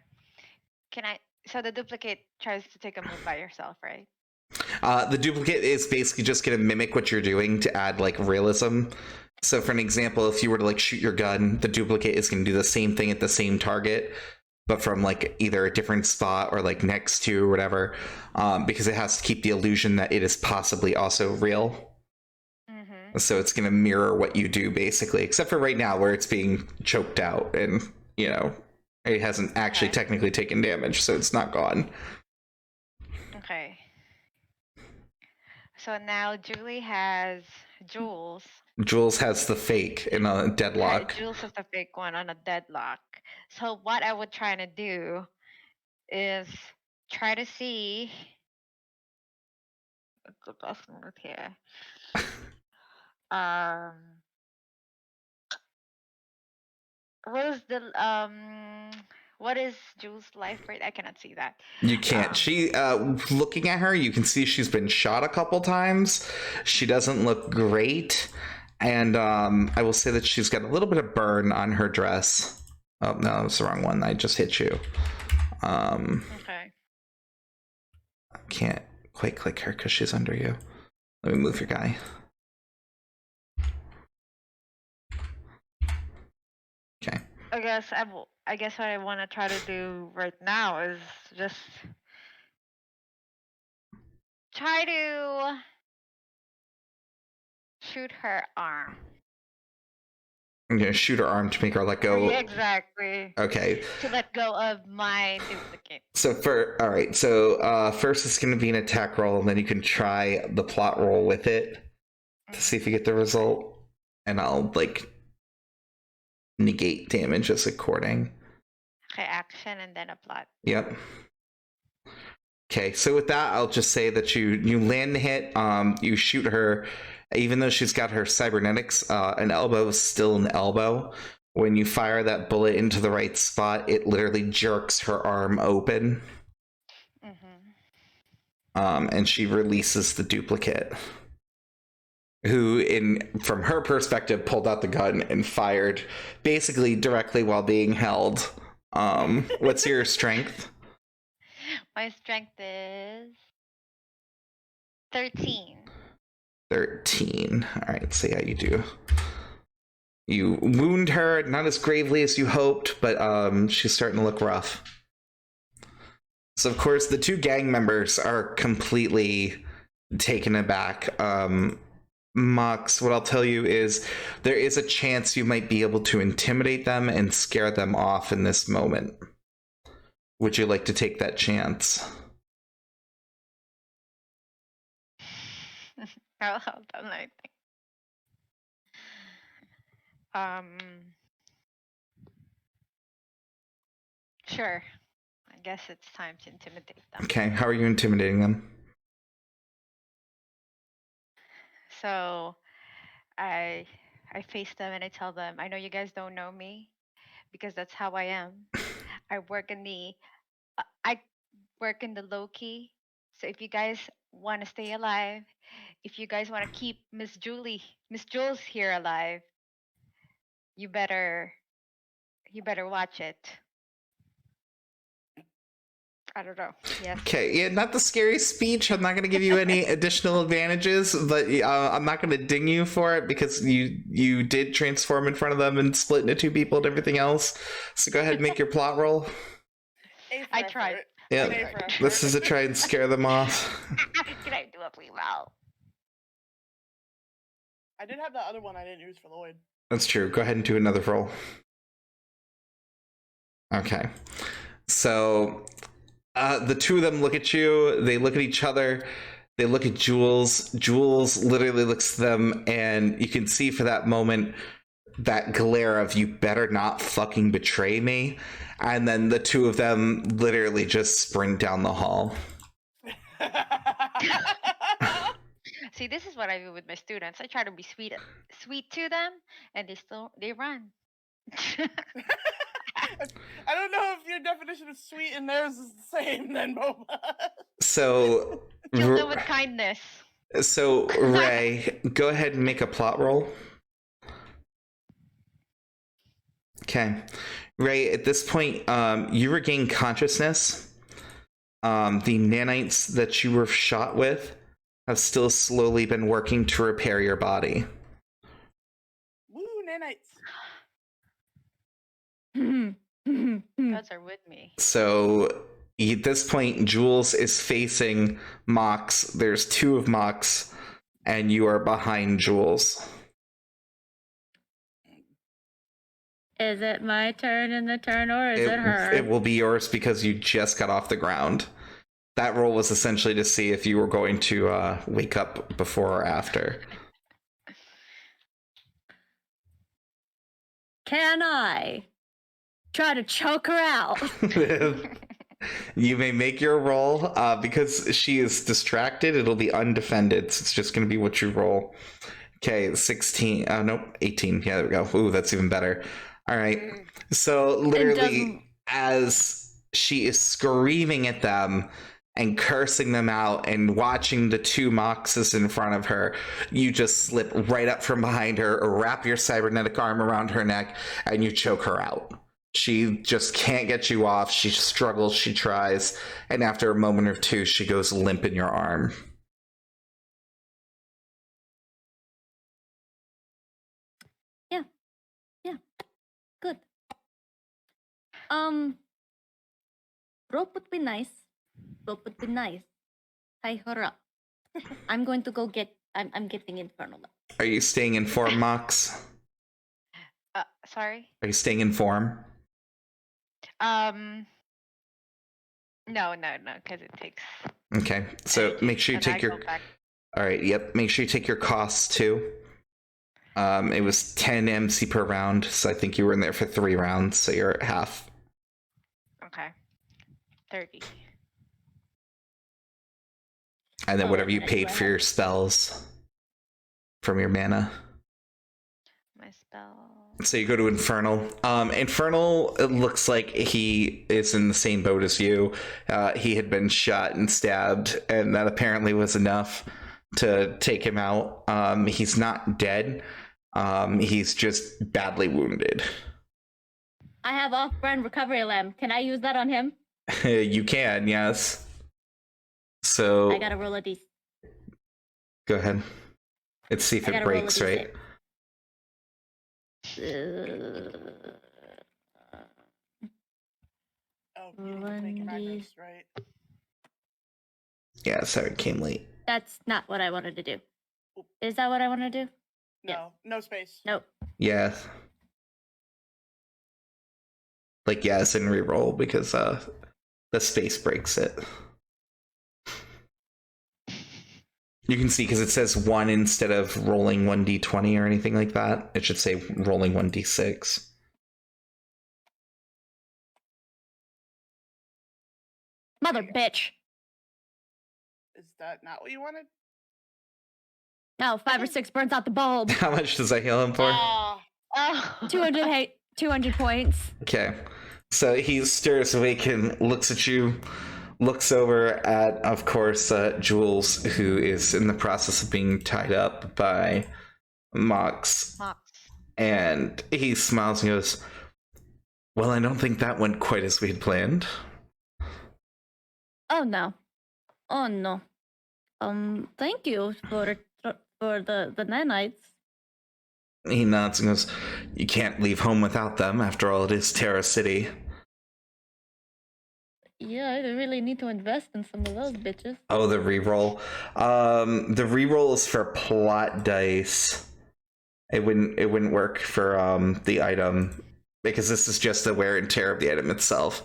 So the duplicate tries to take a move by herself, right? The duplicate is basically just going to mimic what you're doing to add like realism. So for an example, if you were to like shoot your gun, the duplicate is going to do the same thing at the same target, but from like either a different spot or like next to or whatever, because it has to keep the illusion that it is possibly also real. So it's going to mirror what you do basically, except for right now where it's being choked out and, you know, it hasn't actually technically taken damage, so it's not gone. Okay. So now Julie has Jules. Jules has the fake in a deadlock. Jules has the fake one on a deadlock. So what I would try to do is try to see what's the best move here. Um, what is Jules' life rate? I cannot see that. You can't. She, looking at her, you can see she's been shot a couple times. She doesn't look great. And I will say that she's got a little bit of burn on her dress. Oh, no, that's the wrong one. I just hit you. Okay. I can't quite click her because she's under you. Let me move your guy. Okay. I guess what I want to try to do right now is just try to shoot her arm. I'm gonna shoot her arm to make her let go. Yeah, exactly. Okay. To let go of my duplicate. So all right. So first it's gonna be an attack roll, and then you can try the plot roll with it to see if you get the result. And I'll like negate damage as according. Okay, action and then a plot. Yep. Okay, so with that, I'll just say that you land the hit. You shoot her, even though she's got her cybernetics. An elbow is still an elbow. When you fire that bullet into the right spot, it literally jerks her arm open. And she releases the duplicate, who, from her perspective, pulled out the gun and fired basically directly while being held. What's your strength? My strength is 13. 13. All right, let's see how you do. You wound her, not as gravely as you hoped, but she's starting to look rough. So, of course, the two gang members are completely taken aback. Mox, what I'll tell you is there is a chance you might be able to intimidate them and scare them off in this moment. Would you like to take that chance? I'll help them, I think. Sure. I guess it's time to intimidate them. Okay, how are you intimidating them? So I face them and I tell them, I know you guys don't know me because that's how I am. I work in the low key. So if you guys want to stay alive, if you guys want to keep Miss Jules here alive, you better watch it. I don't know. Yes. Okay, yeah, not the scary speech. I'm not going to give you any additional advantages, but I'm not going to ding you for it because you did transform in front of them and split into two people and everything else. So go ahead and make your plot roll. I tried. Yeah, this is to try and scare them off. Can I do a pre-roll? I did have the other one I didn't use for Lloyd. That's true. Go ahead and do another roll. Okay. So the two of them look at you. They look at each other. They look at Jules. Jules literally looks at them, and you can see for that moment that glare of, you better not fucking betray me. And then the two of them literally just sprint down the hall. I See, this is what I do with my students. I try to be sweet to them, and they run. don't know if your definition of sweet and theirs is the same then, Boba. So Kill them with kindness. So Ray, go ahead and make a plot roll. Okay. Ray, at this point, you regain consciousness. The nanites that you were shot with have still slowly been working to repair your body. Woo, nanites. Gods are with me. So at this point, Jules is facing Mox. There's two of Mox, and you are behind Jules. Is it my turn in the turn, or is it her? It will be yours because you just got off the ground. That roll was essentially to see if you were going to wake up before or after. Can I try to choke her out? You may make your roll. Because she is distracted, it'll be undefended. So it's just going to be what you roll. Okay, 16. Nope, 18. Yeah, there we go. Ooh, that's even better. All right. So literally, as she is screaming at them and cursing them out and watching the two Moxes in front of her, you just slip right up from behind her, or wrap your cybernetic arm around her neck, and you choke her out. She just can't get you off. She struggles, she tries, and after a moment or two, she goes limp in your arm. Yeah, good. Rope would be nice. Rope would be nice. Tie her up. I'm going to go get. I'm getting Infernal. Are you staying in form, Mox? Sorry. Are you staying in form? No, because it takes. Okay, so make sure you take your. All right, yep. Make sure you take your costs too. It was 10 MC per round, so I think you were in there for 3 rounds, so you're at half. Okay. 30. And then whatever you paid for your spells from your mana. My spell. So you go to Infernal. Infernal, it looks like he is in the same boat as you. He had been shot and stabbed, and that apparently was enough to take him out. He's not dead. He's just badly wounded. I have off-brand recovery lamp. Can I use that on him? You can, yes. So I gotta roll a d. Go ahead. Let's see if it breaks, right? Oh, you need to make progress, right? Yeah, sorry, it came late. That's not what I wanted to do. Is that what I want to do? No, Yeah. no space. Nope. Yeah. Like, yes, and reroll because the space breaks it. You can see because it says 1 instead of rolling 1d20 or anything like that. It should say rolling 1d6. Mother bitch. Is that not what you wanted? No, 5 or 6 burns out the bulb. How much does that heal him for? Ah, Oh. 200 points. Okay. So he stirs awake and looks at you, looks over at, of course, Jules, who is in the process of being tied up by Mox. And he smiles and goes, well, I don't think that went quite as we had planned. Oh no. Oh no. Thank you for the nanites. He nods and goes, you can't leave home without them. After all, it is Terra City. Yeah, I really need to invest in some of those bitches. Oh, the reroll. The reroll is for plot dice. It wouldn't work for the item because this is just the wear and tear of the item itself.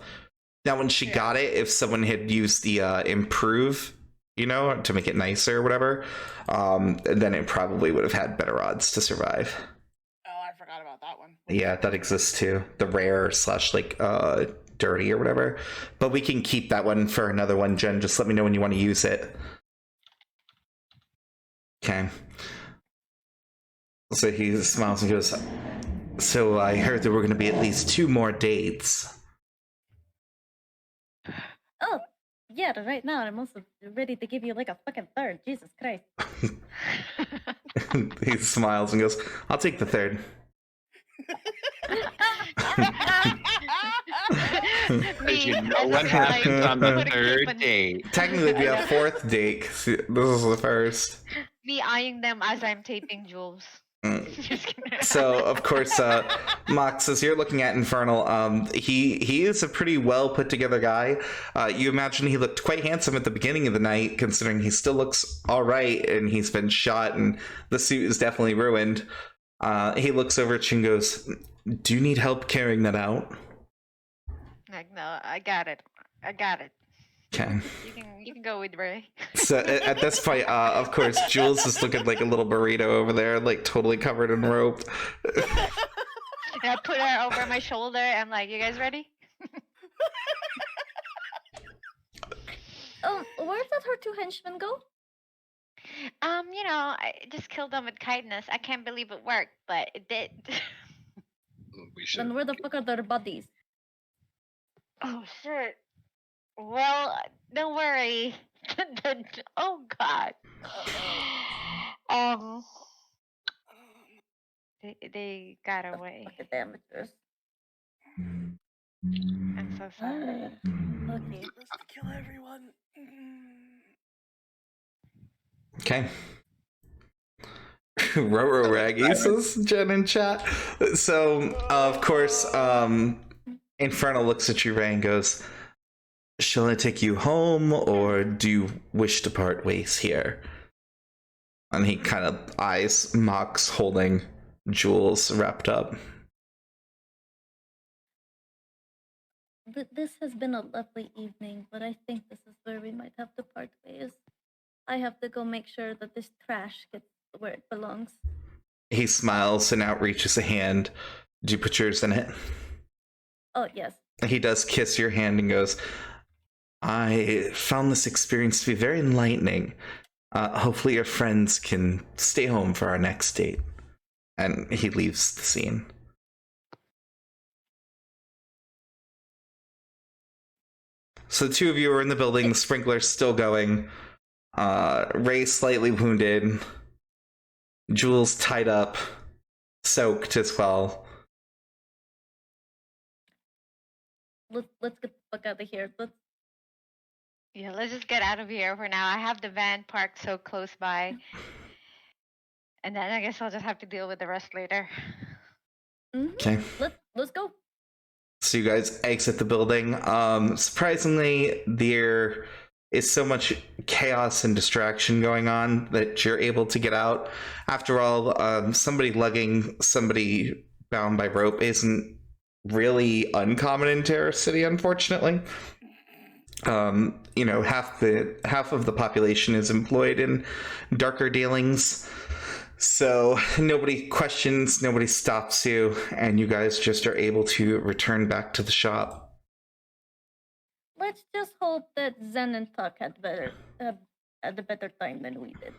Now, when she got it, if someone had used the improve, to make it nicer or whatever, then it probably would have had better odds to survive. oh, I forgot about that one. Yeah, that exists too. The rare / dirty or whatever. But we can keep that one for another one, Jen. Just let me know when you want to use it. Okay. So he smiles and goes, so I heard there were going to be at least 2 more dates. Oh, yeah, right now I'm also ready to give you like a fucking third. Jesus Christ. He smiles and goes, I'll take the 3rd. Because you know what happens on the 3rd date. Technically, it'd be a 4th date. This is the 1st. Me eyeing them as I'm taping Jules. Just kidding. So, of course, Mox, as you're looking at Infernal, he is a pretty well put together guy. You imagine he looked quite handsome at the beginning of the night, considering he still looks all right, and he's been shot, and the suit is definitely ruined. He looks over at you and goes, do you need help carrying that out? Like, no, I got it. Okay. You can go with Ray. So at this point, of course, Jules is looking like a little burrito over there, like totally covered in rope. And I put her over my shoulder. I'm like, you guys ready? Where did her 2 henchmen go? I just killed them with kindness. I can't believe it worked, but it did. We should. Then where the fuck are their bodies? Oh shit. Well, don't worry. Oh god. Um, they got away. Fucking amateurs. I'm so sorry. Okay. Let's kill everyone. Okay. Roro Raggy says Jen in chat. So, of course, Infernal looks at you, Ray, and goes, "Shall I take you home, or do you wish to part ways here?" And he kind of eyes Mox holding Jules wrapped up. This has been a lovely evening, but I think this is where we might have to part ways. I have to go make sure that this trash gets where it belongs. He smiles and outreaches a hand. Do you put yours in it? Oh, yes. He does kiss your hand and goes, "I found this experience to be very enlightening. Hopefully your friends can stay home for our next date." And he leaves the scene. So the two of you are in the building, the sprinkler's still going. Ray slightly wounded. Jules tied up, soaked as well. Let's get the fuck out of here. Let's just get out of here for now. I have the van parked so close by. And then I guess I'll just have to deal with the rest later. Okay. Let's go. So you guys exit the building. Surprisingly, there is so much chaos and distraction going on that you're able to get out. After all, somebody lugging somebody bound by rope isn't really uncommon in Terror City, unfortunately. Half of the population is employed in darker dealings. So nobody questions, nobody stops you, and you guys just are able to return back to the shop. Let's just hope that Zen and Tuck had a better time than we did.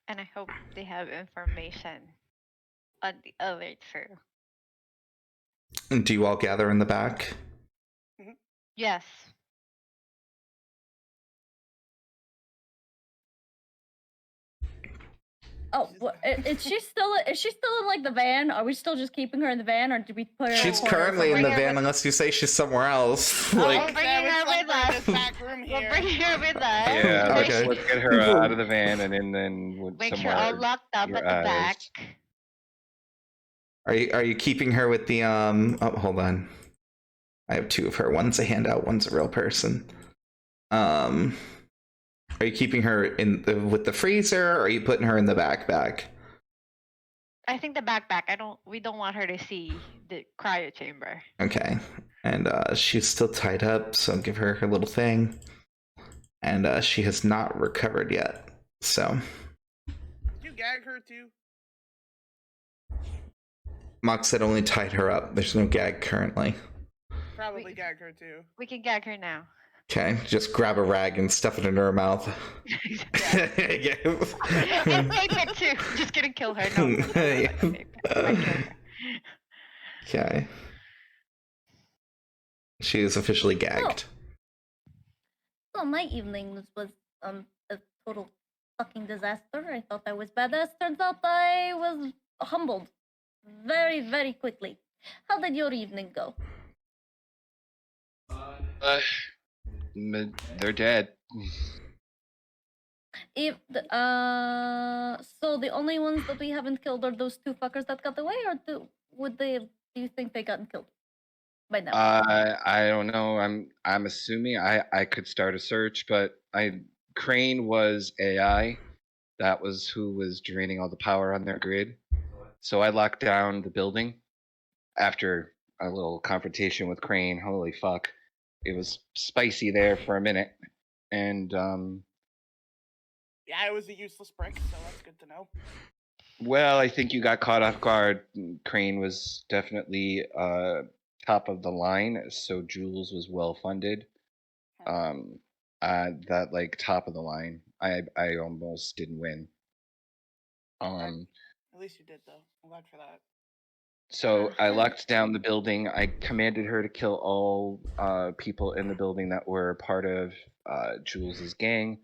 And I hope they have information on the other two. And do you all gather in the back? Yes. Oh, is she still in like the van? Are we still just keeping her in the van, or did we put her? She's in a corner currently in the somewhere? van, unless you say she's somewhere else. We'll Like, bring Yeah, her we're with stuck in us. this back room We'll here. bring her with us. Yeah, Okay. let's get her out of the van and then Make sure somewhere. all locked up your at the back. are you keeping her with the Oh, hold on. I have two of her. One's a handout. One's a real person. Are you keeping her with the freezer, or are you putting her in the backpack? I think the backpack. We don't want her to see the cryo chamber. Okay. And she's still tied up, so give her her little thing. And she has not recovered yet. So Did you gag her too? Mox said only tied her up. There's no gag currently. Probably gag her too. We can gag her now. Okay, just grab a rag and stuff it into her mouth. And rape it too. Just gonna kill her. No. Okay. She is officially gagged. So my evening was a total fucking disaster. I thought I was badass. Turns out I was humbled very, very quickly. How did your evening go? They're dead. So the only ones that we haven't killed are those two fuckers that got away, or do you think they gotten killed by now? I don't know. I'm assuming I could start a search, but Crane was AI. That was who was draining all the power on their grid. So I locked down the building after a little confrontation with Crane. Holy fuck. It was spicy there for a minute. And Yeah, it was a useless brick, so that's good to know. well, I think you got caught off guard. Crane was definitely top of the line, so Jules was well funded. That like top of the line, I almost didn't win. At least you did, though. I'm glad for that. So I locked down the building. I commanded her to kill all people in the building that were part of Jules's gang.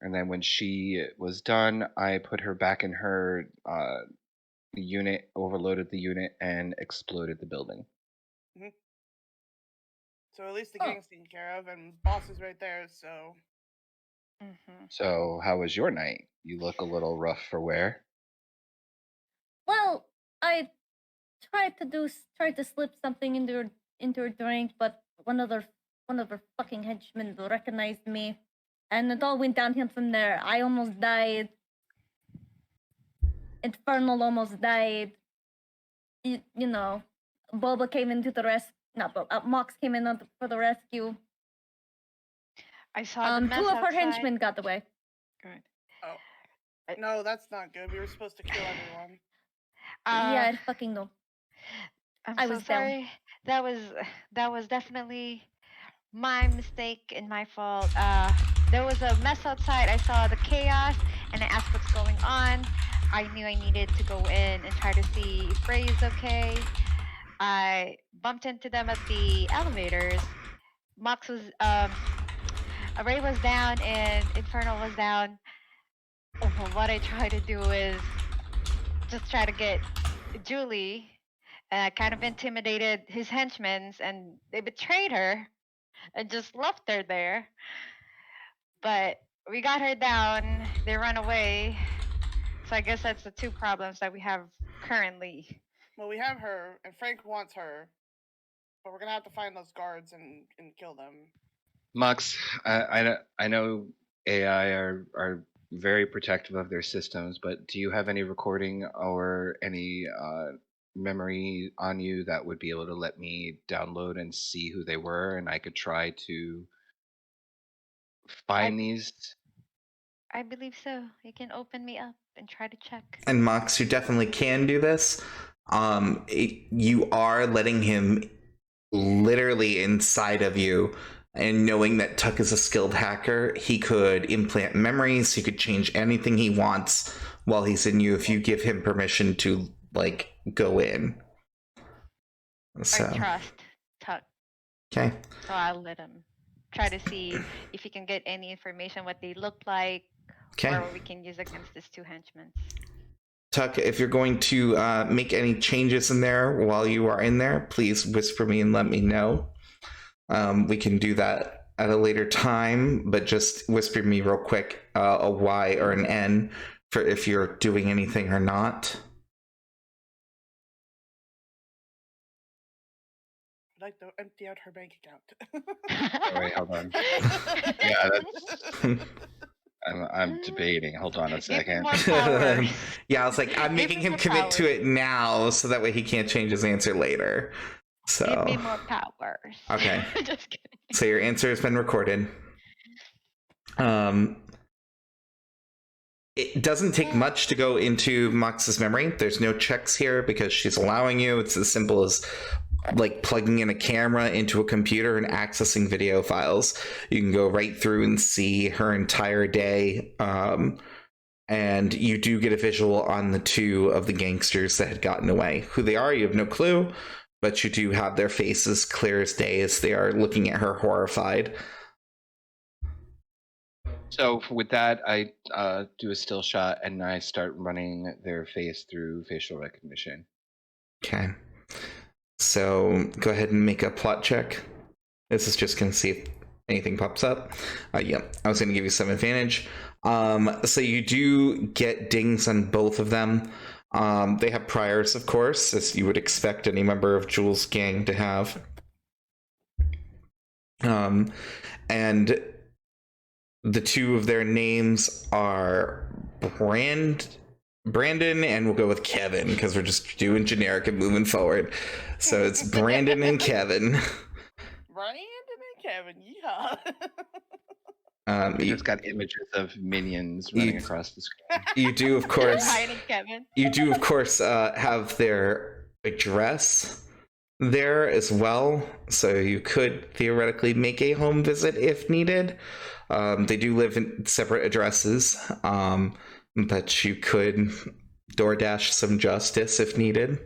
And then when she was done, I put her back in her unit, overloaded the unit, and exploded the building. So at least the gang's taken care of, and boss is right there, so... So how was your night? You look a little rough for wear. Well, I tried to slip something into her drink, but one of her fucking henchmen recognized me, and it all went downhill from there. I almost died. Infernal almost died. You know, Boba came into the rescue. Not Boba. Mox came in for the rescue. I saw the mess two of her outside. henchmen got away. Good. Oh. No, that's not good. We were supposed to kill everyone. Yeah, I fucking know. I was sorry. That was definitely my mistake and my fault. There was a mess outside. I saw the chaos and I asked what's going on. I knew I needed to go in and try to see if Ray is okay. I bumped into them at the elevators. Mox was Ray was down and Infernal was down. What I tried to do is just try to get Julie. Kind of intimidated his henchmen, and they betrayed her and just left her there. But we got her down. They ran away. So I guess that's the two problems that we have currently. Well, we have her, and Frank wants her, but we're gonna have to find those guards and kill them. Mox, I know AI are very protective of their systems, but do you have any recording or any memory on you that would be able to let me download and see who they were, and I could try to find these? I believe so. You can open me up and try to check. And Mox, you definitely can do this. You are letting him literally inside of you, and knowing that Tuck is a skilled hacker, he could implant memories, he could change anything he wants while he's in you if you give him permission to, like, go in. So. I trust Tuck. Okay. So I'll let him try to see if he can get any information, what they look like, or what we can use against these two henchmen. Tuck, if you're going to make any changes in there while you are in there, please whisper me and let me know. We can do that at a later time, but just whisper me real quick a Y or an N for if you're doing anything or not. I'd like to empty out her bank account. Oh, wait, hold on. Yeah, that's... I'm debating. Hold on a second. Yeah, I was like, I'm making him commit to it now, so that way he can't change his answer later. So give me more powers. Okay. Just kidding. So your answer has been recorded. It doesn't take much to go into Mox's memory. There's no checks here because she's allowing you. It's as simple as like plugging in a camera into a computer and accessing video files. You can go right through and see her entire day. And you do get a visual on the two of the gangsters that had gotten away. Who they are, you have no clue, but you do have their faces clear as day as they are looking at her horrified. So with that, I do a still shot and I start running their face through facial recognition. Okay. So go ahead and make a plot check. This is just going to see if anything pops up. Yeah, I was going to give you some advantage. So you do get dings on both of them. They have priors, of course, as you would expect any member of Jules' gang to have. And the two of their names are Brandon, and we'll go with Kevin because we're just doing generic and moving forward. So it's Brandon and Kevin. Brandon and Kevin, yeah. It's got images of minions running across the screen. You do, of course. Hiding Kevin. You do, of course, have their address. there as well, so you could theoretically make a home visit if needed. They do live in separate addresses, but you could DoorDash some justice if needed.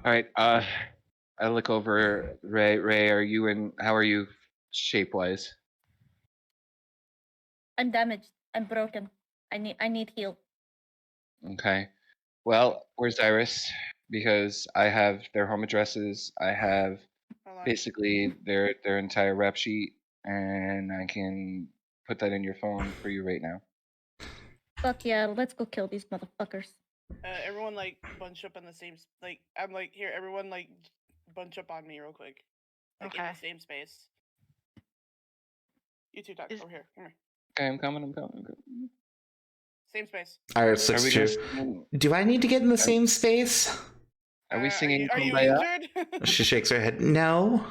All right. I look over Ray. Ray, are you in? How are you, shape wise? I'm damaged. I'm broken. I need heal. Okay. Well, where's Iris? Because I have their home addresses. I have Hold on. basically their entire rep sheet, and I can put that in your phone for you right now. Fuck yeah, let's go kill these motherfuckers. Everyone like bunch up in the same like I'm like here. Everyone like bunch up on me real quick, like in Okay. the same space. You two, Doc, Is- over here. Come here. Okay, I'm coming. Same space. Iris Are looks we at gonna you. sing- Do I need to get in the same space? Are we singing Are you Kumbaya? injured? She shakes her head. No.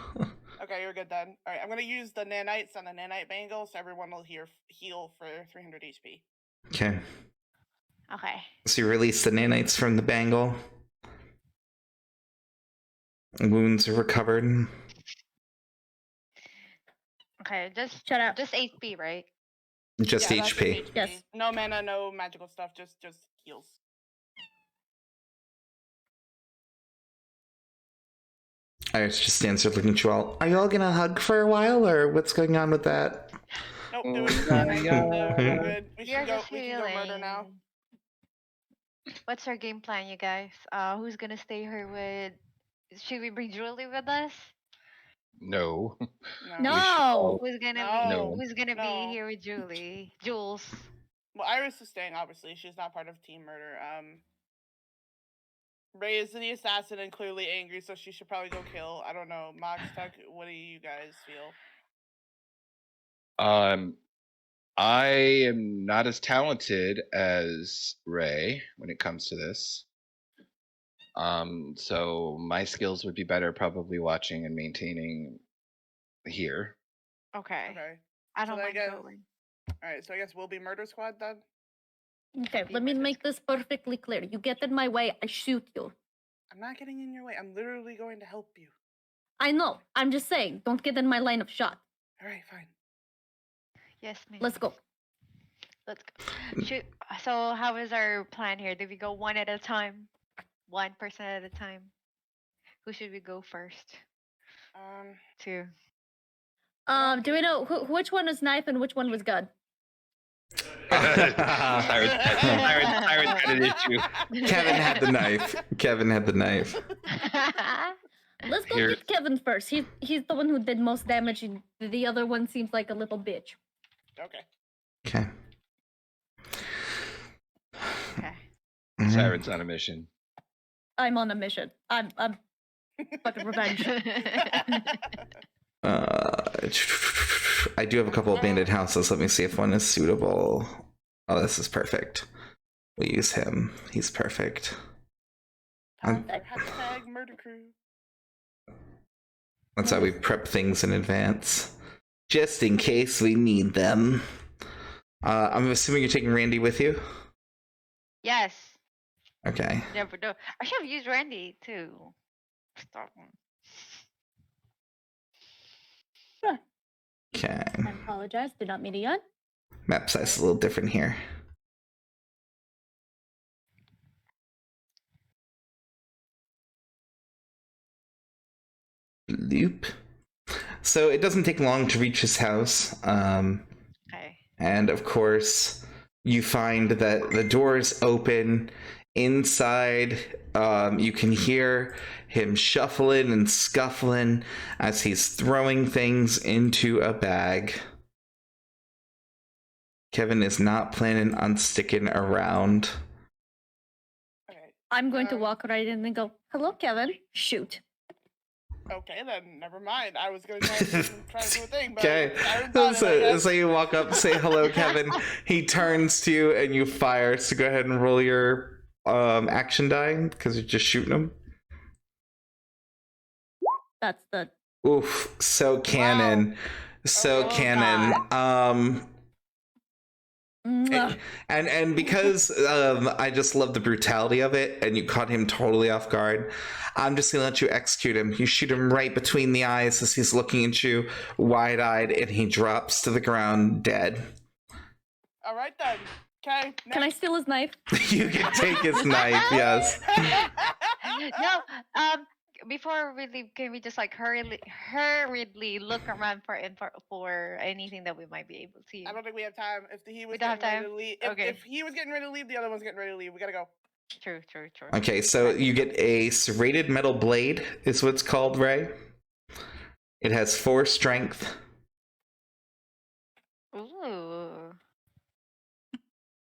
Okay, you're good then. All right, I'm gonna use the nanites on the nanite bangle, so everyone will heal for 300 HP. Okay. Okay. So you release the nanites from the bangle. Wounds are recovered. Okay. Just Shut up. Just HP, right? Just Yeah, that's HP. just Yes. No mana, no magical stuff. Just heals. Iris just stands there looking at you all. Are you all gonna hug for a while, or what's going on with that? Nope, Oh, it was just yeah, nanites. yeah. We're good. We You're can go. just We can go murder now. healing. What's our game plan, you guys? Who's gonna stay here with? Should we bring Julie with us? No. No. Who's gonna No. be? Who's gonna No. be here with Julie? Jules. Well, Iris is staying. Obviously, she's not part of team murder. Ray is the assassin and clearly angry, so she should probably go kill. I don't know. Mox, Tuck, what do you guys feel? I am not as talented as Ray when it comes to this. So my skills would be better probably watching and maintaining here. Okay. Okay. I So don't I mind guess- going. All right. So I guess we'll be murder squad then. Okay, Be let me murdered. make this perfectly clear. You get in my way, I shoot you. I'm not getting in your way. I'm literally going to help you. I know. I'm just saying, don't get in my line of shot. All right, fine. Yes, ma'am. Let's go. Let's go. So how is our plan here? Do we go one at a time? One person at a time? Who should we go first? Two. Do we know which one was knife and which one was gun? Cyrus had an issue. Kevin had the knife. Kevin had the knife. Let's go Here. get Kevin first. He's the one who did most damage, and the other one seems like a little bitch. Okay. Okay. Okay. Siren's on a mission. I'm on a mission. I'm fucking revenge. I do have a couple of abandoned houses. Let me see if one is suitable. Oh, this is perfect. We'll use him. He's perfect. Hashtag murder crew. That's how we prep things in advance. Just in case we need them. I'm assuming you're taking Randy with you? Yes. Okay. Never know. I should have used Randy too. Stop. Okay. I apologize. Did not mean to yawn. Map size is a little different here. Loop. So it doesn't take long to reach his house. Okay. And of course, you find that the door is open. Inside, you can hear him shuffling and scuffling as he's throwing things into a bag. Kevin is not planning on sticking around. Okay. I'm going to walk right in and go, "Hello, Kevin." Shoot. Okay, then never mind. I was going to try to do a thing, but Okay, Siren's on it, I guess. so you walk up, say hello, Kevin. He turns to you and you fire. So go ahead and roll your action die because you're just shooting him. That's the Oof, so canon. So Oh, canon. Mwah. And because I just love the brutality of it, and you caught him totally off guard, I'm just gonna let you execute him. You shoot him right between the eyes as he's looking at you, wide-eyed, and he drops to the ground dead. All right then. Okay. Can I steal his knife? You can take his knife, yes. No, before we leave, can we just like hurriedly look around for anything that we might be able to? I don't think we have time. If he was We don't have getting ready time? to leave, Okay. if he was getting ready to leave, the other one's getting ready to leave. We gotta go. True. Okay, so you get a serrated metal blade, is what's called, Ray. It has 4 strength. Ooh.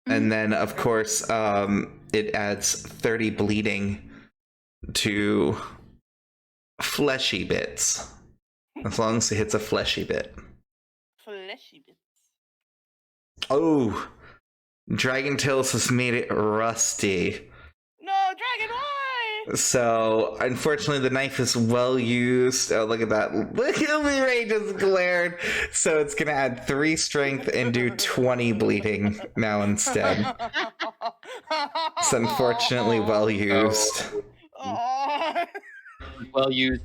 And then, of course, it adds 30 bleeding to fleshy bits. As long as it hits a fleshy bit. Fleshy bits. Oh, Dragon Tales has made it rusty. No, Dragon, why? So, unfortunately, the knife is well used. Oh, look at that. Look at me, Ray just glared. So it's going to add 3 strength and do 20 bleeding now instead. It's unfortunately well used. Oh. Well used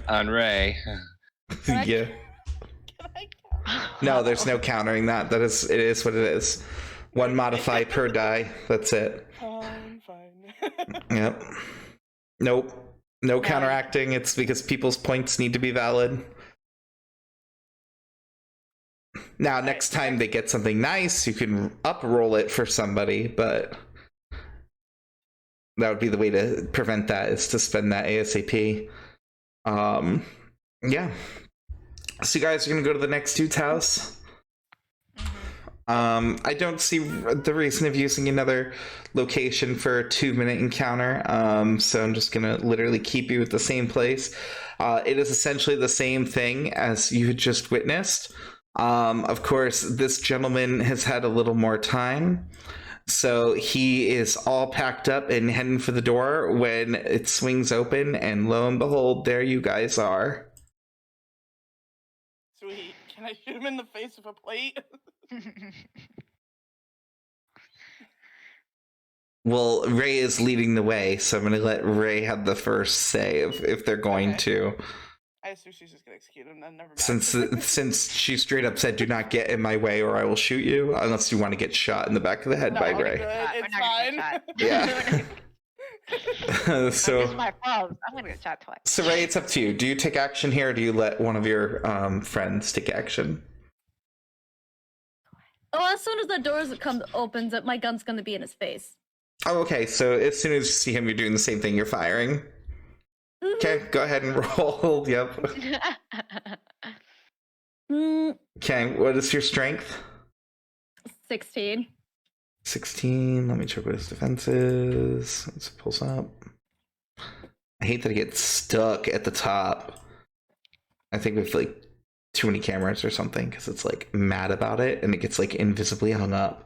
on Ray. Yeah. No, there's no countering that. It is what it is. 1 modify per die. That's it. Fine. Yep. Nope. No counteracting. It's because people's points need to be valid. Now, next time they get something nice, you can up-roll it for somebody, but that would be the way to prevent that, is to spend that ASAP. Yeah. So you guys are going to go to the next dude's house? I don't see the reason of using another location for a 2-minute encounter, so I'm just gonna literally keep you at the same place. It is essentially the same thing as you had just witnessed. Of course, this gentleman has had a little more time, so he is all packed up and heading for the door when it swings open, and lo and behold, there you guys are. Sweet. Can I shoot him in the face with a plate? Well, Ray is leading the way, so I'm going to let Ray have the first say if they're going to. I assume she's just gonna execute him. Then never mind. Since she straight up said, "Do not get in my way, or I will shoot you," unless you want to get shot in the back of the head No, by we're Ray. good. We're It's not gonna fine. get shot. Yeah. It's so my fault. I'm gonna get shot twice. So Ray, it's up to you. Do you take action here, or do you let one of your friends take action? Oh, as soon as the doors opens, my gun's gonna be in his face. Oh, okay. So as soon as you see him, you're doing the same thing. You're firing. Okay, go ahead and roll. Yep. Okay, what is your strength? 16. 16. Let me check what his defense is. Let's pulls up. I hate that it gets stuck at the top. I think we have like too many cameras or something, because it's like mad about it and it gets like invisibly hung up.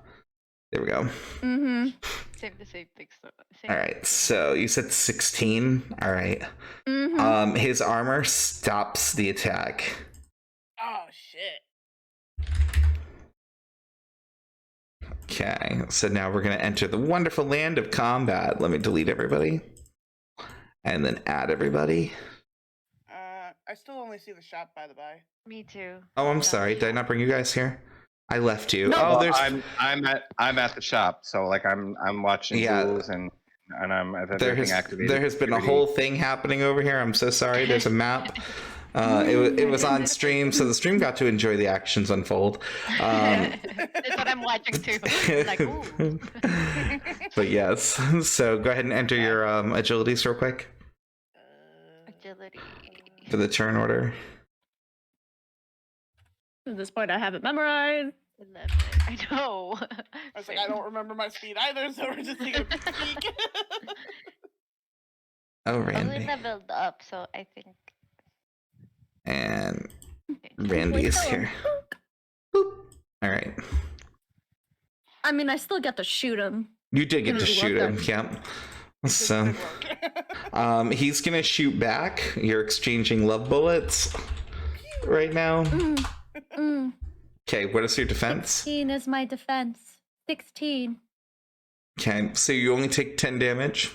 There we go. Same thing. All right, so you said 16. All right. His armor stops the attack. Oh shit. Okay, so now we're going to enter the wonderful land of combat. Let me delete everybody. And then add everybody. I still only see the shop, by the by. Me too. Oh, I'm sorry. Did I not bring you guys here? I left you. No. Oh, Well, there's... I'm at the shop, so like I'm watching Jules and I'm I've there everything has, activated. there has been a whole thing happening over here. I'm so sorry. There's a map. It was on stream, so the stream got to enjoy the actions unfold. That's what I'm watching too. Like, ooh. But yes, so go ahead and enter your agilities real quick Agility. for the turn order. At this point, I have it memorized. 11. I know. I was like, I don't remember my speed either, so we're just taking a peek. Oh, Only Randy. leveled up, so I think. And Randy is here. Boop. All right. I mean, I still get to shoot him. You did get to Good shoot work him, done. yep. So, he's gonna shoot back. You're exchanging love bullets right now. Okay, what is your defense? 16 is my defense. 16. Okay, so you only take 10 damage.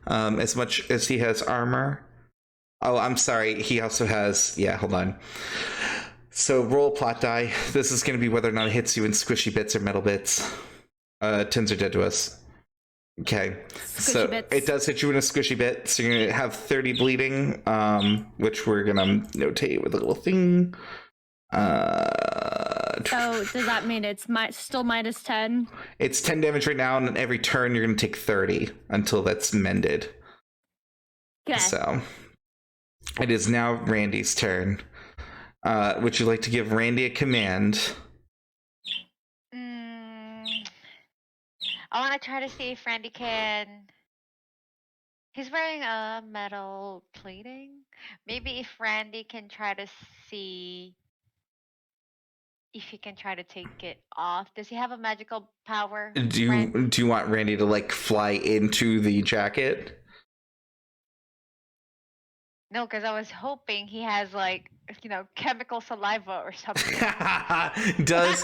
As much as he has armor. Oh, I'm sorry. He also has... Yeah, hold on. So roll a plot die. This is going to be whether or not it hits you in squishy bits or metal bits. 10s are dead to us. Okay. So bits. it does hit you in a squishy bit. So you're going to have 30 bleeding, which we're going to notate with a little thing. So does that mean it's still minus 10? It's 10 damage right now, and every turn you're going to take 30 until that's mended. Okay. So it is now Randy's turn. Would you like to give Randy a command? I want to try to see if Randy can. He's wearing a metal plating. Maybe if Randy can try to see if he can try to take it off. Does he have a magical power? Do you want Randy to like fly into the jacket? No, because I was hoping he has like chemical saliva or something. does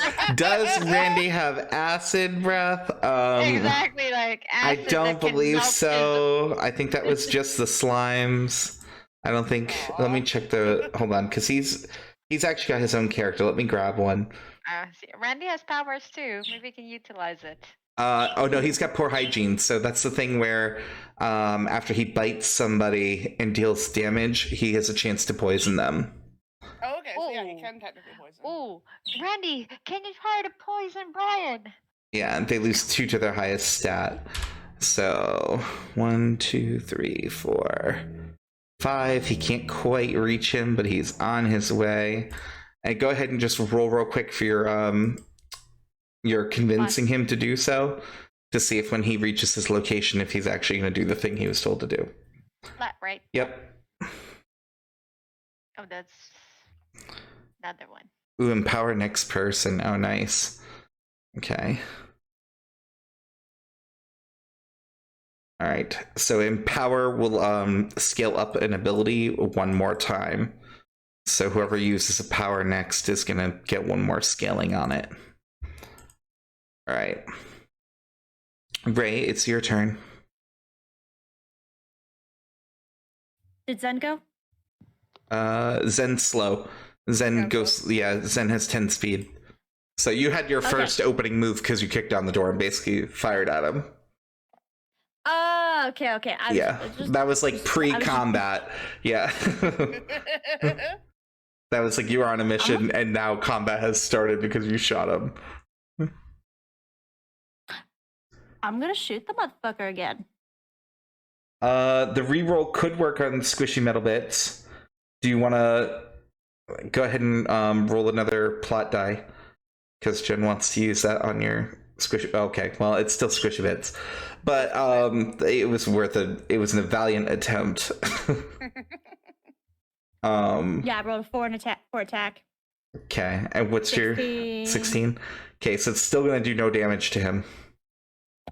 Randy have acid breath? Exactly, like acid. I don't believe so. I think that was just the slimes. I don't think. Let me check the. Hold on, because he's actually got his own character. Let me grab one. See, Randy has powers too. Maybe he can utilize it. Oh no, he's got poor hygiene. So that's the thing where after he bites somebody and deals damage, he has a chance to poison them. Oh, okay. So yeah, he can technically poison. Oh, Randy, can you try to poison Brian? Yeah, and they lose 2 to their highest stat. So 1, 2, 3, 4, 5. He can't quite reach him, but he's on his way. And go ahead and just roll real quick for your convincing him to do so, to see if when he reaches his location, if he's actually going to do the thing he was told to do. Flat, right? Yep. Oh, that's another one. Ooh, empower next person. Oh, nice. Okay. All right. So empower will scale up an ability 1 more time. So whoever uses a power next is going to get 1 more scaling on it. All right. Ray, it's your turn. Did Zen go? Zen's slow. Zen goes, yeah, Zen has 10 speed. So you had your first opening move because you kicked down the door and basically fired at him. Oh, okay. That was like pre-combat. Yeah. That was like you were on a mission and now combat has started because you shot him. I'm gonna shoot the motherfucker again. The reroll could work on squishy metal bits. Do you want to go ahead and roll another plot die? Because Jen wants to use that on your squishy. Okay, well, it's still squishy bits, but it was worth it. It was a valiant attempt. Yeah, I rolled a 4 attack. Okay, and what's 16. your 16? Okay, so it's still gonna do no damage to him.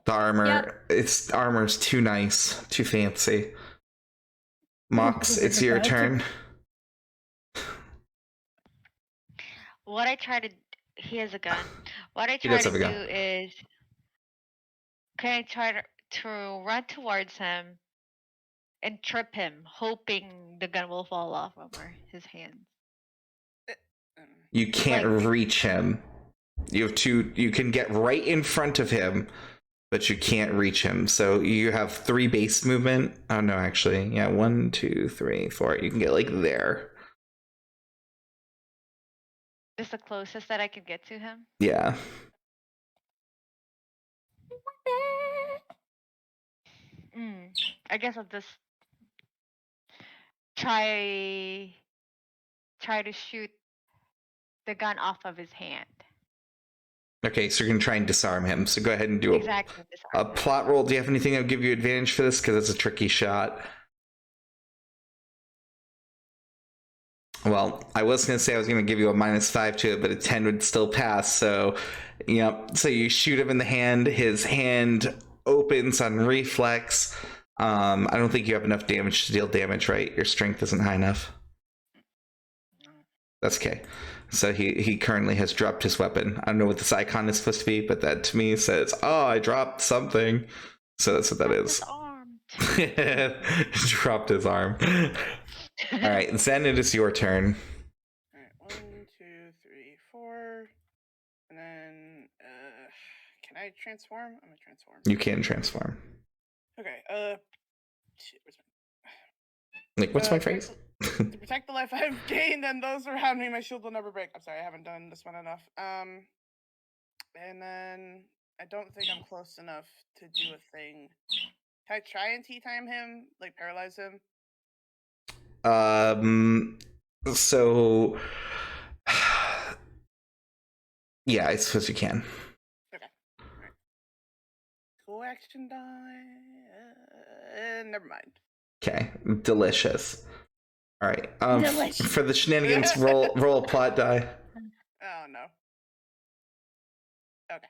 The armor, its armor's too nice, too fancy. Mox, it's your turn. What I try to... He has a gun. What I try to do is... Can I try to run towards him and trip him, hoping the gun will fall off over his hands? You can't reach him. You can get right in front of him, but you can't reach him. So you have 3 base movement. Oh no, actually, yeah, 1, 2, 3, 4. You can get like there. Is the closest that I can get to him? Yeah. I guess I'll just try to shoot the gun off of his hand. Okay, so you're gonna try and disarm him. So go ahead and do a disarm plot roll. Do you have anything that would give you advantage for this? Because it's a tricky shot. Well, I was gonna say I was gonna give you a -5 to it, but a 10 would still pass. So, so you shoot him in the hand. His hand opens on reflex. I don't think you have enough damage to deal damage, right? Your strength isn't high enough. That's okay. So he currently has dropped his weapon. I don't know what this icon is supposed to be, but that to me says, "Oh, I dropped something." So that's what that is. Dropped his arm. All right, Zen, it is your turn. All right, 1, 2, 3, 4, and then can I transform? I'm gonna transform. You can transform. Okay. Shit, where's Like, what's my phrase? to protect the life I've gained and those around me, my shield will never break. I'm sorry, I haven't done this one enough. And then I don't think I'm close enough to do a thing. Can I try and tea time him, like paralyze him? So yeah, I suppose you can. Okay. Right. Cool action die. Never mind. Okay, delicious. All right. Delicious. For the shenanigans, roll a plot die. Oh no. Okay.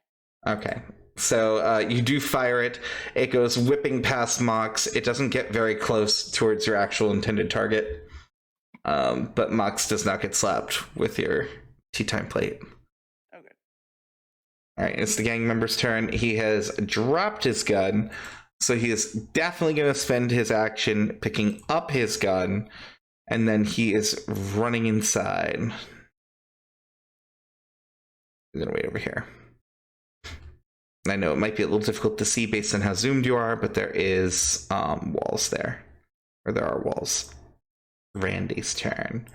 Okay. So you do fire it. It goes whipping past Mox. It doesn't get very close towards your actual intended target. But Mox does not get slapped with your tea time plate. Okay. All right, it's the gang member's turn. He has dropped his gun, so he is definitely going to spend his action picking up his gun, and then he is running inside. I'm going to wait over here. I know it might be a little difficult to see based on how zoomed you are, but there is walls there. Or there are walls. Randy's turn.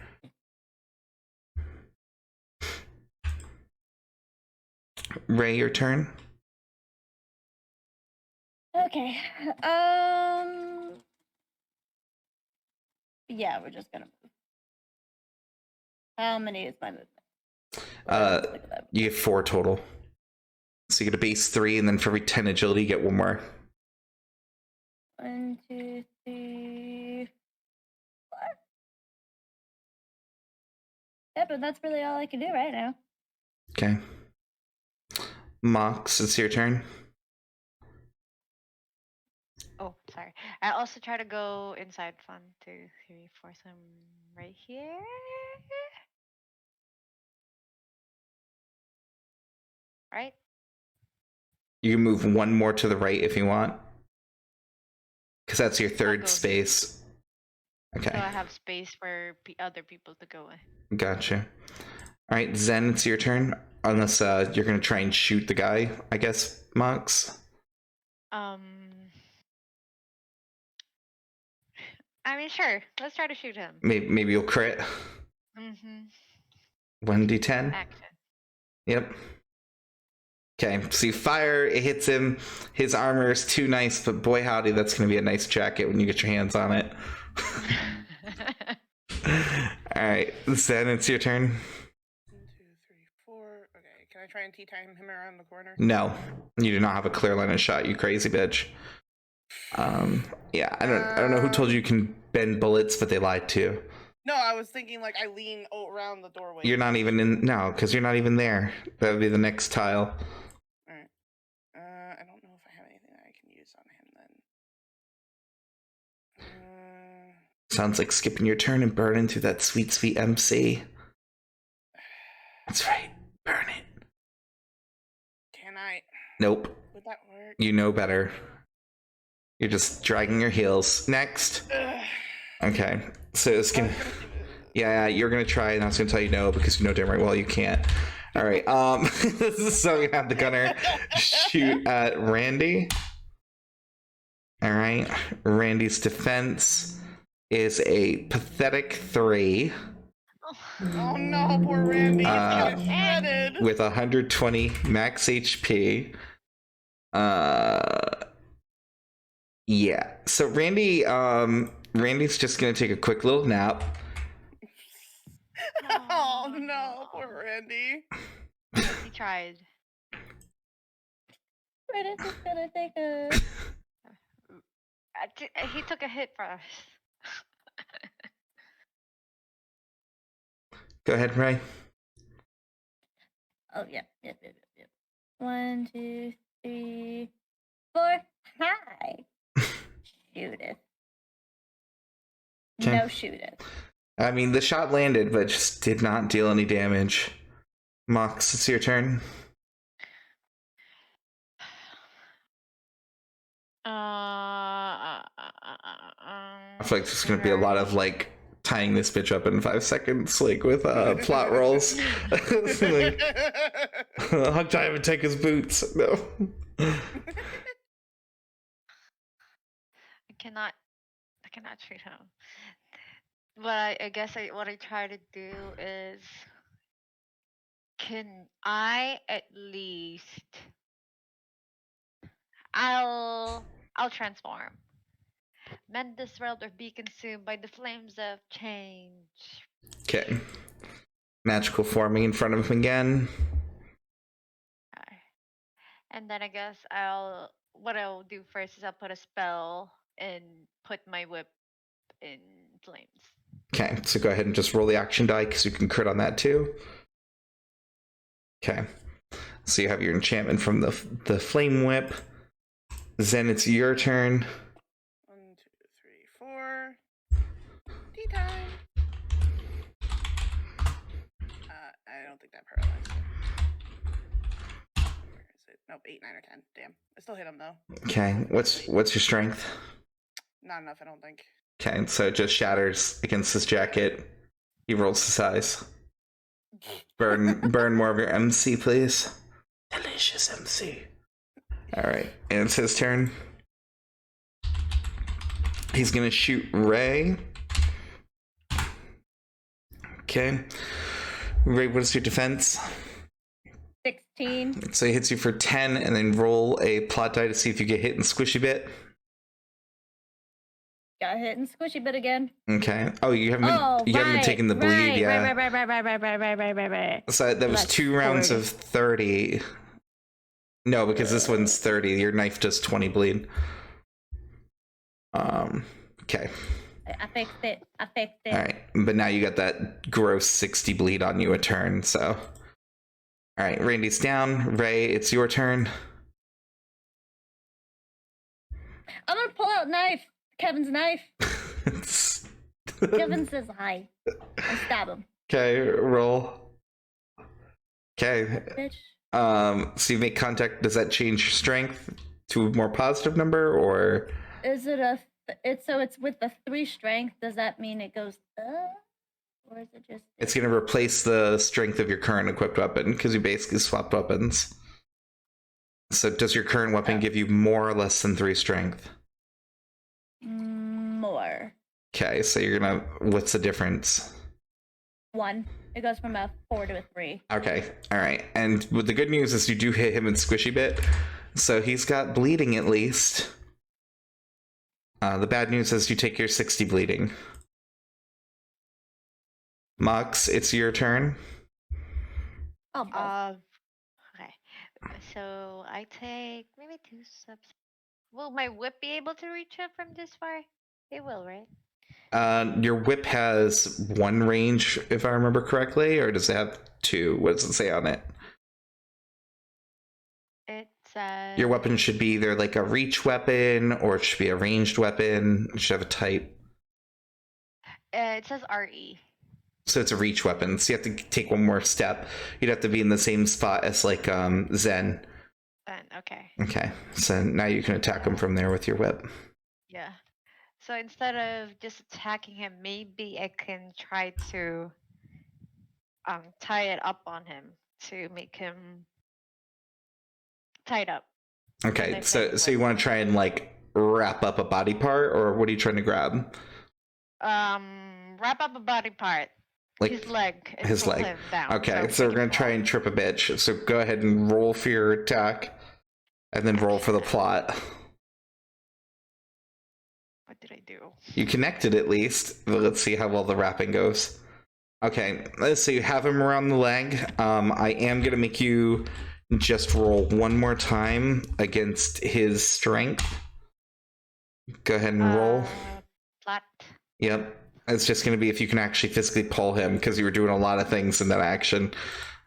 Ray, your turn. Okay. Yeah, we're just gonna move. How many is my movement? You get 4 total. So you get a base 3, and then for every 10 agility, you get 1 more. 1, 2, 3, 4. Yeah, but that's really all I can do right now. Okay. Mox, it's your turn. Oh, sorry. I also try to go inside. 1, 2, 3, 4. So I'm right here. Right? You can move 1 more to the right if you want. Because that's your 3rd go space. Okay. So I have space for other people to go in. Gotcha. All right, Zen, it's your turn. Unless you're going to try and shoot the guy, I guess, Mox. I mean, sure. Let's try to shoot him. Maybe you'll crit. Mm-hmm. 1d10. Action. Yep. Okay, so you fire, it hits him. His armor is too nice, but boy howdy, that's going to be a nice jacket when you get your hands on it. Alright, Zen, it's your turn. 1, 2, 3, 4. Okay, can I try and tea time him around the corner? No, you do not have a clear line of shot, you crazy bitch. Yeah, I don't know who told you can bend bullets, but they lied to you. No, I was thinking like I lean around the doorway. You're not even in, no, because you're not even there. That would be the next tile. Alright. I don't know if I have anything that I can use on him then. Sounds like skipping your turn and burning through that sweet, sweet MC. That's right, burn it. Can I? Nope, Would that work? you know better. You're just dragging your heels. Next. Okay, so it's gonna... Yeah, you're gonna try, and I was gonna tell you no because you know damn right well you can't. All right, so we have the gunner shoot at Randy. All right, Randy's defense is a pathetic 3. Oh no, poor Randy. He's getting shredded. With 120 max HP. Yeah. So Randy's just gonna take a quick little nap. Oh no, poor Randy. He tried. We're just gonna take a. He took a hit first. Go ahead, Ray. Oh yeah, yep. 1, 2, 3, 4. Hi. Shoot it. Okay. No, shoot it. I mean, the shot landed, but just did not deal any damage. Mox, it's your turn. I feel like there's going to be a lot of like tying this bitch up in 5 seconds, like with plot rolls. Like, hug time and take his boots. No. I cannot treat him. But I guess what I try to do is, can I at least? I'll transform. Mend this world or be consumed by the flames of change. Okay. Magical forming in front of him again. Okay. And then I guess what I'll do first is I'll put a spell and put my whip in flames. Okay, so go ahead and just roll the action die because you can crit on that too. Okay. So you have your enchantment from the flame whip. Zen, it's your turn. 1, 2, 3, 4. Tea time. I don't think that paralyzed him. Where is it? Nope, 8, 9, or 10. Damn. I still hit him though. Okay, what's your strength? Not enough, I don't think. Okay, so it just shatters against his jacket. He rolls the size. Burn more of your MC, please. Delicious MC. Alright, and it's his turn. He's gonna shoot Ray. Okay. Ray, what is your defense? 16. So he hits you for 10, and then roll a plot die to see if you get hit in squishy bit. Got hit and squishy bit again. Okay. Oh, you haven't taken the bleed yet. Right. So that was That's 2 rounds 40. of 30. No, because this one's 30. Your knife does 20 bleed. Okay. I fixed it. All right, but now you got that gross 60 bleed on you a turn. So, all right, Randy's down. Ray, it's your turn. I'm gonna pull out knife. Kevin's knife. Kevin says hi. And stab him. Okay, roll. Okay. Bitch. So you make contact. Does that change your strength to a more positive number, or Is it it's with the 3 strength? Does that mean it goes or is it just? it's going to replace the strength of your current equipped weapon because you basically swapped weapons? So does your current weapon give you more or less than 3 strength? More. Okay, so you're gonna. What's the difference? 1. It goes from a 4 to a 3. Okay, all right. And the good news is you do hit him in squishy bit, so he's got bleeding at least. The bad news is you take your 60 bleeding. Mox, it's your turn. Oh, balls. Okay. So I take maybe 2 subs. Will my whip be able to reach up from this far? It will, right? Your whip has 1 range, if I remember correctly, or does it have 2? What does it say on it? It says Your weapon should be either like a reach weapon or it should be a ranged weapon. It should have a type. it says RE. So it's a reach weapon. So you have to take 1 more step. You'd have to be in the same spot as like Zen. Then okay. Okay, so now you can attack him from there with your whip. Yeah. So instead of just attacking him, maybe I can try to tie it up on him to make him tied up. Okay, so you want to try and like wrap up a body part, or what are you trying to grab? Wrap up a body part. Like his leg. And his pull leg. him down, Okay, so he we're can gonna try fall. and trip a bitch. So go ahead and roll for your attack, and then roll for the plot. What did I do? You connected at least, but let's see how well the wrapping goes. Okay, so you have him around the leg. I am gonna make you just roll 1 more time against his strength. Go ahead and roll. Plot. Yep. It's just going to be if you can actually physically pull him, because you were doing a lot of things in that action.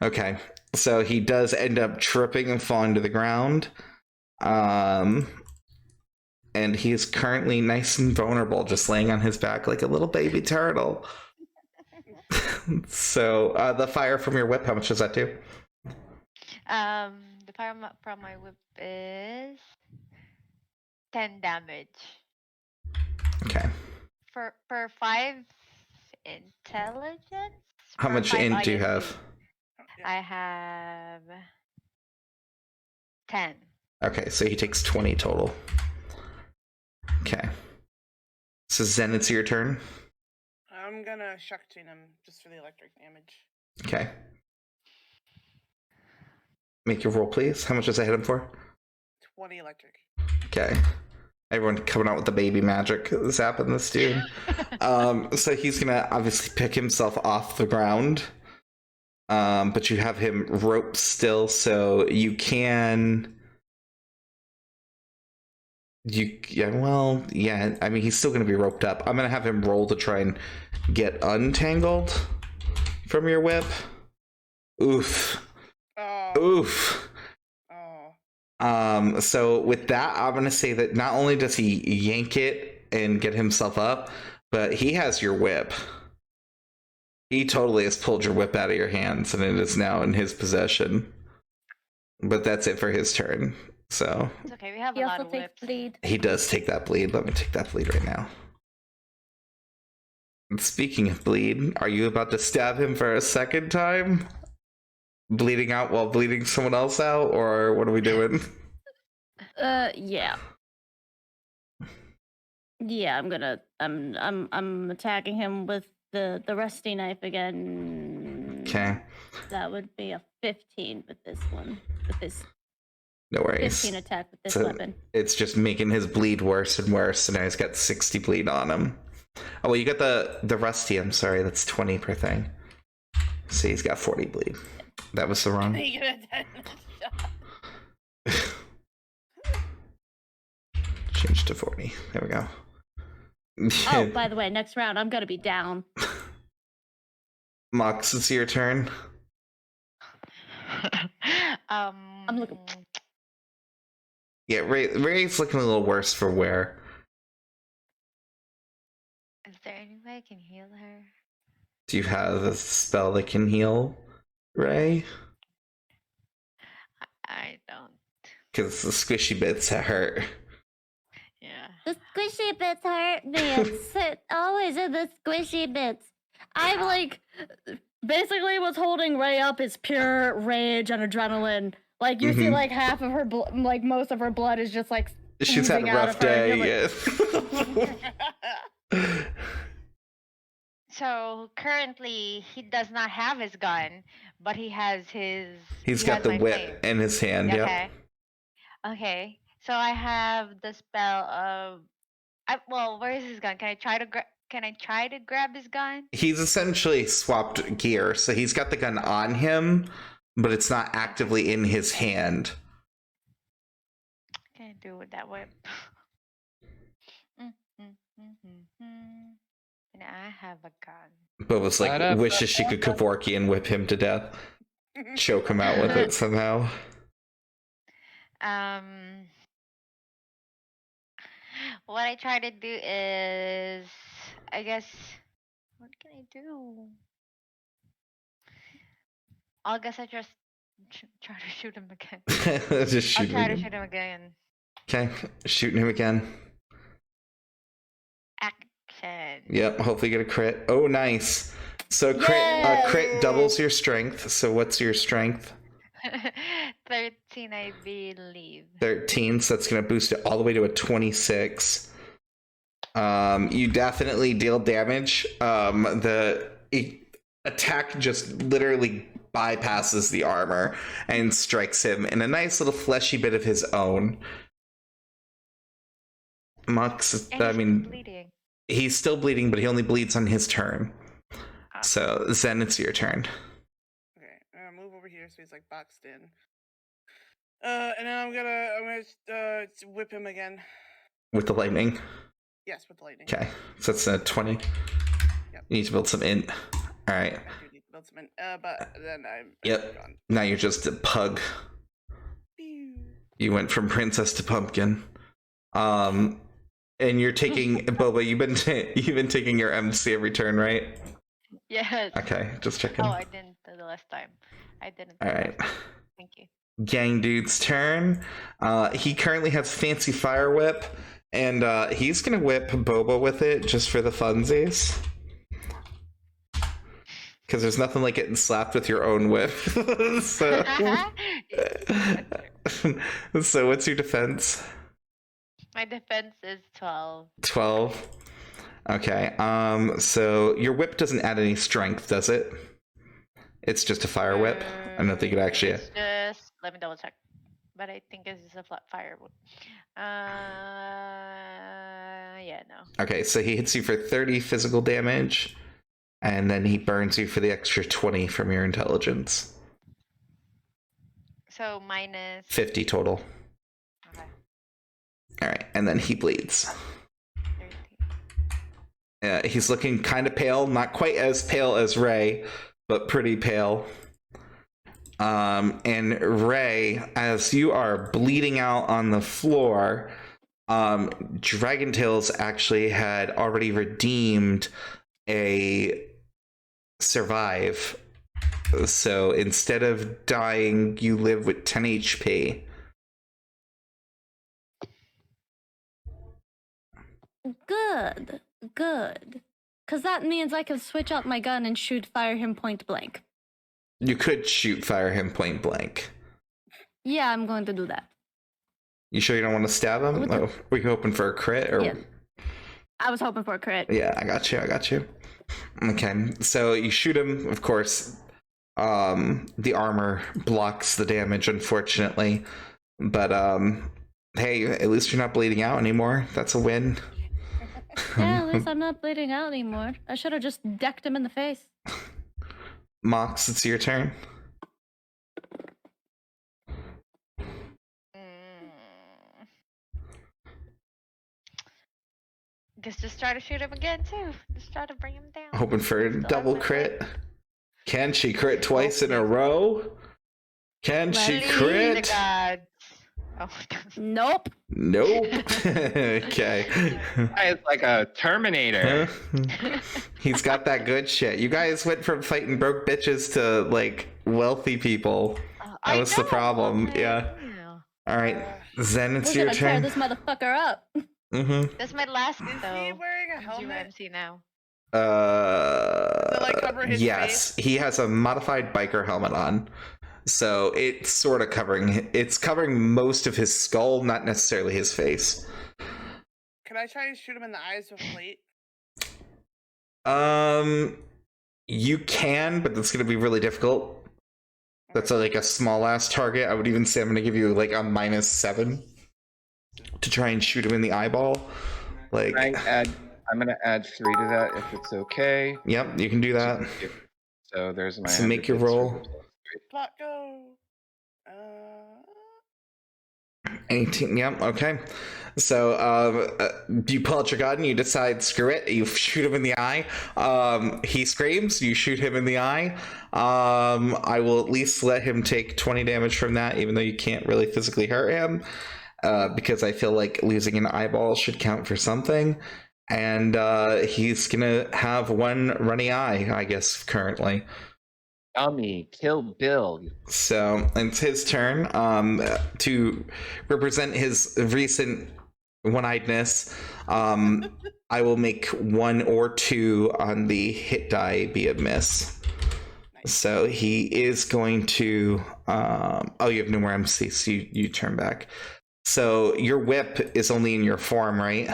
Okay. So he does end up tripping and falling to the ground. And he is currently nice and vulnerable, just laying on his back like a little baby turtle. So the fire from your whip, how much does that do? The fire from my whip is 10 damage. Okay. For 5 intelligence. How for much 5 int do you INT. have? I have 10. Okay, so he takes 20 total. Okay. So Zen, it's your turn. I'm gonna shock chain him just for the electric damage. Okay. Make your roll, please. How much does I hit him for? 20 electric. Okay. Everyone coming out with the baby magic zapping this dude. So he's gonna obviously pick himself off the ground. But you have him roped still, so you can. I mean, he's still gonna be roped up. I'm gonna have him roll to try and get untangled from your whip. Oof. Oh. Oof. Oh. So with that, I'm gonna say that not only does he yank it and get himself up, but he has your whip. He totally has pulled your whip out of your hands, and it is now in his possession. But that's it for his turn. So It's okay, we have He a lot also of takes whips. bleed. he does take that bleed. Let me take that bleed right now. And speaking of bleed, are you about to stab him for a second time? Bleeding out while bleeding someone else out, or what are we doing? Yeah. Yeah, I'm attacking him with the rusty knife again. Okay. That would be a 15 with this one. With this No worries. 15 attack with this So weapon. it's just making his bleed worse and worse, so now he's got 60 bleed on him. Oh, well, you got the rusty, I'm sorry, that's 20 per thing. So he's got 40 bleed. That was the wrong. You get a 10 shot. Change to 40. There we go. Oh, by the way, next round I'm gonna be down. Mox, it's your turn. I'm looking. Yeah, Ray's looking a little worse for wear. Is there any way I can heal her? Do you have a spell that can heal Ray? I don't. Because the squishy bits hurt. Yeah. The squishy bits hurt me. It's always in the squishy bits. I'm like, basically what's holding Ray up is pure rage and adrenaline. Like you see, like half of her, like most of her blood is just like. She's had a oozing out rough of her, and day. you're Yeah. So currently he does not have his gun, but he has his. He's he got has the my whip flame. in his hand. Okay. Yep. Okay. So I have the spell of. Well, where is his gun? Can I try to grab his gun? He's essentially swapped gear, so he's got the gun on him, but it's not actively in his hand. Can I do with that whip? And I have a gun. But was like wishes she could Kevorkian and whip him to death, choke him out with it somehow. What I try to do is, I guess, what can I do? I guess I just try to shoot him again. Just shoot I'll try to him. shoot him again. Okay, shooting him again. Action. Yep, hopefully get a crit. Oh, nice. So crit doubles your strength. So what's your strength? 13, I believe. 13, so that's going to boost it all the way to a 26. You definitely deal damage. The attack just literally bypasses the armor and strikes him in a nice little fleshy bit of his own. Mux, I mean, bleeding. He's still bleeding, but he only bleeds on his turn. So Zen, it's your turn. Okay, I'm gonna move over here so he's like boxed in. And then I'm gonna whip him again. With the lightning? Yes, with the lightning. Okay, so that's a 20. Yep. You need to build some int. Alright. I do need to build some in, but then I'm gone. Now you're just a pug. Pew. You went from princess to pumpkin. And you're taking Boba. You've been taking your MC every turn, right? Yes. Okay, just checking. Oh, I didn't the last time. I didn't. All right. Thank you. Gang Dude's turn. He currently has Fancy Fire Whip, and he's gonna whip Boba with it just for the funsies. Because there's nothing like getting slapped with your own whip. So, so what's your defense? My defense is 12. 12. Okay. So your whip doesn't add any strength, does it? It's just a fire whip. I don't think it actually. It's just let me double check. But I think it's just a flat fire whip. Yeah, no. Okay, so he hits you for 30 physical damage, and then he burns you for the extra 20 from your intelligence. So minus 50 total. Okay. All right, and then he bleeds. 13. He's looking kind of pale, not quite as pale as Ray, but pretty pale. And Ray, as you are bleeding out on the floor, Dragon Tales actually had already redeemed a survive. So instead of dying, you live with 10 HP. Good. Because that means I can switch out my gun and fire him point blank. You could fire him point blank. Yeah, I'm going to do that. You sure you don't want to stab him? Oh, were you hoping for a crit? Or... Yeah. I was hoping for a crit. Yeah, I got you. Okay, so you shoot him, of course. The armor blocks the damage, unfortunately. But, hey, at least you're not bleeding out anymore. That's a win. Yeah, at least I'm not bleeding out anymore. I should have just decked him in the face. Mox, it's your turn. Guess just try to shoot him again too. Just try to bring him down. Hoping for a double crit. Can she crit twice in a row? Can she crit? God. Oh, nope. Okay. It's like a Terminator. He's got that good shit. You guys went from fighting broke bitches to like wealthy people. That was the problem. Yeah. All right, Zen, it's your turn. Tear this motherfucker up. That's my last Is though. he wearing a helmet? MC now. Does it, like, cover his yes, face? he has a modified biker helmet on. So it's sort of covering most of his skull, not necessarily his face. Can I try to shoot him in the eyes with a plate? You can, but that's going to be really difficult. That's like a small ass target. I would even say I'm going to give you like a -7 to try and shoot him in the eyeball. Like I'm going to add 3 to that if it's okay. Yep, you can do that. So there's my. So make your roll. Plot go. 18. Yep. Okay. So you pull out your gun. You decide, screw it. You shoot him in the eye. He screams. You shoot him in the eye. I will at least let him take 20 damage from that, even though you can't really physically hurt him, because I feel like losing an eyeball should count for something. And he's gonna have one runny eye, I guess, currently. Dummy, Kill Bill. So it's his turn. To represent his recent one-eyedness, I will make 1 or 2 on the hit die be a miss. Nice. So he is going to. Oh, you have no more MC, so you turn back. So your whip is only in your form, right?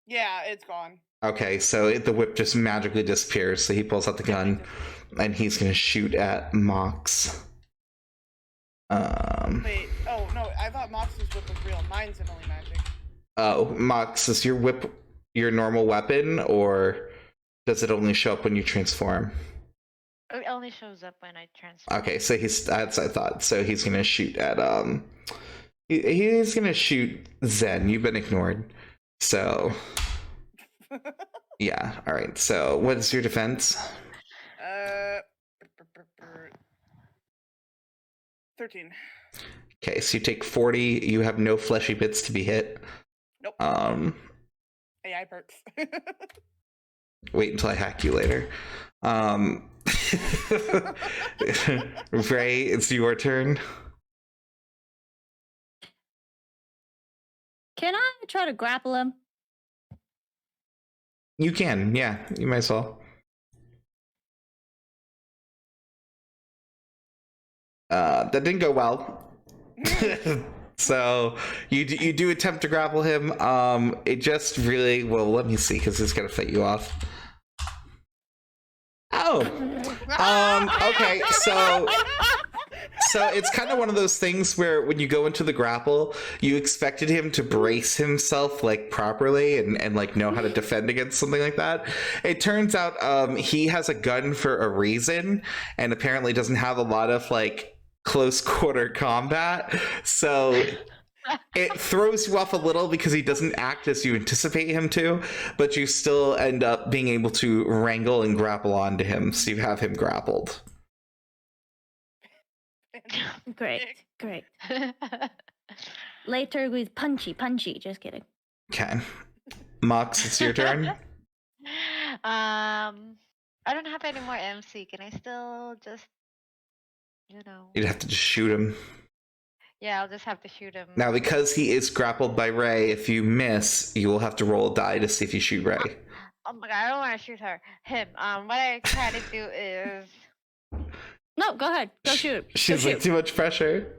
Yeah, it's gone. Okay, so the whip just magically disappears. So he pulls out the gun. And he's gonna shoot at Mox. Wait, oh no, I thought Mox's whip was real. Mine's only magic. Oh, Mox, is your whip your normal weapon, or does it only show up when you transform? It only shows up when I transform. Okay, so that's I thought. So he's gonna shoot at he's gonna shoot Zen. You've been ignored. So yeah, all right. So what is your defense? 13. Okay, so you take 40. You have no fleshy bits to be hit. Nope. AI perks. Wait until I hack you later. Ray, it's your turn. Can I try to grapple him? You can, yeah, you might as well. That didn't go well. So you do attempt to grapple him. It just really, well, let me see, because it's gonna fit you off. Oh, okay. So it's kind of one of those things where when you go into the grapple, you expected him to brace himself like properly and like know how to defend against something like that. It turns out he has a gun for a reason, and apparently doesn't have a lot of like close quarter combat. So it throws you off a little because he doesn't act as you anticipate him to, but you still end up being able to wrangle and grapple onto him, so you have him grappled. Great. Later with punchy. Just kidding. Okay. Mox, it's your turn. I don't have any more MC. Can I still just, You'd have to just shoot him. Yeah, I'll just have to shoot him. Now, because he is grappled by Ray, if you miss, you will have to roll a die to see if you shoot Ray. Oh my god, I don't want to shoot him. What I try to do is... No, go ahead. Go shoot. She's like, too much pressure.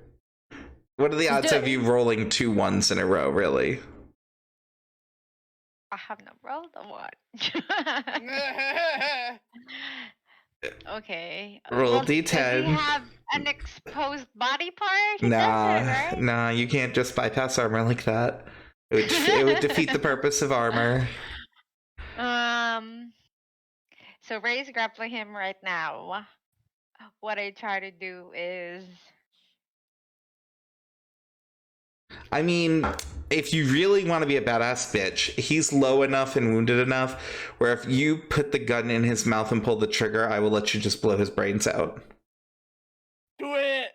What are the odds of you rolling 2 1s in a row, really? I have not rolled a one. Okay. Roll D10. Does he have an exposed body part? Right? Nah, you can't just bypass armor like that. It would defeat the purpose of armor. So Ray's grappling him right now. What I try to do is... I mean, if you really want to be a badass bitch, he's low enough and wounded enough where if you put the gun in his mouth and pull the trigger, I will let you just blow his brains out. Do it!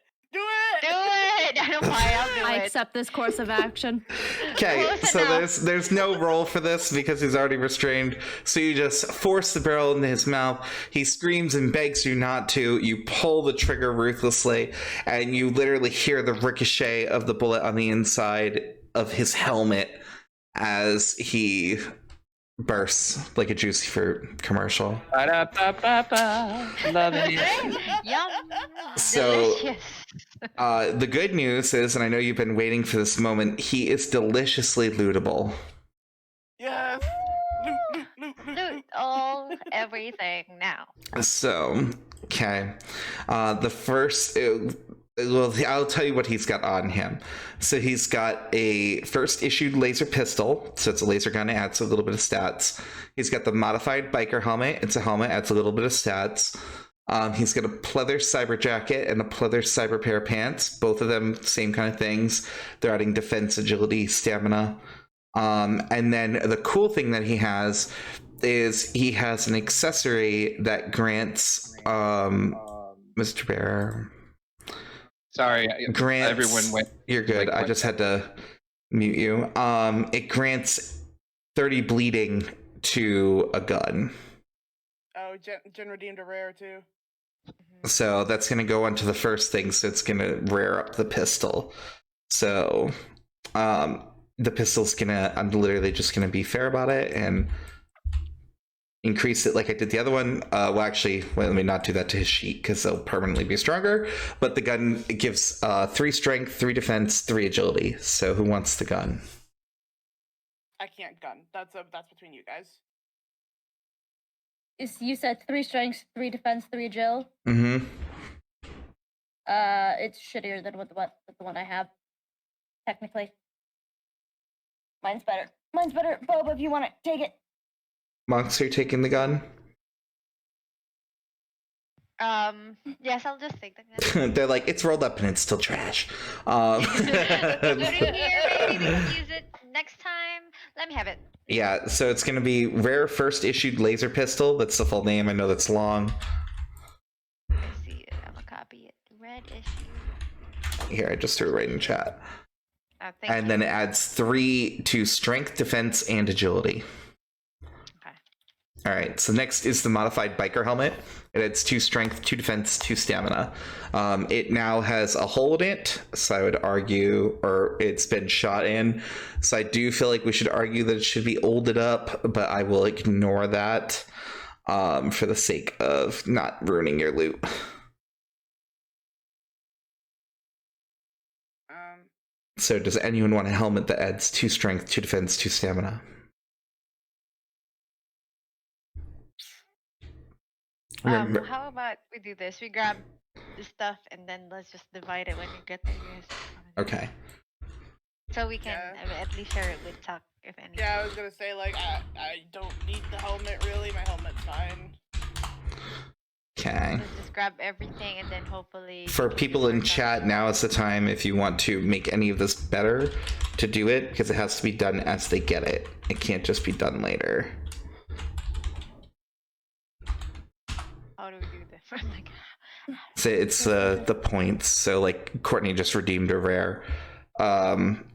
I don't mind, I'll do it. I accept this course of action. Okay, so there's no roll for this because he's already restrained. So you just force the barrel into his mouth. He screams and begs you not to. You pull the trigger ruthlessly, and you literally hear the ricochet of the bullet on the inside of his helmet as he bursts like a Juicy Fruit commercial. Love it. Yum. So Delicious. the good news is, and I know you've been waiting for this moment, he is deliciously lootable. Yes! Loot everything now. So, okay. The first... well, I'll tell you what he's got on him. So he's got a first issued laser pistol. So it's a laser gun, it adds a little bit of stats. He's got the modified biker helmet. It's a helmet, adds a little bit of stats. He's got a pleather cyber jacket and a pleather cyber pair of pants. Both of them, same kind of things. They're adding defense, agility, stamina. And then the cool thing that he has is he has an accessory that grants Mr. Bear... Sorry, grants, everyone went. You're good. I just had to mute you. It grants 30 bleeding to a gun. Oh, Jen redeemed a rare too. So that's going to go onto the first thing, so it's going to rare up the pistol. So the pistol's going to, I'm literally just going to be fair about it and increase it like I did the other one. Well, actually, let me not do that to his sheet because they'll permanently be stronger. But the gun gives 3 strength, 3 defense, 3 agility. So who wants the gun? I can't gun. That's between you guys. You said 3 strength, 3 defense, 3 agil. Mm-hmm. It's shittier than what the one I have. Technically, mine's better. Boba, if you want to take it. Mox, are you taking the gun? Yes, I'll just take the gun. They're like, it's rolled up and it's still trash. Put it here, maybe we can use it next time. Let me have it. Yeah, so it's going to be rare first issued laser pistol. That's the full name. I know that's long. Let's see, I'm gonna copy it. Red issue. Here, I just threw it right in chat. Thank you. Then it adds 3 to strength, defense, and agility. Okay. All right, so next is the modified biker helmet. It adds 2 strength, 2 defense, 2 stamina. It now has a hole in it, so I would argue, or it's been shot in. So I do feel like we should argue that it should be olded up, but I will ignore that for the sake of not ruining your loot. So does anyone want a helmet that adds 2 strength, 2 defense, 2 stamina? Remember, How about we do this? We grab the stuff and then let's just divide it when you get there. You guys. okay. So we can Yeah. at least share it with Tuck, if anything. Yeah, I was gonna say, like, I don't need the helmet, really. My helmet's fine. Okay. Let's just grab everything and then hopefully... For people in chat, now is the time if you want to make any of this better to do it, because it has to be done as they get it. It can't just be done later. How do we do this? Like... So it's the points. So like Courtney just redeemed a rare.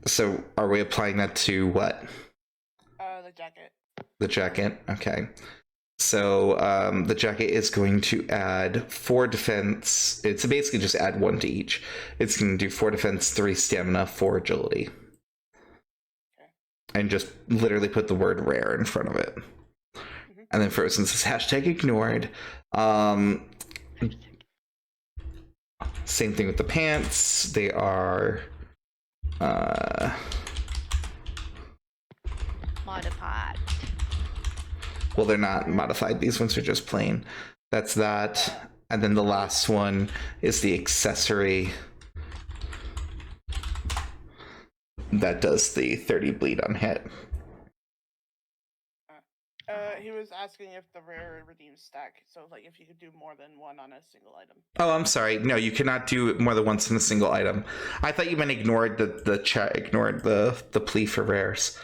So are we applying that to what? The jacket. The jacket. Okay. So the jacket is going to add 4 defense. It's basically just add 1 to each. It's going to do 4 defense, 3 stamina, 4 agility. Okay. And just literally put the word rare in front of it. Mm-hmm. And then Frozen says hashtag ignored. Same thing with the pants. They are Modified. well, they're not modified. These ones are just plain. That's that. And then the last one is the accessory that does the 30 bleed on hit. He was asking if the rare redeems stack, so like if you could do more than one on a single item. Oh, I'm sorry. No, you cannot do it more than once in a single item. I thought you meant ignored the chat, ignored the plea for rares.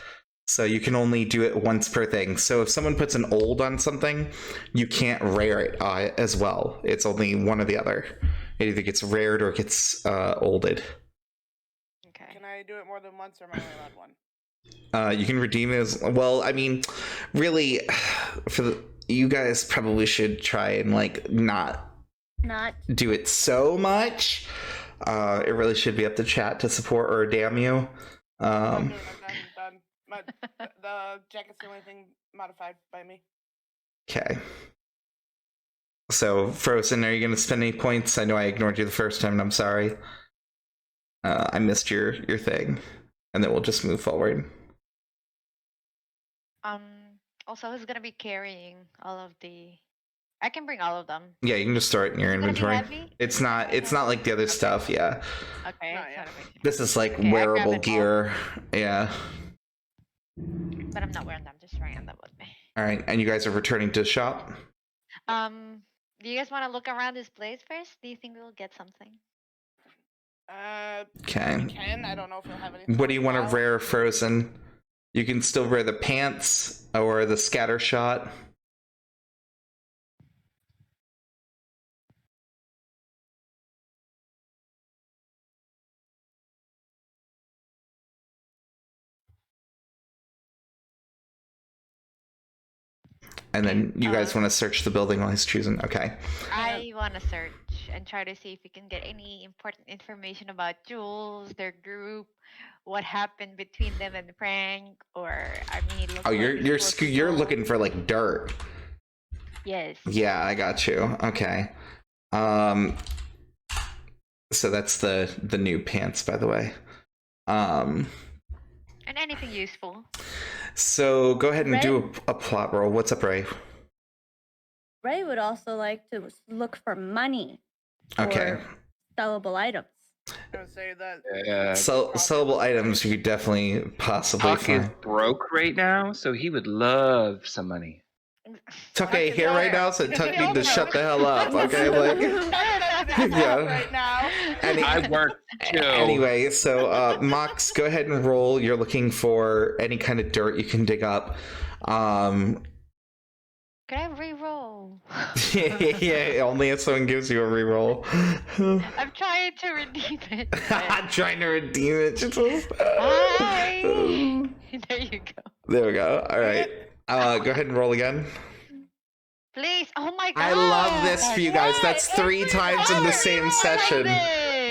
So you can only do it once per thing. So if someone puts an old on something, you can't rare it as well. It's only one or the other. It either gets rared or it gets olded. Okay. Can I do it more than once, or am I only allowed one? You can redeem it as well. I mean, really, you guys probably should try and like not do it so much. It really should be up to chat to support or damn you. I'm done. The jacket's the only thing modified by me. Okay. So, Frozen, are you going to spend any points? I know I ignored you the first time, and I'm sorry. I missed your thing. And then we'll just move forward. Also, who's gonna be carrying all of the... I can bring all of them. Yeah, you can just store it in your Is it gonna be inventory. heavy? It's not like the other stuff, yeah. Okay. No, it's yeah. not a big deal. This is like Okay, I grab wearable it all. gear. Yeah. But I'm not wearing them, just bringing them with me. All right, and you guys are returning to the shop? Do you guys want to look around this place first? Do you think we'll get something? Okay. We can. I don't know if you'll have anything. What do you want to worthwhile. rare, Frozen? You can still wear the pants or the scatter shot. And then you guys want to search the building while he's choosing. Okay. I want to search and try to see if we can get any important information about Jules, their group, what happened between them and Frank, or I mean, it looks Oh, like you're looking for like dirt. Yes. Yeah, I got you. Okay. So that's the new pants, by the way. And anything useful. So go ahead and do a plot roll. What's up, Ray? Ray would also like to look for money. Okay. For sellable items. I would say that. Sellable items you could definitely possibly Tuck is find. broke right now, so he would love some money. Tuck ain't here right now, so Tuck need to shut the hell up. Okay, like yeah. Right now. I work too. Anyway, so Mox, go ahead and roll. You're looking for any kind of dirt you can dig up. Can I re-roll? Yeah, only if someone gives you a reroll. I'm trying to redeem it. I'm trying to redeem it. Hi. There you go. There we go. All right. Go ahead and roll again. Please. Oh my god. I love this for you guys. That's 3 times in the same session.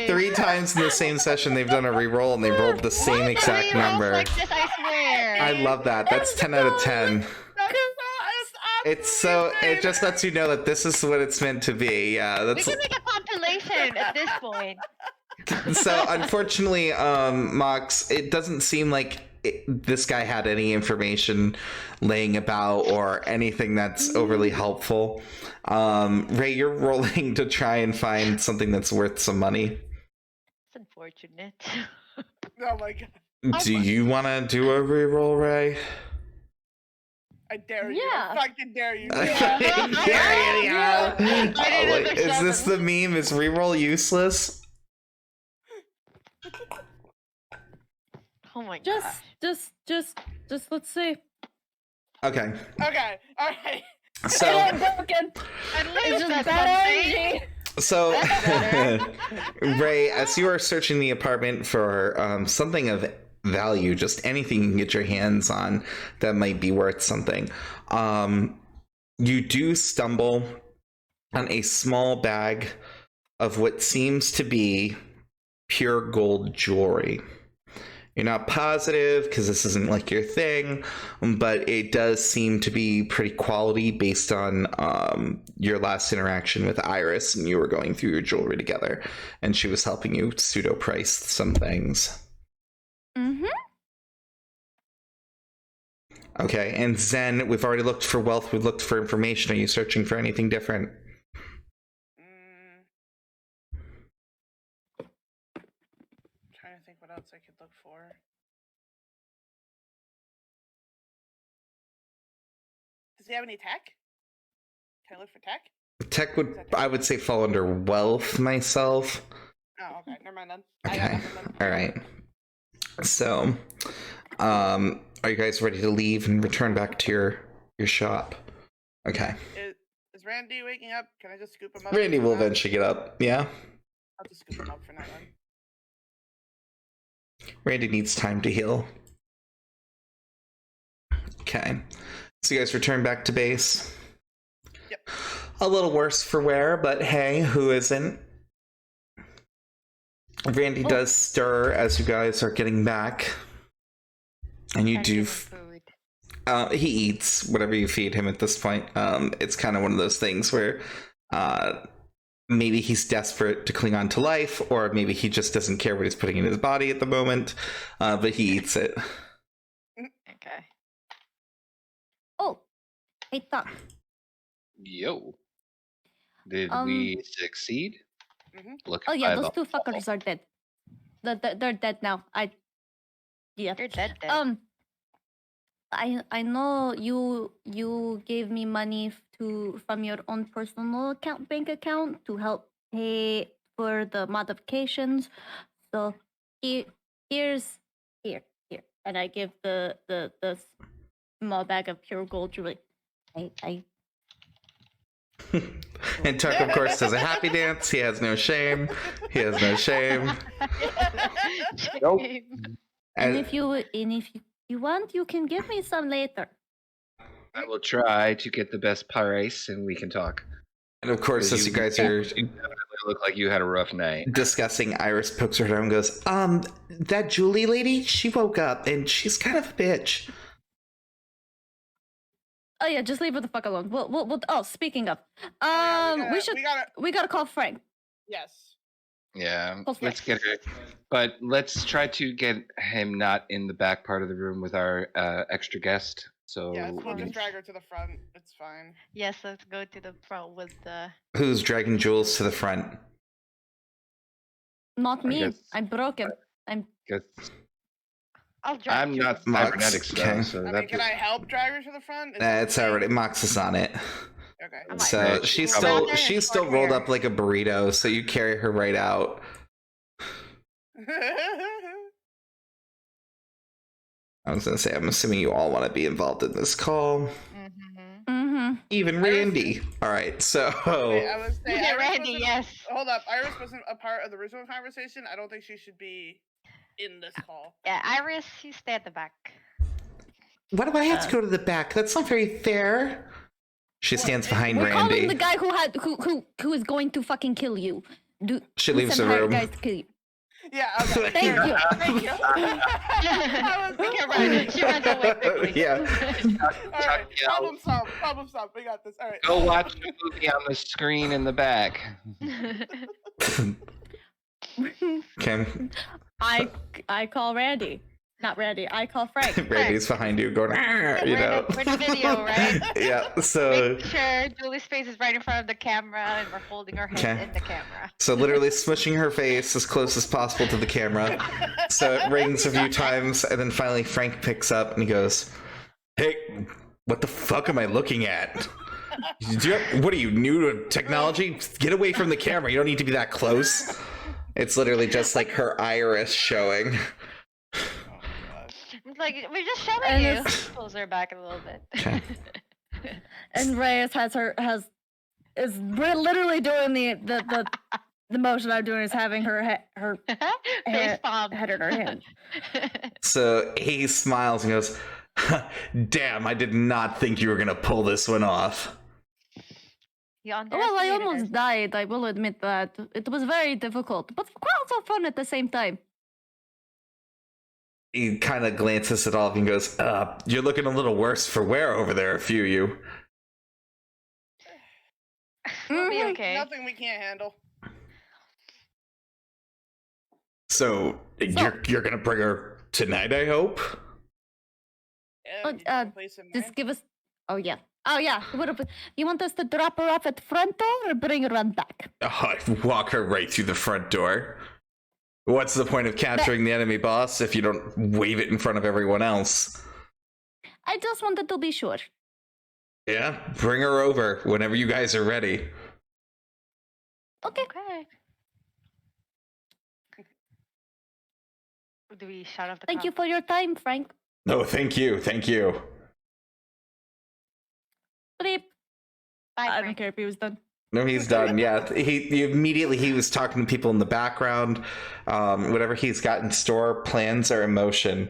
3 times in the same session they've done a reroll and they rolled the same exact number. Like this, I swear. I love that. That's 10 out of 10. It's so it just lets you know that this is what it's meant to be. Yeah, We that's can make a compilation at this point. so unfortunately, Mox, it doesn't seem like this guy had any information laying about or anything that's overly helpful. Ray, you're rolling to try and find something that's worth some money. It's unfortunate. Oh my god. Do you want to do a reroll, Ray? I dare you. Yeah. I fucking dare you. Yeah. I didn't Oh, wait, is understand this the meme? Is reroll useless? Oh my god. Just let's see. Okay. Okay. All right. So Broken. At It's least just that's bad something. energy. So, That's Ray, as you are searching the apartment for something of value, just anything you can get your hands on that might be worth something, you do stumble on a small bag of what seems to be pure gold jewelry. You're not positive because this isn't like your thing, but it does seem to be pretty quality based on your last interaction with Iris, and you were going through your jewelry together, and she was helping you pseudo price some things. Mm-hmm. Okay, and Zen, we've already looked for wealth, we've looked for information. Are you searching for anything different? Trying to think what else I could look for. Does he have any tech? Can I look for tech? Tech would, I would say, fall under wealth myself. Oh, okay. Never mind then. I got Okay, nothing then. all right. So, are you guys ready to leave and return back to your shop? Okay. Is Randy waking up? Can I just scoop him up? Randy for will now? eventually get up. Yeah. I'll just scoop him up for now then. Randy needs time to heal. Okay. So you guys return back to base. Yep. A little worse for wear, but hey, who isn't? Randy does stir as you guys are getting back. And you do... food. He eats whatever you feed him at this point. It's kind of one of those things where maybe he's desperate to cling on to life, or maybe he just doesn't care what he's putting in his body at the moment, but he eats it. Okay. Oh, hey, Tuck. Yo. Did Um, we succeed? Mhm. Look. Oh yeah, I those love- two fuckers are dead. They're dead now. Yeah. You're dead. I know you gave me money from your own personal bank account to help pay for the modifications. So here, and I give the small bag of pure gold jewelry. I And Tuck, of course, does a happy dance. He has no shame. He has no shame. Nope. and And if you want, you can give me some later. I will try to get the best price and we can talk. of course, as you guys are You definitely look like you had a rough night. discussing, Iris pokes her head and goes, that Julie lady, she woke up and she's kind of a bitch. Oh yeah, just leave her the fuck alone. We'll oh, speaking of, Yeah, we gotta call Frank. Yes. Yeah, Go for let's it. get her. But let's try to get him not in the back part of the room with our extra guest. So Yes, we'll we- just drag her to the front. It's fine. Yes, let's go to the front with the. Who's dragging Jules to the front? Not I me. guess- I'm broken. guess I'll drive I'm you. not Mox, cybernetics though, okay. so I mean, that can I help drag her to the front? Is that That's okay? already Mox is on it. Okay. I'm So like, she's go still out there and she's still fuck rolled her. up like a burrito, so you carry her right out. I was gonna say, I'm assuming you all want to be involved in this call. Mhm. Mm-hmm. Even Randy. All right, so Wait, I was saying, Yeah, Iris Randy, wasn't- yes. Hold up, Iris wasn't a part of the original conversation. I don't think she should be in this call. Yeah, Iris, you stay at the back. why do I have to go to the back? That's not very fair. She stands behind We're calling Randy. the guy who is going to fucking kill you. She who leaves sent the hired room. guys to kill you. Yeah, okay. Thank you. Thank you. I was Think about it. She runs away quickly. Yeah. All right, Yeah. problem solved. Problem solved. We got this. All right. Go watch the movie on the screen in the back. Okay. I call Randy. Not Randy. I call Frank. Randy's behind you going, "Arr," you know. We're the video, right? Yeah, so Make sure Julie's face is right in front of the camera and we're holding her head Okay. in the camera. so literally smushing her face as close as possible to the camera. So it rings a few times, and then finally Frank picks up and he goes, "Hey, what the fuck am I looking at? What are you, new to technology? Get away from the camera. You don't need to be that close." It's literally just like her iris showing. It's like, we're just showing And you. it's- Pulls her back a little bit. Okay. And Reyes is literally doing the motion I'm doing is having her Face head palm. in her hand. So he smiles and goes, "Damn, I did not think you were gonna pull this one off." You Well, I underestimated almost us. died. I will admit that it was very difficult, but also fun at the same time. He kind of glances at all of you and goes, "You're looking a little worse for wear over there, a few of you." We'll be Mhm. okay. Nothing we can't handle. So you're gonna bring her tonight, I hope. And you Uh, can place in Just mind. give us. Oh yeah. You want us to drop her off at the front door or bring her on back? Walk her right through the front door. What's the point of capturing the enemy boss if you don't wave it in front of everyone else? I just wanted to be sure. Yeah, bring her over whenever you guys are ready. Okay. Okay. Do we shut off the Thank you for your time, Frank. No, thank you. Bleep. Bye, I don't Frank. care if he was done. No, he's done. Yeah, he was talking to people in the background. Whatever he's got in store, plans are in motion.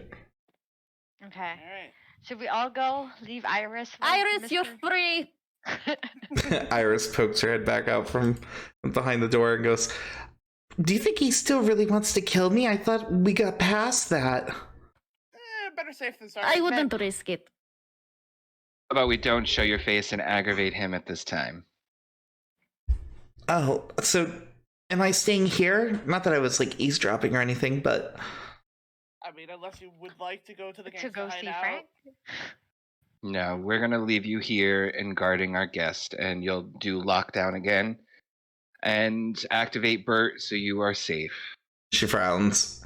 Okay. All right. Should we all go? Leave Iris? with Iris, you're Mr. free. Iris pokes her head back out from behind the door and goes, "Do you think he still really wants to kill me? I thought we got past that." Better safe than sorry. I wouldn't risk it. How about we don't show your face and aggravate him at this time? Oh, so am I staying here? Not that I was like eavesdropping or anything, but I mean, unless you would like to go to the To go see hideout. Frank? No, we're gonna leave you here and guarding our guest, and you'll do lockdown again and activate Bert so you are safe. she frowns.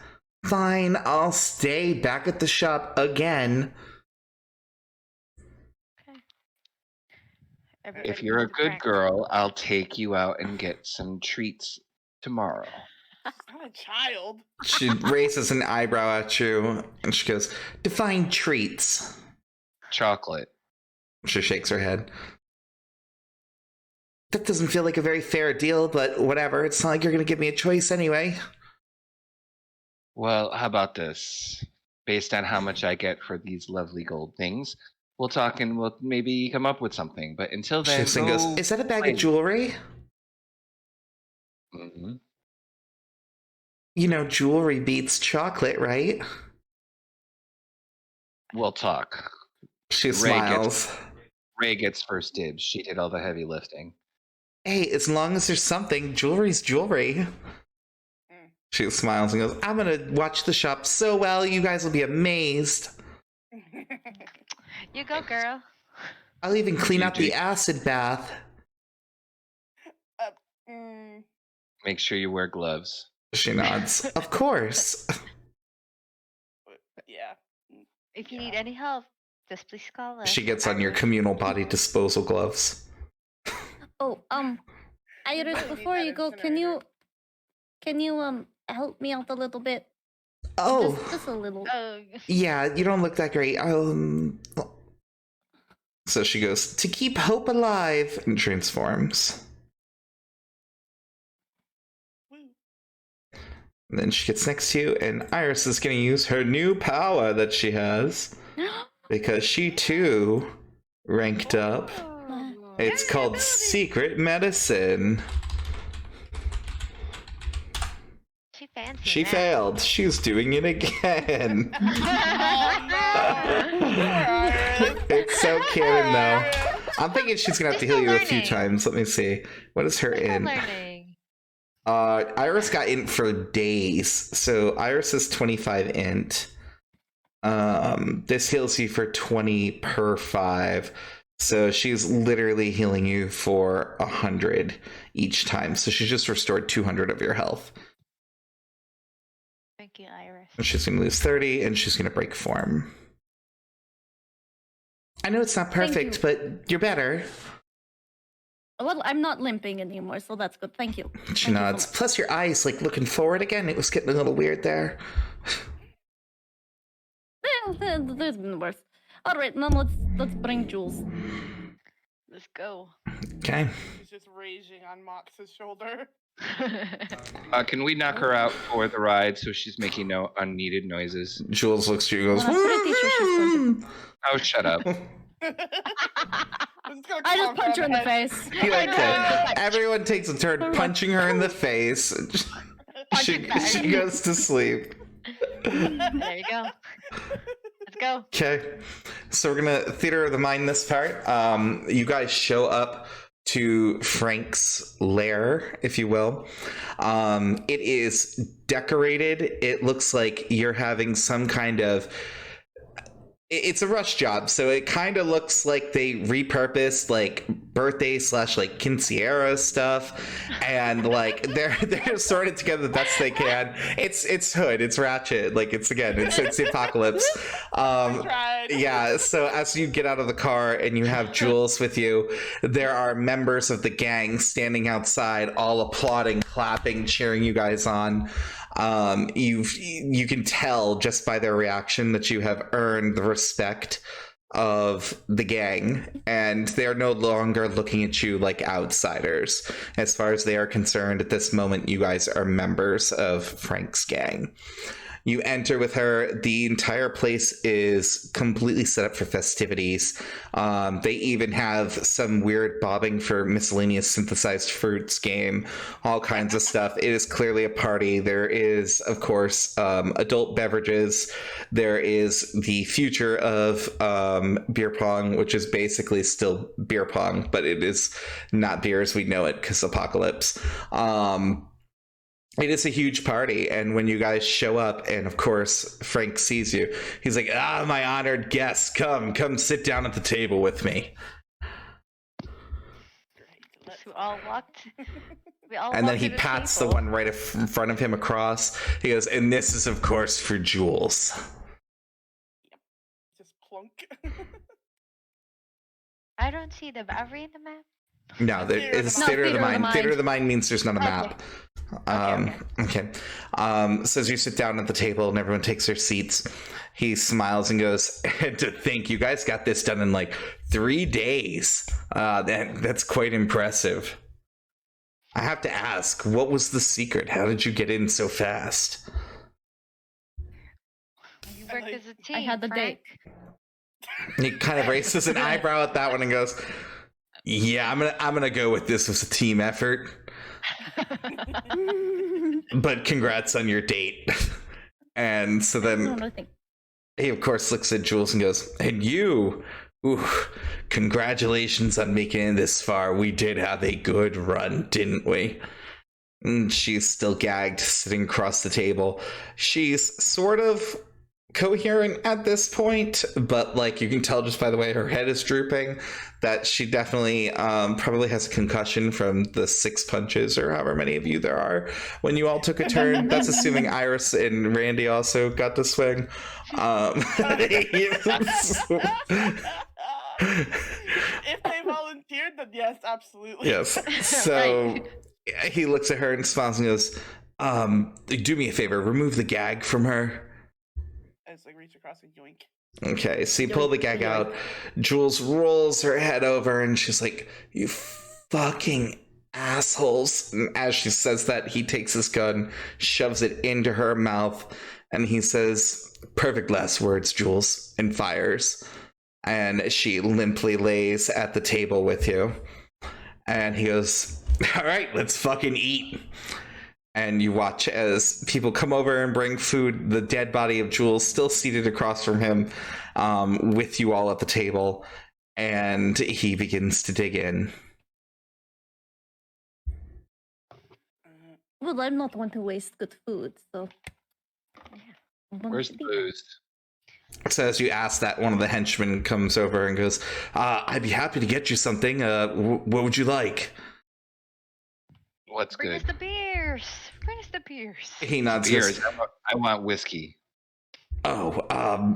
Fine, I'll stay back at the shop again. Everybody If you're a goes to good Frank. girl, I'll take you out and get some treats tomorrow. She's not a child. She raises an eyebrow at you and she goes, "Define treats." Chocolate. She shakes her head. That doesn't feel like a very fair deal, but whatever. It's not like you're going to give me a choice anyway. Well, how about this? Based on how much I get for these lovely gold things, we'll talk and we'll maybe come up with something. But until then, She goes, "Is that a bag play." of jewelry?" Mhm. You know, jewelry beats chocolate, right? We'll talk. She Ray smiles. Ray gets first dibs. She did all the heavy lifting. Hey, as long as there's something, jewelry's jewelry. Mm. She smiles and goes, "I'm gonna watch the shop so well, you guys will be amazed. You go, girl. I'll even clean You out do. the acid bath." Mm, Make sure you wear gloves. She nods. Of course. yeah. If you need any help, just please call us. She gets on your communal body disposal gloves. Oh, Iris, Really need before that you go, incinerator. can you help me out a little bit? Oh, Just a little. Oh, yeah, you don't look that great. So she goes, "To keep hope alive," and transforms. Woo. And then she gets next to you, and Iris is going to use her new power that she has because she too ranked up. oh. It's Yay, called ability. Secret Medicine. She fancy. She that. failed. She's doing it again. Oh no! Poor Iris. It's so canon, though. Iris. I'm thinking she's gonna have to We're heal still you a few learning. times. Let me see. What is her We're still int? learning. Iris got int for days, so Iris is 25 int. This heals you for 20 per 5, so she's literally healing you for 100 each time. So she's just restored 200 of your health. Thank you, Iris. And she's gonna lose 30, and she's gonna break form. I know it's not Thank perfect, you. but you're better. Well, I'm not limping anymore, so that's good. Thank you. She Thank you so nods. much. Plus, your eyes like looking forward again. It was getting a little weird there. There's been worse. All right, now let's bring Jules. Let's go. Okay. She's just raging on Mox's shoulder. Can we knock her out for the ride so she's making no unneeded noises? Jules looks at you and goes, Well, I'm pretty sure she's going Oh, shut up. I just punch her in the face. He like God. everyone takes a turn punching her in the face. She goes to sleep. There you go. Let's go. Okay, so we're gonna theater of the mind this part. You guys show up to Frank's lair, if you will. It is decorated. It looks like you're having some kind of. It's a rush job, so it kind of looks like they repurposed like birthday / like quinceañera stuff, and like they're sorting it together the best they can. It's hood, it's ratchet, like it's the apocalypse. Tried. Yeah, so as you get out of the car and you have Jules with you, there are members of the gang standing outside, all applauding, clapping, cheering you guys on. You can tell just by their reaction that you have earned the respect of the gang, and they are no longer looking at you like outsiders. As far as they are concerned, at this moment, you guys are members of Frank's gang. You enter with her. The entire place is completely set up for festivities. They even have some weird bobbing for miscellaneous synthesized fruits game, all kinds of stuff. It is clearly a party. There is, of course, adult beverages. There is the future of beer pong, which is basically still beer pong, but it is not beer as we know it because apocalypse. It is a huge party, and when you guys show up, and of course Frank sees you, he's like, my honored guest, come sit down at the table with me. So we all walked. We all And then walked he to pats the table. one right in front of him across. He goes, and this is of course for Jules. Just plunk. I don't see the battery in the map. No, it's theater of the mind. Theater of the mind means there's not a map. Okay. So as you sit down at the table and everyone takes their seats, he smiles and goes, and to think you guys got this done in like 3 days. That's quite impressive. I have to ask, what was the secret? How did you get in so fast? You worked as a team. I had the Frank. date. He kind of raises an eyebrow at that one and goes, yeah, I'm gonna go with this as a team effort. But congrats on your date. And so then No, thank he of course looks at Jules and goes, and you, congratulations on making it this far. We did have a good run, didn't we? And she's still gagged, sitting across the table. She's sort of coherent at this point, but like you can tell just by the way her head is drooping that she definitely probably has a concussion from the 6 punches or however many of you there are when you all took a turn. That's assuming Iris and Randy also got to swing. If they volunteered, then yes, absolutely. Yes. So he looks at her and smiles and goes, do me a favor, remove the gag from her. I just like reach across and yoink. Okay, so you pull the gag out. Jules rolls her head over and she's like, you fucking assholes. And as she says that, he takes his gun, shoves it into her mouth, and he says, perfect last words, Jules, and fires. And she limply lays at the table with you. And he goes, all right, let's fucking eat. And you watch as people come over and bring food. The dead body of Jules still seated across from him, with you all at the table. And he begins to dig in. Well, I'm not one to waste good food, so. Where's the booze? So as you ask that, one of the henchmen comes over and goes, I'd be happy to get you something. What would you like? What's Bring good? us the beers. Bring us the beers. He nods. Beers. I want whiskey. Oh,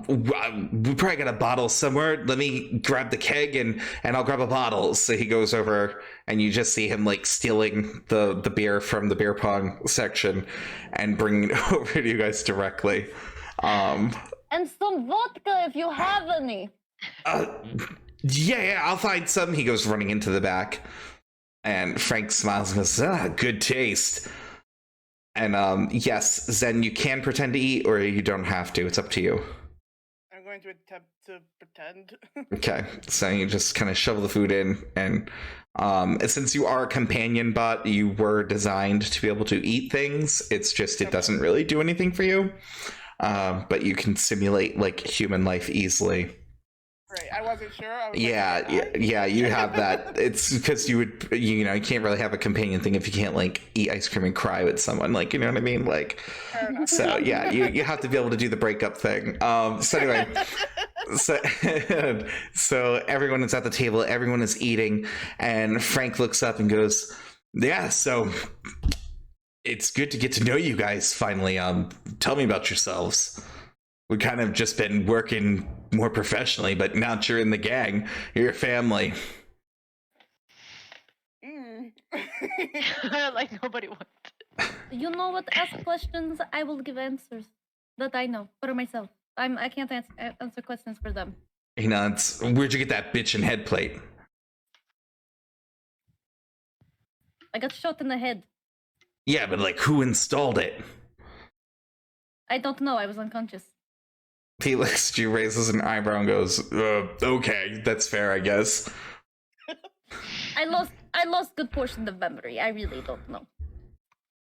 we probably got a bottle somewhere. Let me grab the keg and I'll grab a bottle. So he goes over and you just see him like stealing the beer from the beer pong section and bringing it over to you guys directly. And some vodka if you have any. Yeah, I'll find some. He goes running into the back. And Frank smiles and goes, good taste. And yes, Zen, you can pretend to eat or you don't have to. It's up to you. I'm going to attempt to pretend. Okay, so you just kind of shovel the food in. And since you are a companion bot, you were designed to be able to eat things. It's just it doesn't really do anything for you. But you can simulate like human life easily. Great. I wasn't sure. I was Yeah, you have that. It's because you can't really have a companion thing if you can't like eat ice cream and cry with someone, like, you know what I mean? Like, Fair enough. so yeah, you have to be able to do the breakup thing. So anyway, so everyone is at the table, everyone is eating, and Frank looks up and goes, yeah, so it's good to get to know you guys finally. Tell me about yourselves. We kind of just been working more professionally, but now that you're in the gang, you're a family. Like nobody wants. You know what? Ask questions. I will give answers that I know for myself. I can't answer questions for them. He nods. Where'd you get that bitch and head plate? I got shot in the head. Yeah, but like, who installed it? I don't know. I was unconscious. He looks at you, raises an eyebrow, and goes, "Okay, that's fair, I guess." I lost good portion of memory. I really don't know.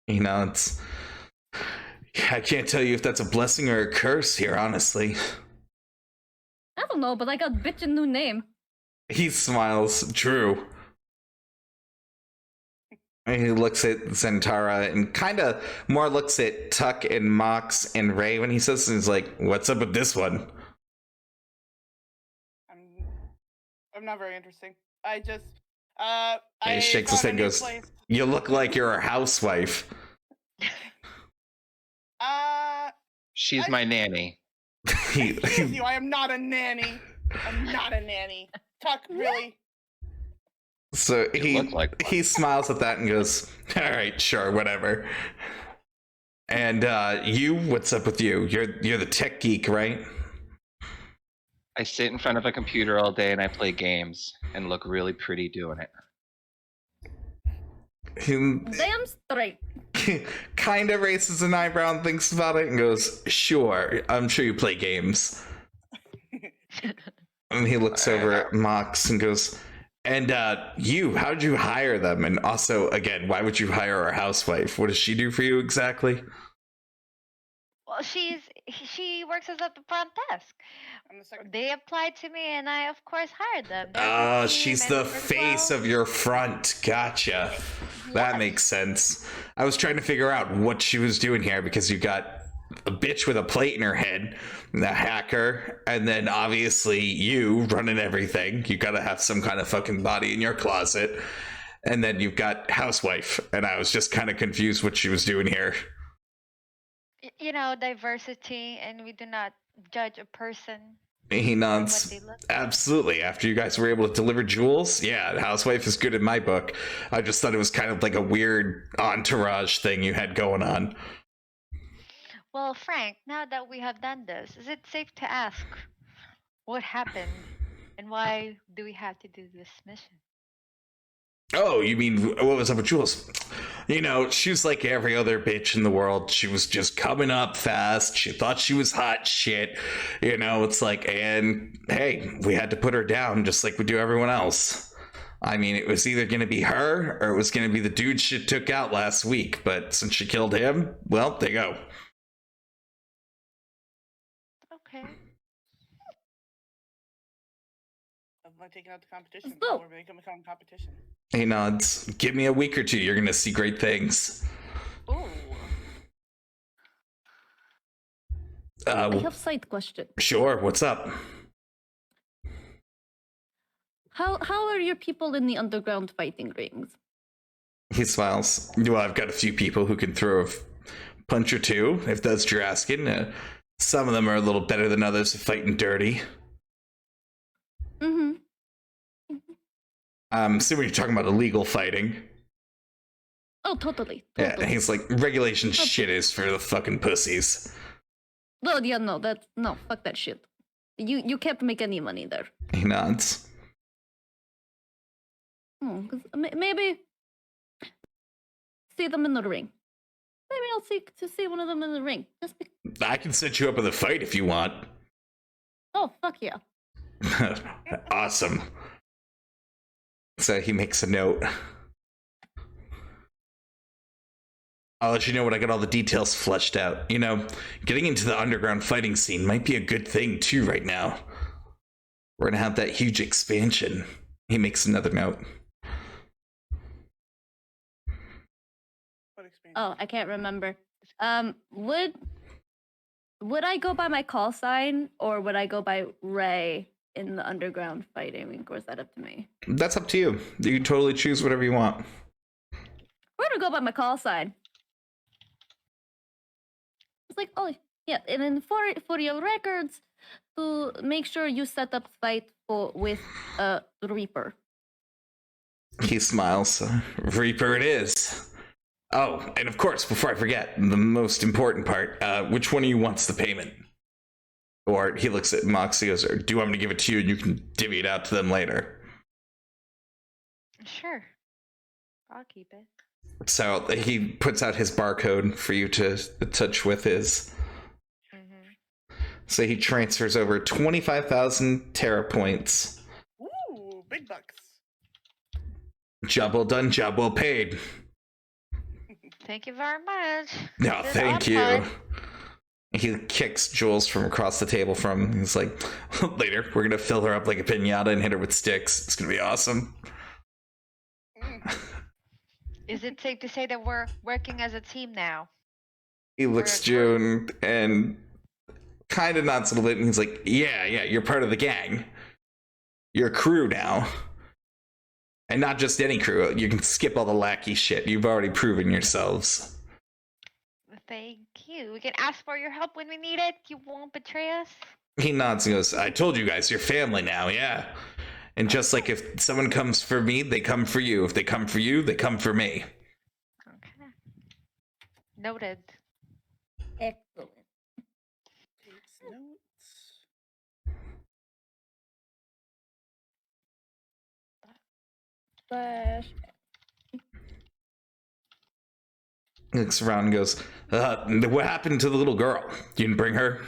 He nods. I can't tell you if that's a blessing or a curse here, honestly. I don't know, but I got bitchin' new name. He smiles. True. And he looks at Zentara and kind of more looks at Tuck and Mox and Ray when he says, and he's like, "What's up with this one?" I'm not very interesting. I just He shakes his head and goes, "You look like you're a housewife." She's my nanny. Excuse you, I am not a nanny. I'm not a nanny. Tuck, really? So he smiles at that and goes, "All right, sure, whatever." And you, what's up with you? You're the tech geek, right? I sit in front of a computer all day and I play games and look really pretty doing it. Damn straight. Kind of raises an eyebrow and thinks about it and goes, "Sure, I'm sure you play games." And he looks over at Mox and goes, "And how did you hire them? And also, again, why would you hire a housewife? What does she do for you exactly?" Well, she works as at the front desk. They applied to me, and I of course hired them. Oh, she's the face of your front. Gotcha. That makes sense. I was trying to figure out what she was doing here because you got a bitch with a plate in her head, the hacker, and then obviously you running everything. You gotta have some kind of fucking body in your closet. And then you've got housewife, and I was just kind of confused what she was doing here. You know, diversity, and we do not judge a person. He nods. Absolutely. After you guys were able to deliver Jules, yeah, housewife is good in my book. I just thought it was kind of like a weird entourage thing you had going on. Well, Frank, now that we have done this, is it safe to ask what happened and why do we have to do this mission? Oh, you mean what was up with Jules? You know, she was like every other bitch in the world. She was just coming up fast. She thought she was hot shit. You know, it's like, and hey, we had to put her down just like we do everyone else. I mean, it was either going to be her or it was going to be the dude she took out last week. But since she killed him, well, there you go. Okay. I'm like taking out the competition. So- We're making become competition. Hey, nods. Give me a week or two. You're going to see great things. Ooh. I have side question. Sure. What's up? How are your people in the underground fighting rings? He smiles. Well, I've got a few people who can throw a punch or two, if that's what you're asking. Some of them are a little better than others at fighting dirty. Mm-hmm. I'm assuming you're talking about illegal fighting. Oh, totally. Yeah, he's like, regulation shit is for the fucking pussies. Oh, yeah, no, fuck that shit. You can't make any money there. He nods. 'Cause maybe see them in the ring. Maybe I'll seek to see one of them in the ring. Just I can set you up with a fight if you want. oh, fuck yeah. Awesome. So he makes a note. I'll let you know when I get all the details fleshed out. You know, getting into the underground fighting scene might be a good thing too right now. We're gonna have that huge expansion. He makes another note. What experience? Oh, I can't remember. Would I go by my call sign or would I go by Ray in the underground fighting? Or is that up to me? That's up to you. You can totally choose whatever you want. We're gonna go by my call sign. It's like, oh yeah, and then for your records, to make sure you set up fight with Reaper. He smiles. Reaper it is. Oh, and of course, before I forget, the most important part, which one of you wants the payment? Or he looks at Moxie, goes, or do you want me to give it to you and you can divvy it out to them later? Sure. I'll keep it. So he puts out his barcode for you to touch with his. Mm-hmm. So he transfers over 25,000 Terra points. Ooh, big bucks. Job well done, job well paid. Thank you very much. No, This is thank you. fun. He kicks Jules from across the table from him. He's like, later, we're going to fill her up like a piñata and hit her with sticks. It's going to be awesome. Is it safe to say that we're working as a team now? He looks at you and kind of nods a little bit, and he's like, yeah, you're part of the gang. You're a crew now. And not just any crew. You can skip all the lackey shit. You've already proven yourselves. Thank you. We can ask for your help when we need it. You won't betray us. He nods and goes, I told you guys, you're family now, yeah. And just like if someone comes for me, they come for you. If they come for you, they come for me. Okay. Noted. Excellent. Takes notes. Flash. He looks around and goes, what happened to the little girl? You didn't bring her?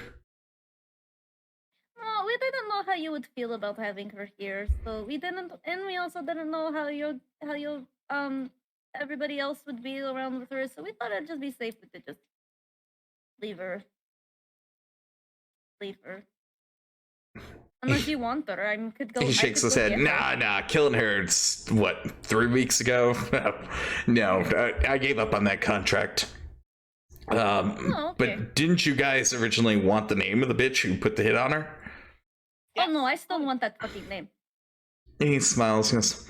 Oh, we didn't know how you would feel about having her here, so we didn't, and we also didn't know how everybody else would be around with her, so we thought it'd just be safer to just leave her. Unless you want her, I could go. He shakes his head. Nah, killing her, it's, what, 3 weeks ago? No, I gave up on that contract. okay. But didn't you guys originally want the name of the bitch who put the hit on her? Oh no, I still want that fucking name. And he smiles and goes,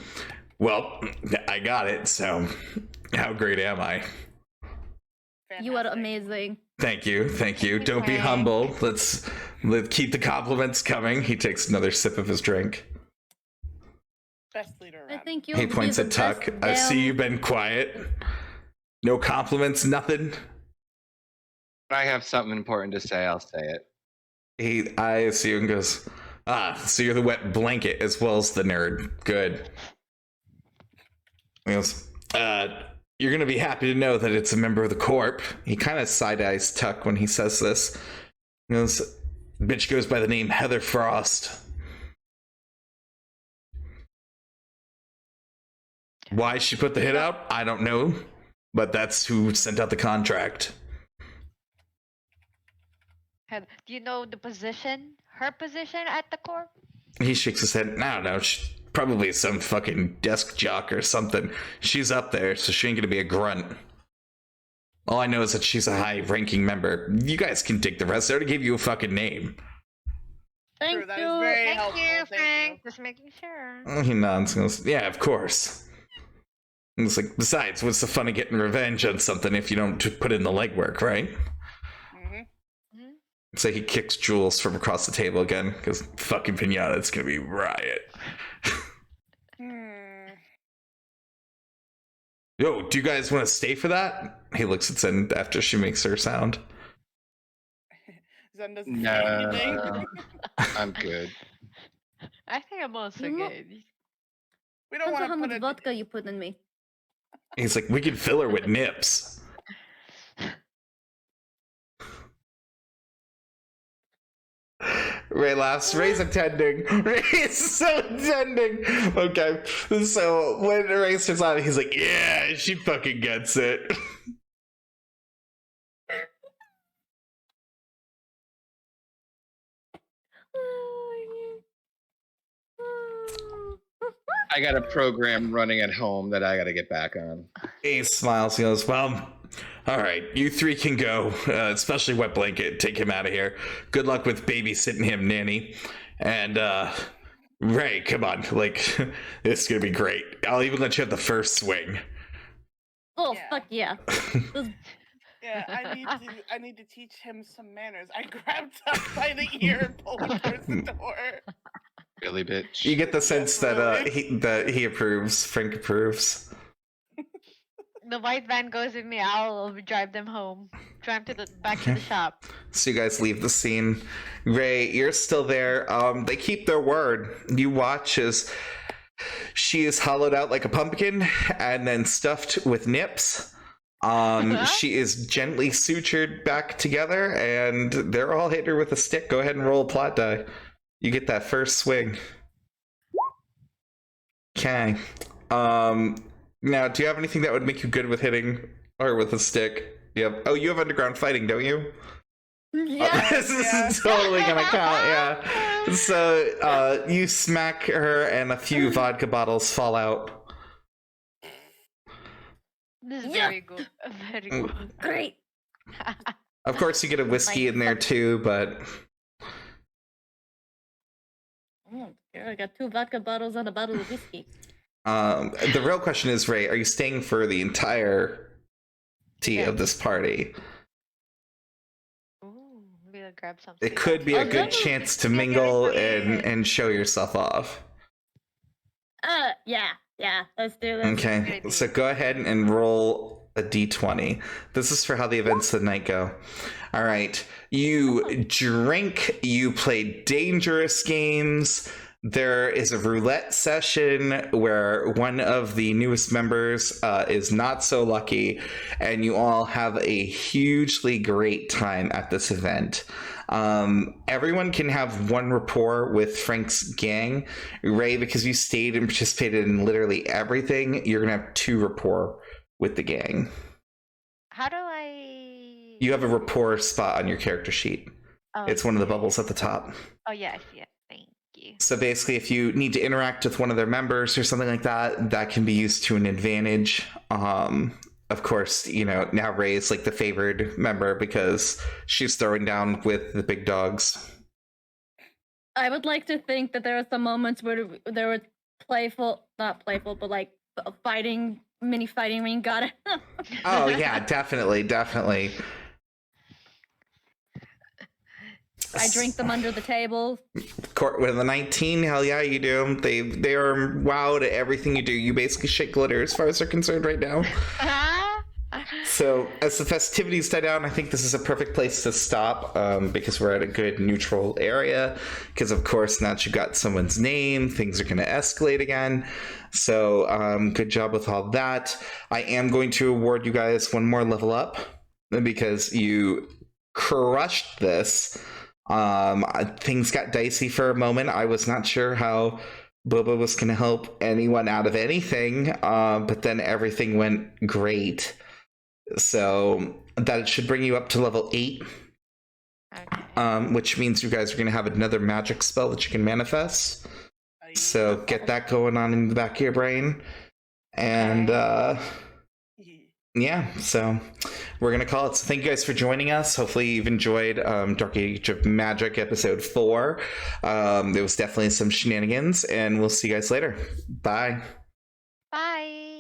well, I got it, so how great am I? You are Fantastic. amazing. Thank you. Don't be humble. Let's keep the compliments coming. He takes another sip of his drink. Best leader I around. think you. He points at Tuck. I see you've been quiet. No compliments, nothing. When I have something important to say, I'll say it. He eyes you and goes, so you're the wet blanket as well as the nerd. Good. He goes, you're going to be happy to know that it's a member of the Corp. He kind of side-eyes Tuck when he says this. He goes, bitch goes by the name Heather Frost. Why she put the hit out, I don't know. But that's who sent out the contract. Do you know the position? Her position at the Corp? He shakes his head. I don't know. She's probably some fucking desk jock or something. She's up there, so she ain't gonna be a grunt. All I know is that she's a high-ranking member. You guys can take the rest. I already gave you a fucking name. Thank True, that you. is very Thank helpful. you, Thank Frank. Just making sure. He nods and goes, yeah, of course. And it's like, besides, what's the fun of getting revenge on something if you don't put in the legwork, right? Mm-hmm. So he kicks Jules from across the table again, because fucking Piñata, it's gonna be riot. Yo, do you guys want to stay for that? He looks at Zen after she makes her sound. Zen doesn't say No, anything. I'm good. I think I'm also You know- good. We don't Depends on want how to much put it. vodka you put in me. He's like, we can fill her with nips. Ray laughs. Ray's attending. Ray is so attending. Okay, so when Ray starts on, he's like, yeah, she fucking gets it. I got a program running at home that I got to get back on. He smiles. He goes, well, all right, you three can go, especially Wet Blanket. Take him out of here. Good luck with babysitting him, Nanny. And Ray, come on, like, this is gonna be great. I'll even let you have the first swing. Oh, Yeah. fuck yeah. Those- Yeah, I need to teach him some manners. I grabbed Tuck by the ear and pulled him towards the door. Really, bitch. You get the sense that he approves. Frank approves. The white van goes with me. I'll drive them home. Drive to the back to the shop. So you guys leave the scene. Ray, you're still there. They keep their word. You watch as she is hollowed out like a pumpkin and then stuffed with nips. She is gently sutured back together, and they're all hitting her with a stick. Go ahead and roll a plot die. You get that first swing. Okay. Now, do you have anything that would make you good with hitting or with a stick? Yep. Oh, you have underground fighting, don't you? yeah. This is totally gonna count, yeah. So, you smack her and a few vodka bottles fall out. This is Yeah. very good. Very good. Great. Of course, you get a whiskey in there too, but Oh, I got 2 vodka bottles and a bottle of whiskey. the real question is, Ray, are you staying for the entire tea Yeah. of this party? Ooh, maybe I'll grab something. It could be a Oh, good definitely. chance to mingle and show yourself off. Yeah, let's do this. Okay, so go ahead and roll a d20. This is for how the events of the night go. All right, you drink, you play dangerous games. There is a roulette session where one of the newest members is not so lucky, and you all have a hugely great time at this event. Everyone can have one rapport with Frank's gang. Ray, because you stayed and participated in literally everything, you're gonna have 2 rapport with the gang. How do I? You have a rapport spot on your character sheet. Oh, It's one of the bubbles at the top. Oh yeah, I see it. Thank you. So basically, if you need to interact with one of their members or something like that, that can be used to an advantage. Of course, you know, now Ray is like the favored member because she's throwing down with the big dogs. I would like to think that there are some moments where there was not playful, but like fighting, mini fighting when you got it. Oh yeah, definitely. I drink them under the table. Court with a 19, hell yeah, you do. They are wowed at everything you do. You basically shit glitter as far as they're concerned right now. So as the festivities die down, I think this is a perfect place to stop because we're at a good neutral area. Because of course, now that you got someone's name, things are going to escalate again. So good job with all that. I am going to award you guys one more level up because you crushed this. Things got dicey for a moment. I was not sure how Boba was going to help anyone out of anything, but then everything went great. So that should bring you up to level 8, Okay. which means you guys are going to have another magic spell that you can manifest. So get that going on in the back of your brain. And yeah, so we're going to call it. So thank you guys for joining us. Hopefully you've enjoyed Dark Age of Magic episode 4. There was definitely some shenanigans, and we'll see you guys later. Bye. Bye.